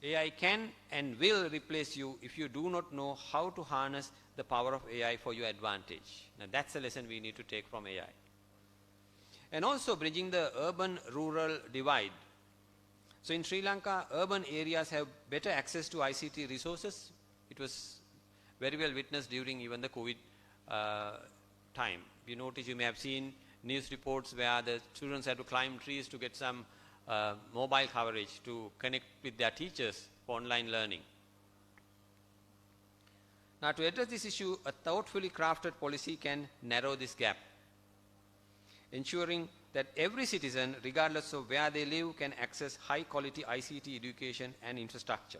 AI can and will replace you if you do not know how to harness the power of AI for your advantage. Now that's a lesson we need to take from AI. And also bridging the urban-rural divide. So in Sri Lanka, urban areas have better access to ICT resources. It was very well witnessed during even the COVID time. You notice, you may have seen news reports where the students had to climb trees to get some mobile coverage to connect with their teachers for online learning. Now to address this issue, a thoughtfully crafted policy can narrow this gap, ensuring that every citizen, regardless of where they live, can access high-quality ICT education and infrastructure.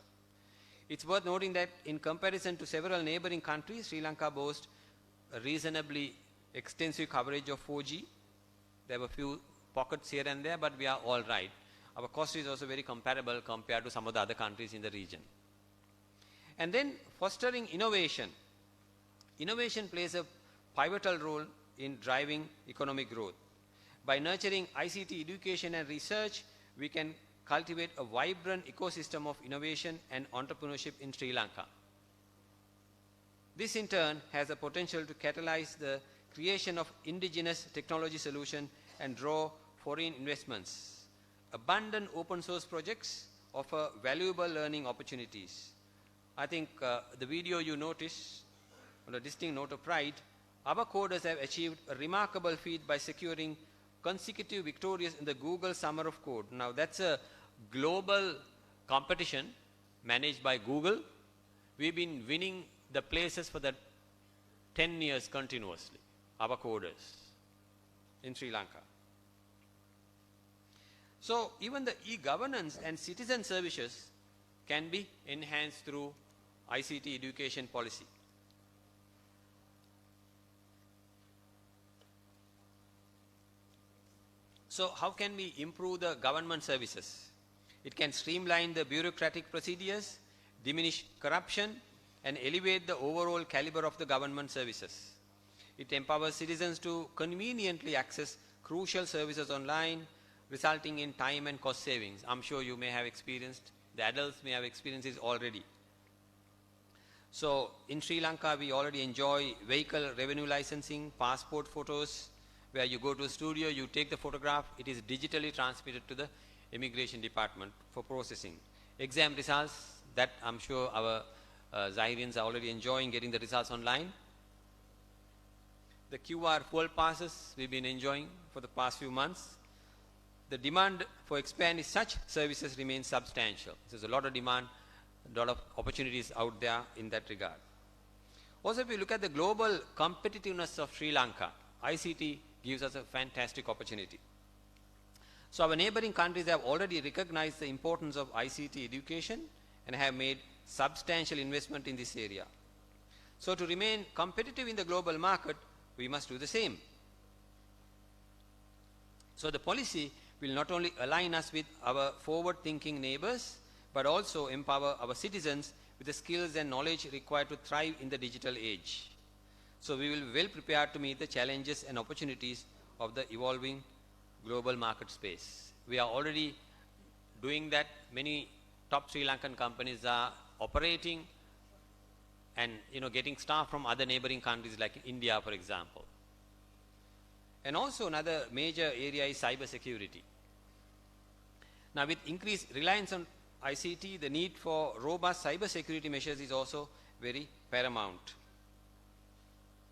It's worth noting that in comparison to several neighboring countries, Sri Lanka boasts a reasonably extensive coverage of 4G. There were a few pockets here and there, but we are all right. Our cost is also very comparable compared to some of the other countries in the region. And then fostering innovation. Innovation plays a pivotal role in driving economic growth. By nurturing ICT education and research, we can cultivate a vibrant ecosystem of innovation and entrepreneurship in Sri Lanka. This in turn has the potential to catalyze the creation of indigenous technology solutions and draw foreign investments. Abundant open source projects offer valuable learning opportunities. I think the video you notice, on a distinct note of pride, our coders have achieved a remarkable feat by securing consecutive victories in the Google Summer of Code. Now that's a global competition managed by Google. We've been winning the places for the 10 years continuously, our coders in Sri Lanka. So even the e-governance and citizen services can be enhanced through ICT education policy. So how can we improve the government services? It can streamline the bureaucratic procedures, diminish corruption, and elevate the overall caliber of the government services. It empowers citizens to conveniently access crucial services online, resulting in time and cost savings. I'm sure you may have experienced, the adults may have experienced this already. So in Sri Lanka, we already enjoy vehicle revenue licensing, passport photos, where you go to a studio, you take the photograph, it is digitally transmitted to the immigration department for processing. Exam results, that I'm sure our Zahirians are already enjoying getting the results online. The QR fuel passes we've been enjoying for the past few months. The demand for expanding such services remains substantial. There's a lot of demand, a lot of opportunities out there in that regard. Also, if you look at the global competitiveness of Sri Lanka, ICT gives us a fantastic opportunity. So our neighboring countries have already recognized the importance of ICT education and have made substantial investment in this area. So to remain competitive in the global market, we must do the same. So the policy will not only align us with our forward-thinking neighbors, but also empower our citizens with the skills and knowledge required to thrive in the digital age. So we will be well prepared to meet the challenges and opportunities of the evolving global market space. We are already doing that. Many top Sri Lankan companies are operating and getting staff from other neighboring countries like India, for example. And also another major area is cyber security. Now with increased reliance on ICT, the need for robust cyber security measures is also very paramount.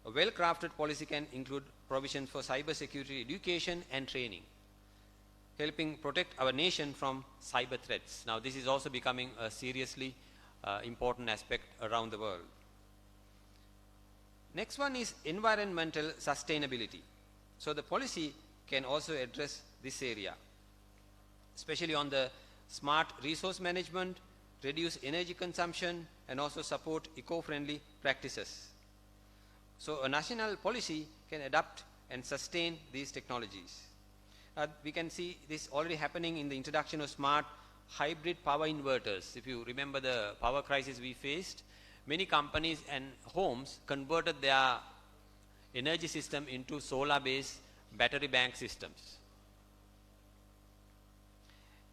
A well-crafted policy can include provisions for cyber security education and training, helping protect our nation from cyber threats. Now this is also becoming a seriously important aspect around the world. Next one is environmental sustainability. So the policy can also address this area, especially on the smart resource management, reduce energy consumption, and also support eco-friendly practices. So a national policy can adapt and sustain these technologies. We can see this already happening in the introduction of smart hybrid power inverters. If you remember the power crisis we faced, many companies and homes converted their energy system into solar-based battery bank systems.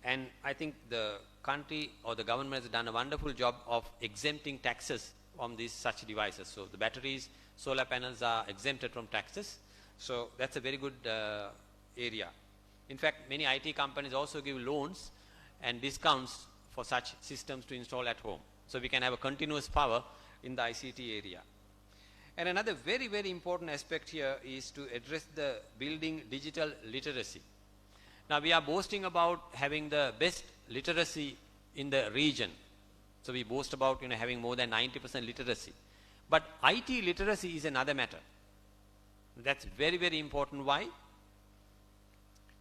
And I think the country or the government has done a wonderful job of exempting taxes from these such devices. So the batteries, solar panels are exempted from taxes. So that's a very good area. In fact, many IT companies also give loans and discounts for such systems to install at home. So we can have a continuous power in the ICT area. And another very, very important aspect here is to address the building digital literacy. Now we are boasting about having the best literacy in the region. So we boast about having more than 90% literacy. But IT literacy is another matter. That's very, very important. Why?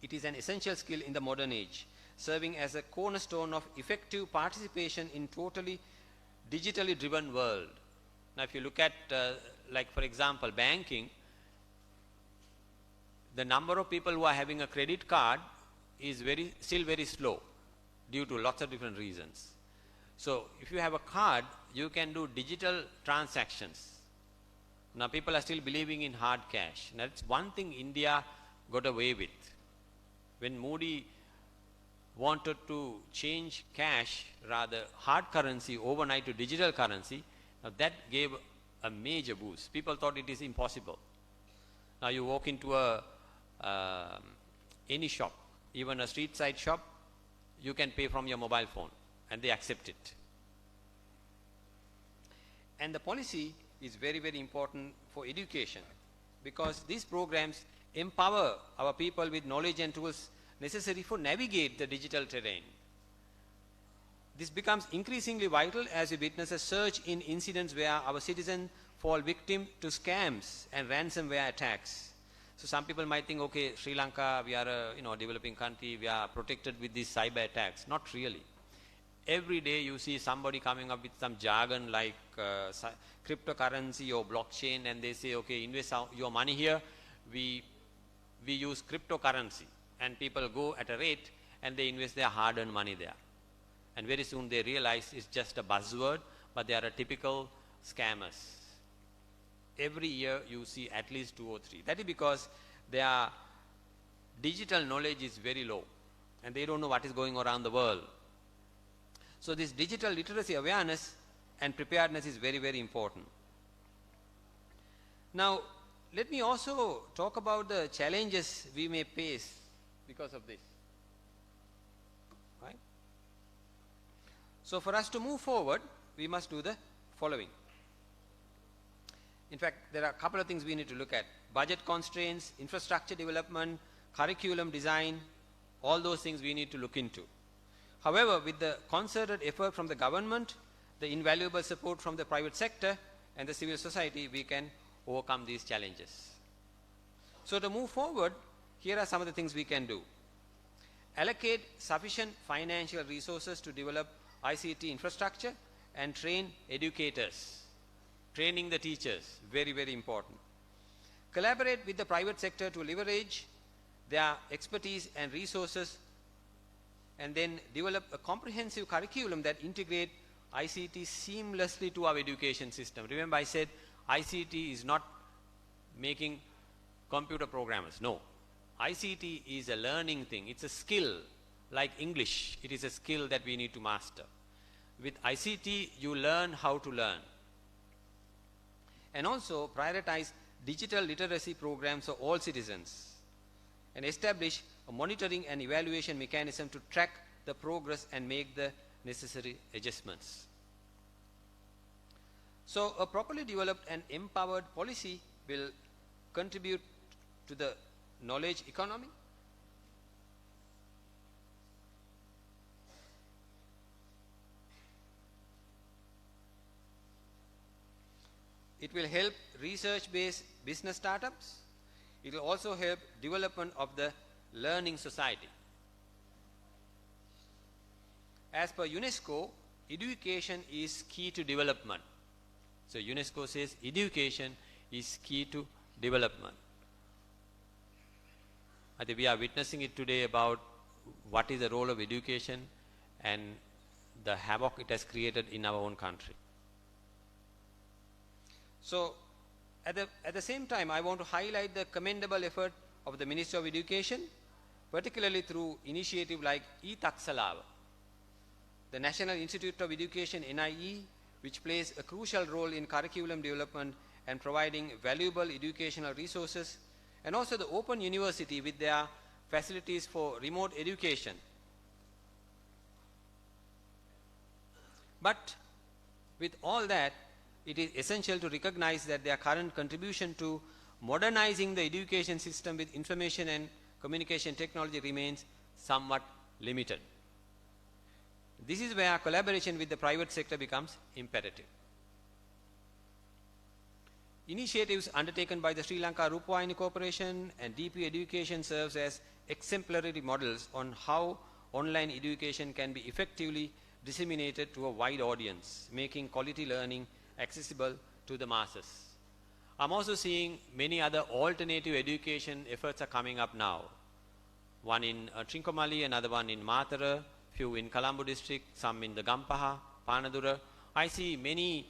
It is an essential skill in the modern age, serving as a cornerstone of effective participation in totally digitally driven world. Now if you look at, like for example, banking, the number of people who are having a credit card is still very slow due to lots of different reasons. So if you have a card, you can do digital transactions. Now people are still believing in hard cash. Now that's one thing India got away with. When Modi wanted to change cash, rather hard currency overnight to digital currency, now that gave a major boost. People thought it is impossible. Now you walk into any shop, even a street side shop, you can pay from your mobile phone and they accept it. And the policy is very, very important for education, because these programs empower our people with knowledge and tools necessary for navigate the digital terrain. This becomes increasingly vital as we witness a surge in incidents where our citizens fall victim to scams and ransomware attacks. So some people might think, okay, Sri Lanka, we are a developing country, we are protected with these cyber attacks. Not really. Every day you see somebody coming up with some jargon like cryptocurrency or blockchain, and they say, okay, invest your money here. We use cryptocurrency, and people go at a rate and they invest their hard-earned money there. And very soon they realize it's just a buzzword, but they are a typical scammers. Every year you see at least 2 or 3. That is because their digital knowledge is very low and they don't know what is going around the world. So this digital literacy awareness and preparedness is very, very important. Now, let me also talk about the challenges we may face because of this. Right? So for us to move forward, we must do the following. In fact, there are a couple of things we need to look at. Budget constraints, infrastructure development, curriculum design, all those things we need to look into. However, with the concerted effort from the government, the invaluable support from the private sector and the civil society, we can overcome these challenges. So to move forward, here are some of the things we can do. Allocate sufficient financial resources to develop ICT infrastructure and train educators. Training the teachers, very, very important. Collaborate with the private sector to leverage their expertise and resources, and then develop a comprehensive curriculum that integrate ICT seamlessly to our education system. Remember I said ICT is not making computer programmers. No. ICT is a learning thing. It's a skill like English. It is a skill that we need to master. With ICT, you learn how to learn. And also prioritize digital literacy programs for all citizens and establish a monitoring and evaluation mechanism to track the progress and make the necessary adjustments. So a properly developed and empowered policy will contribute to the knowledge economy. It will help research-based business startups. It will also help development of the learning society. As per UNESCO, education is key to development. So UNESCO says education is key to development. I think we are witnessing it today about what is the role of education and the havoc it has created in our own country. So at the same time, I want to highlight the commendable effort of the Ministry of Education, particularly through initiative like e-Taksalawa, the National Institute of Education NIE, which plays a crucial role in curriculum development and providing valuable educational resources, and also the Open University with their facilities for remote education. But with all that, it is essential to recognize that their current contribution to modernizing the education system with information and communication technology remains somewhat limited. This is where collaboration with the private sector becomes imperative. Initiatives undertaken by the Sri Lanka Rupawahini Corporation and DP Education serves as exemplary models on how online education can be effectively disseminated to a wide audience, making quality learning accessible to the masses. I'm also seeing many other alternative education efforts are coming up now. One in Trincomalee, another one in Matara, few in Colombo district, some in the Gampaha, Panadura. I see many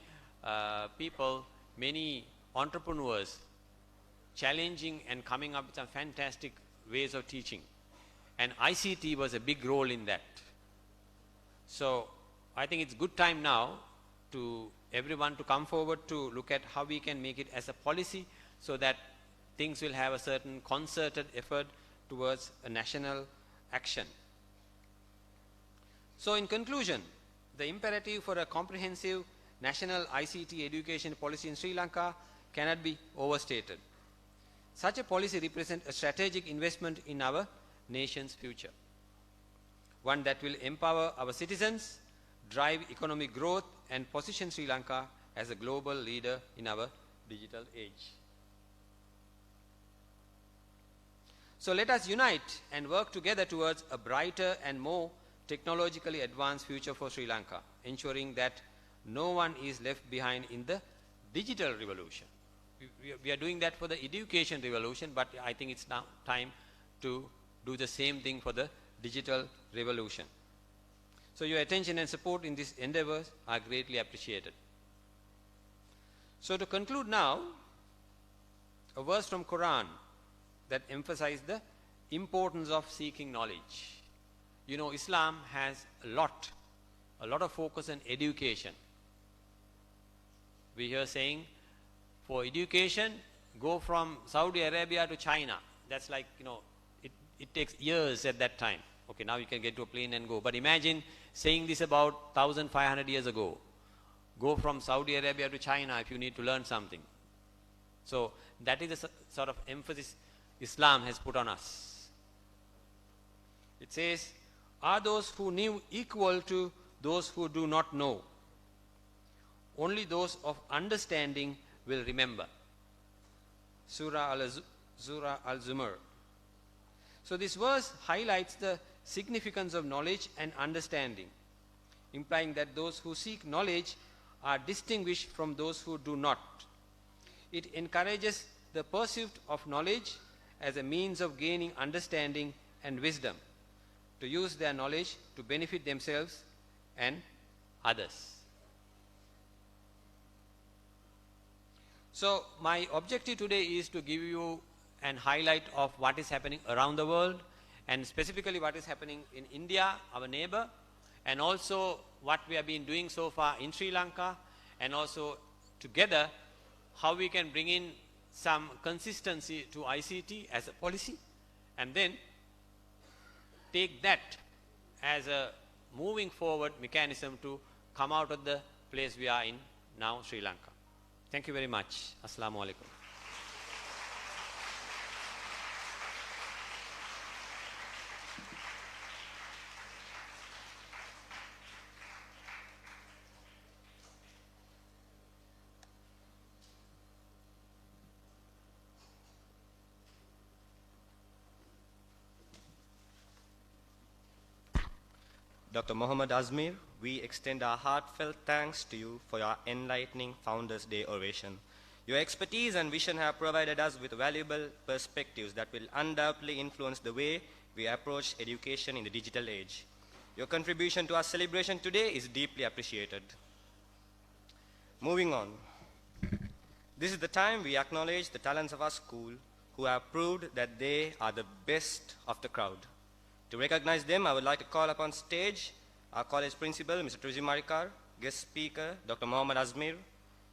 people, many entrepreneurs challenging and coming up with some fantastic ways of teaching. And ICT was a big role in that. So I think it's good time now to everyone to come forward to look at how we can make it as a policy so that things will have a certain concerted effort towards a national action. So in conclusion, the imperative for a comprehensive national ICT education policy in Sri Lanka cannot be overstated. Such a policy represents a strategic investment in our nation's future, one that will empower our citizens, drive economic growth, and position Sri Lanka as a global leader in our digital age. So let us unite and work together towards a brighter and more technologically advanced future for Sri Lanka, ensuring that no one is left behind in the digital revolution. We are doing that for the education revolution, but I think it's now time to do the same thing for the digital revolution. So your attention and support in these endeavors are greatly appreciated. So to conclude now, a verse from Quran that emphasizes the importance of seeking knowledge. You know, Islam has a lot of focus on education. We hear saying, for education, go from Saudi Arabia to China. That's like, you know, it takes years at that time. Okay, now you can get to a plane and go. But imagine saying this about 1,500 years ago. Go from Saudi Arabia to China if you need to learn something. So that is the sort of emphasis Islam has put on us. It says, are those who knew equal to those who do not know? Only those of understanding will remember. Surah Al-Zumar. So this verse highlights the significance of knowledge and understanding, implying that those who seek knowledge are distinguished from those who do not. It encourages the pursuit of knowledge as a means of gaining understanding and wisdom, to use their knowledge to benefit themselves and others. So my objective today is to give you an highlight of what is happening around the world, and specifically what is happening in India, our neighbor, and also what we have been doing so far in Sri Lanka, and also together how we can bring in some consistency to ICT as a policy, and then take that as a moving forward mechanism to come out of the place we are in now, Sri Lanka. Thank you very much. Assalamu alaikum. Dr. Mohammad Azmir, we extend our heartfelt thanks to you for your enlightening Founders Day oration. Your expertise and vision have provided us with valuable perspectives that will undoubtedly influence the way we approach education in the digital age. Your contribution to our celebration today is deeply appreciated. Moving on. This is the time we acknowledge the talents of our school who have proved that they are the best of the crowd. To recognize them, I would like to call upon stage our college principal, Mr. Trizi Marikar, guest speaker, Dr. Mohammad Azmir,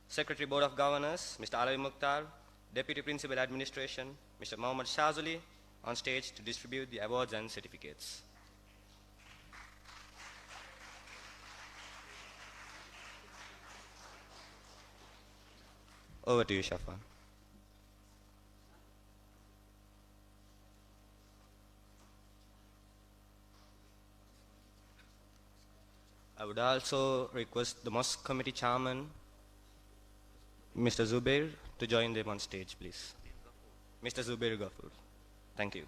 Secretary Board of Governors, Mr. Alawi Mukhtar, Deputy Principal Administration, Mr. Mohammad Shazuli, on stage to distribute the awards and certificates. Over to you, Shafan. I would also request the Mosque Committee Chairman, Mr. Zubair, to join them on stage, please. Mr. Zubair Ghafoor. Thank you.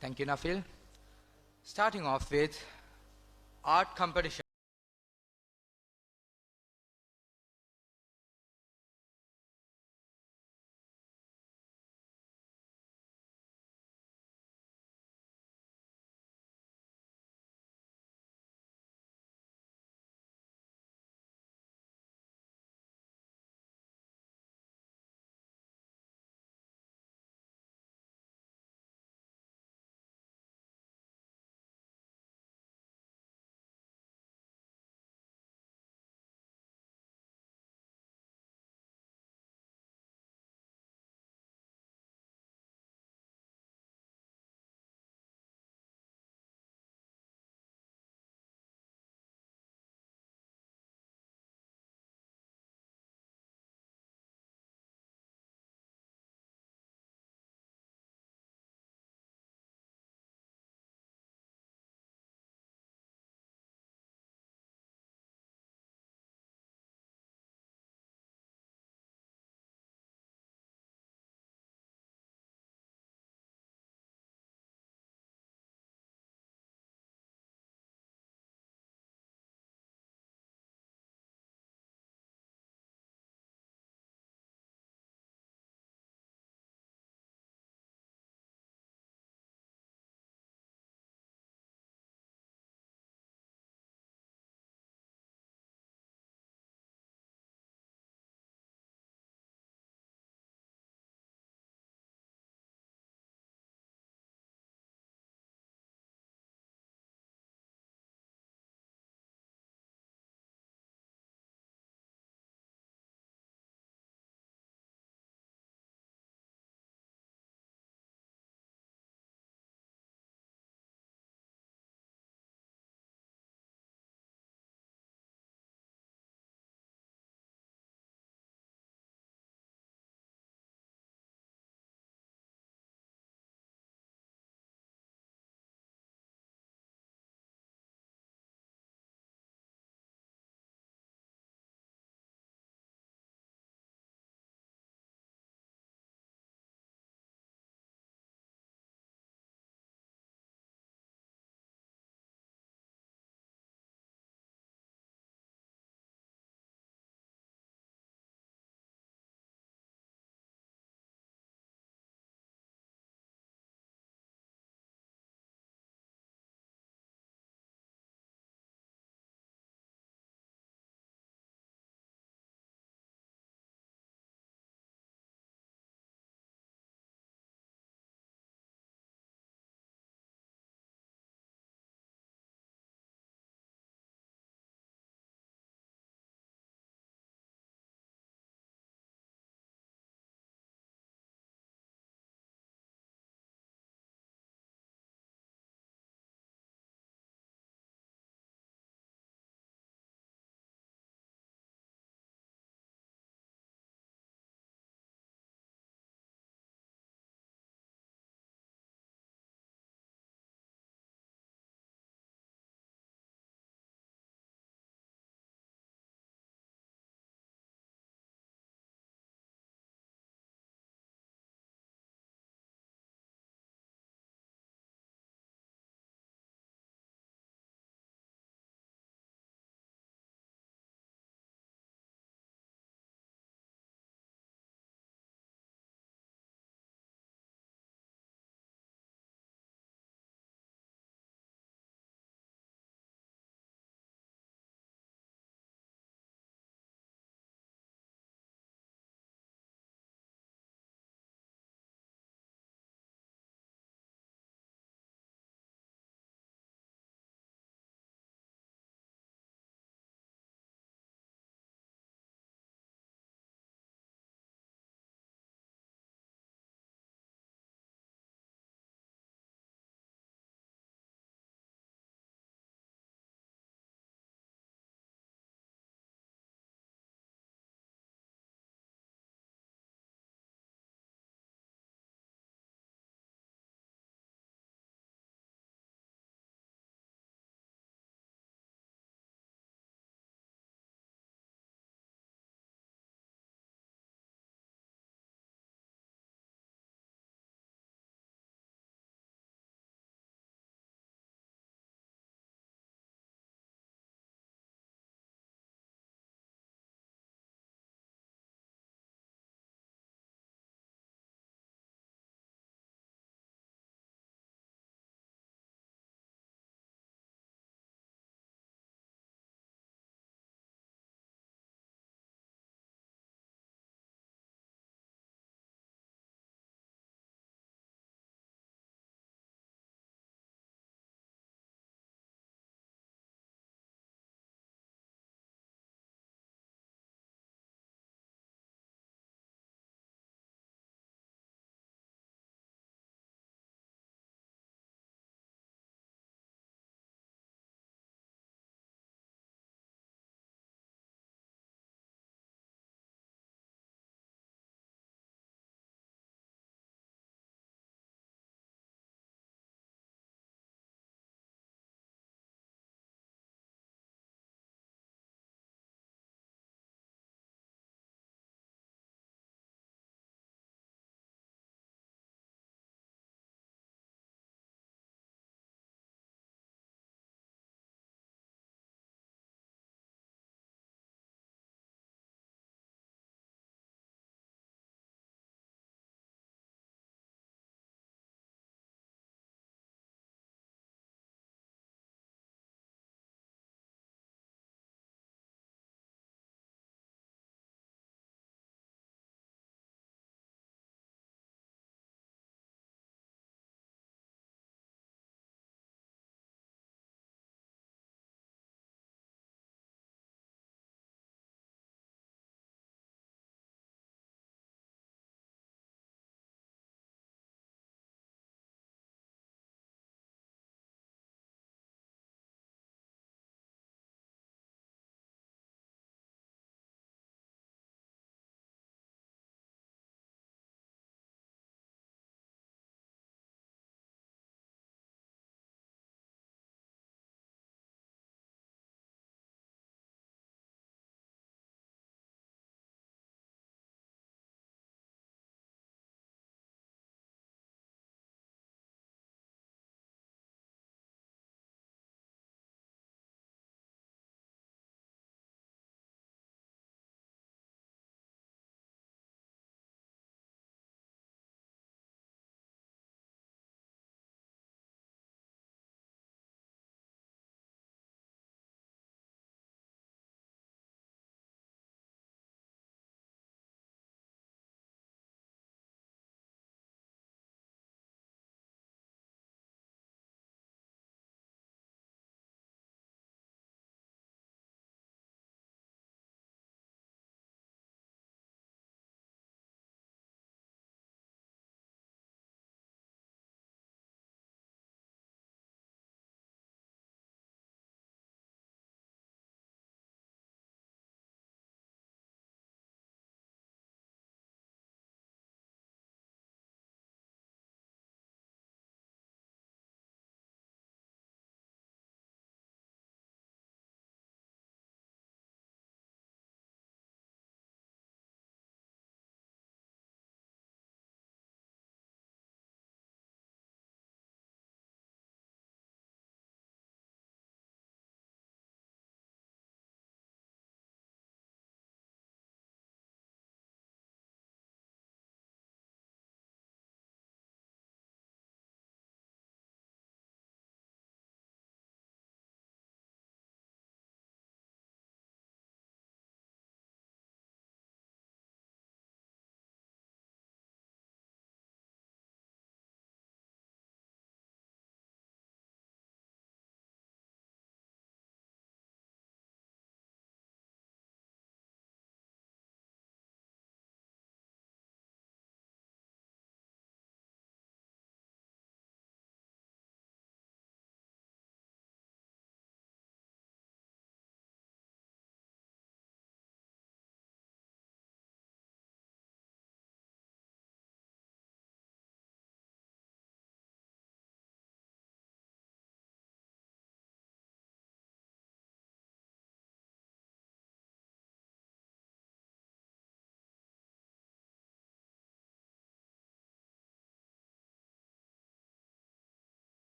Thank you, Nafil. Starting off with art competition.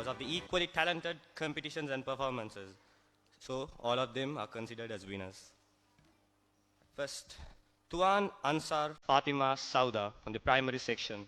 of the equally talented competitions and performances. So all of them are considered as winners. First, Tuan Ansar Fatima Sauda from the primary section.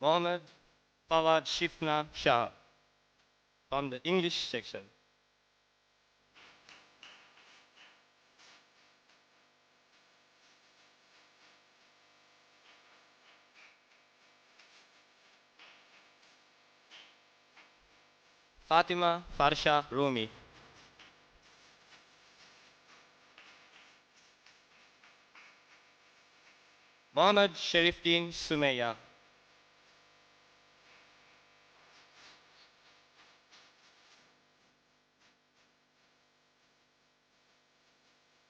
Mohammed Fawad Shifna Shah from the English section. Fatima Farsha Rumi. Mohammed Sherifuddin Sumayya.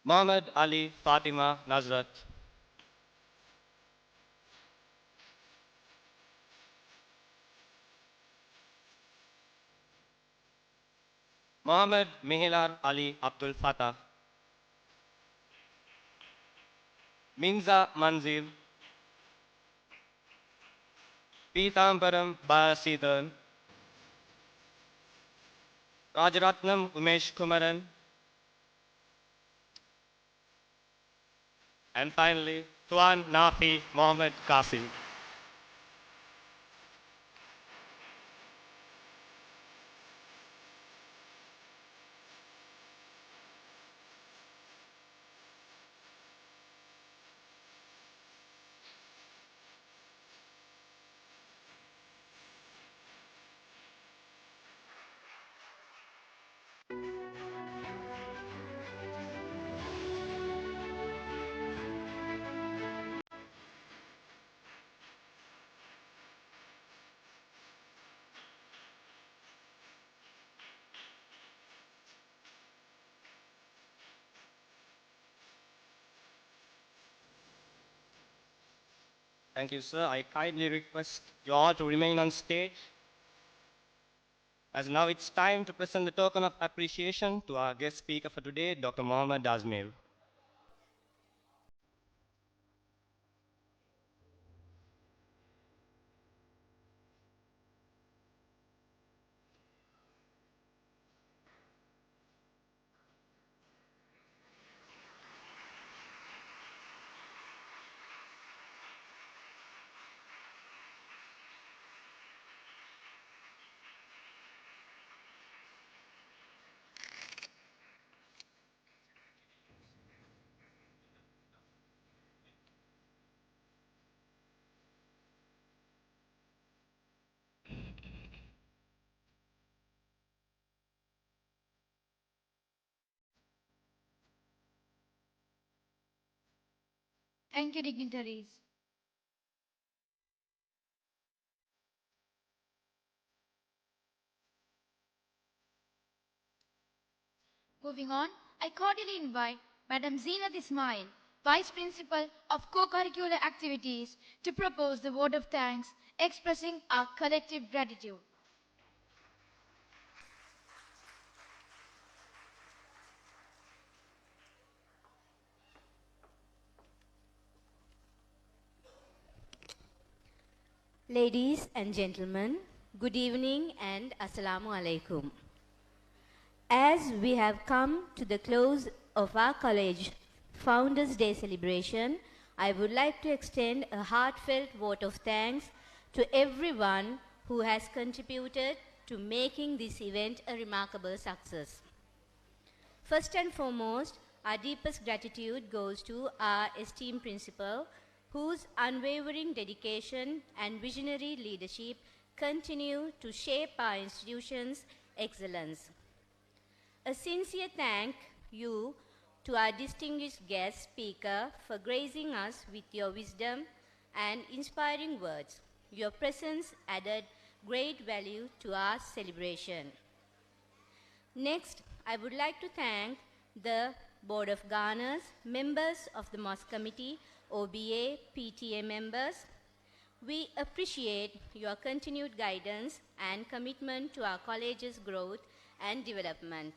Mohammed Ali Fatima Nazrat. Mohammed Mihilar Ali Abdul Fatah. Minza Manzil. Pitambaram Balasidhan. Rajaratnam Umesh Kumaran. And finally, Tuan Nafi Mohammed Qasim. Thank you, sir. I kindly request you all to remain on stage. As now it's time to present the token of appreciation to our guest speaker for today, Dr. Mohammed Azmir. Thank you, dignitaries. Moving on, I cordially invite Madam Zeenat Ismail, Vice Principal of Co-Curricular Activities, to propose the vote of thanks expressing our collective gratitude. Ladies and gentlemen, good evening and Assalamu alaikum. As we have come to the close of our college Founders Day celebration, I would like to extend a heartfelt vote of thanks to everyone who has contributed to making this event a remarkable success. First and foremost, our deepest gratitude goes to our esteemed principal, whose unwavering dedication and visionary leadership continue to shape our institution's excellence. A sincere thank you to our distinguished guest speaker for gracing us with your wisdom and inspiring words. Your presence added great value to our celebration. Next, I would like to thank the Board of Governors, members of the Mosque Committee, OBA, PTA members, We appreciate your continued guidance and commitment to our college's growth and development.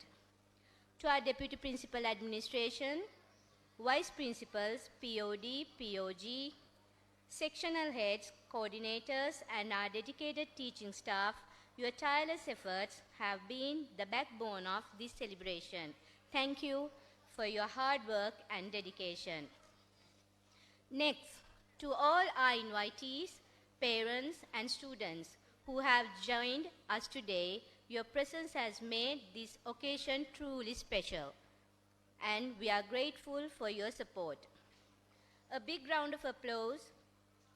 To our Deputy Principal Administration, Vice Principals, POD, POG, sectional heads, coordinators, and our dedicated teaching staff, your tireless efforts have been the backbone of this celebration. Thank you for your hard work and dedication. Next, to all our invitees, parents, and students who have joined us today, your presence has made this occasion truly special, and we are grateful for your support. A big round of applause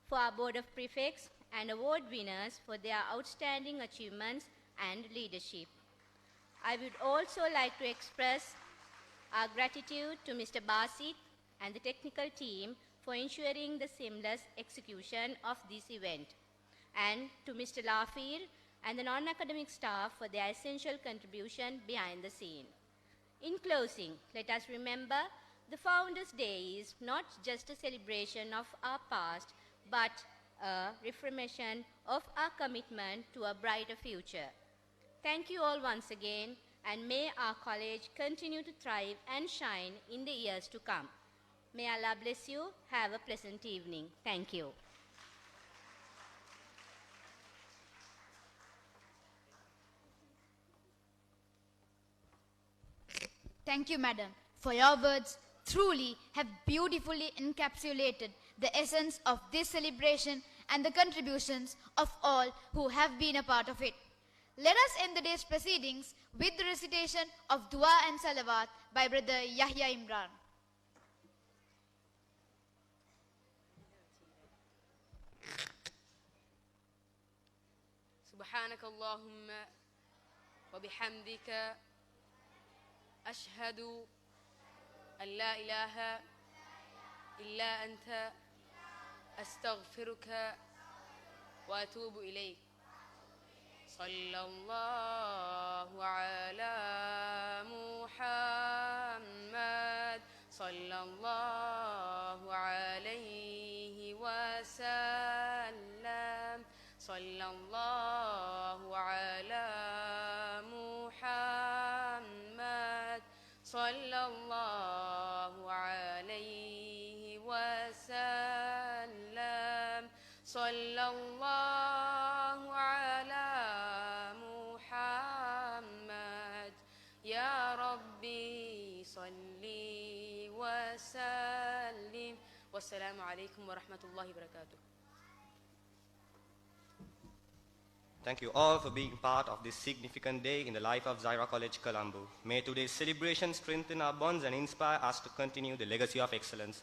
for our Board of Prefects and award winners for their outstanding achievements and leadership. I would also like to express our gratitude to Mr. Basit and the technical team for ensuring the seamless execution of this event, and to Mr. Lafir and the non-academic staff for their essential contribution behind the scene. In closing, let us remember the Founders' Day is not just a celebration of our past, but a reaffirmation of our commitment to a brighter future. Thank you all once again, and may our college continue to thrive and shine in the years to come. May Allah bless you. Have a pleasant evening. Thank you. Thank you, madam, for your words truly have beautifully encapsulated the essence of this celebration and the contributions of all who have been a part of it. Let us end the day's proceedings with the recitation of Dua and Salawat by Brother Yahya Imran. سبحانك اللهم وبحمدك أشهد أن لا إله إلا أنت أستغفرك وأتوب إليك صلى الله على محمد صلى الله عليه وسلم صلى الله على محمد صلى الله عليه وسلم صلى الله على محمد يا ربي صلي وسلم والسلام عليكم ورحمة الله وبركاته. Thank you all for being part of this significant day in the life of Zahira College, Colombo. May today's celebration strengthen our bonds and inspire us to continue the legacy of excellence.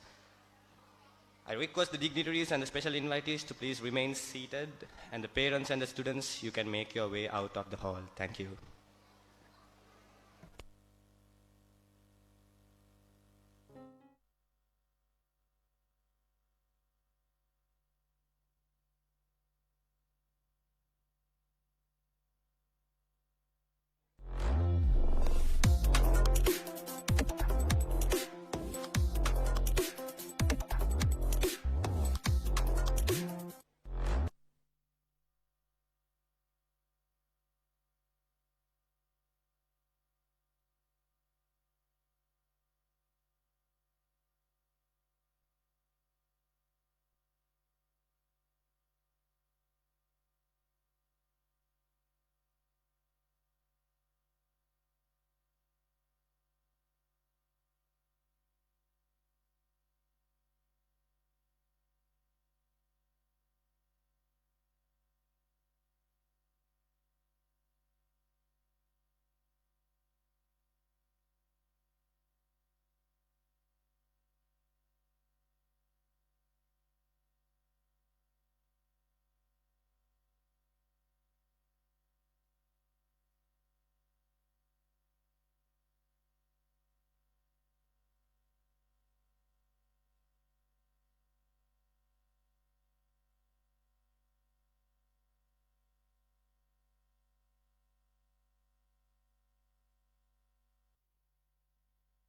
I request the dignitaries and the special invitees to please remain seated, and the parents and the students, you can make your way out of the hall. Thank you.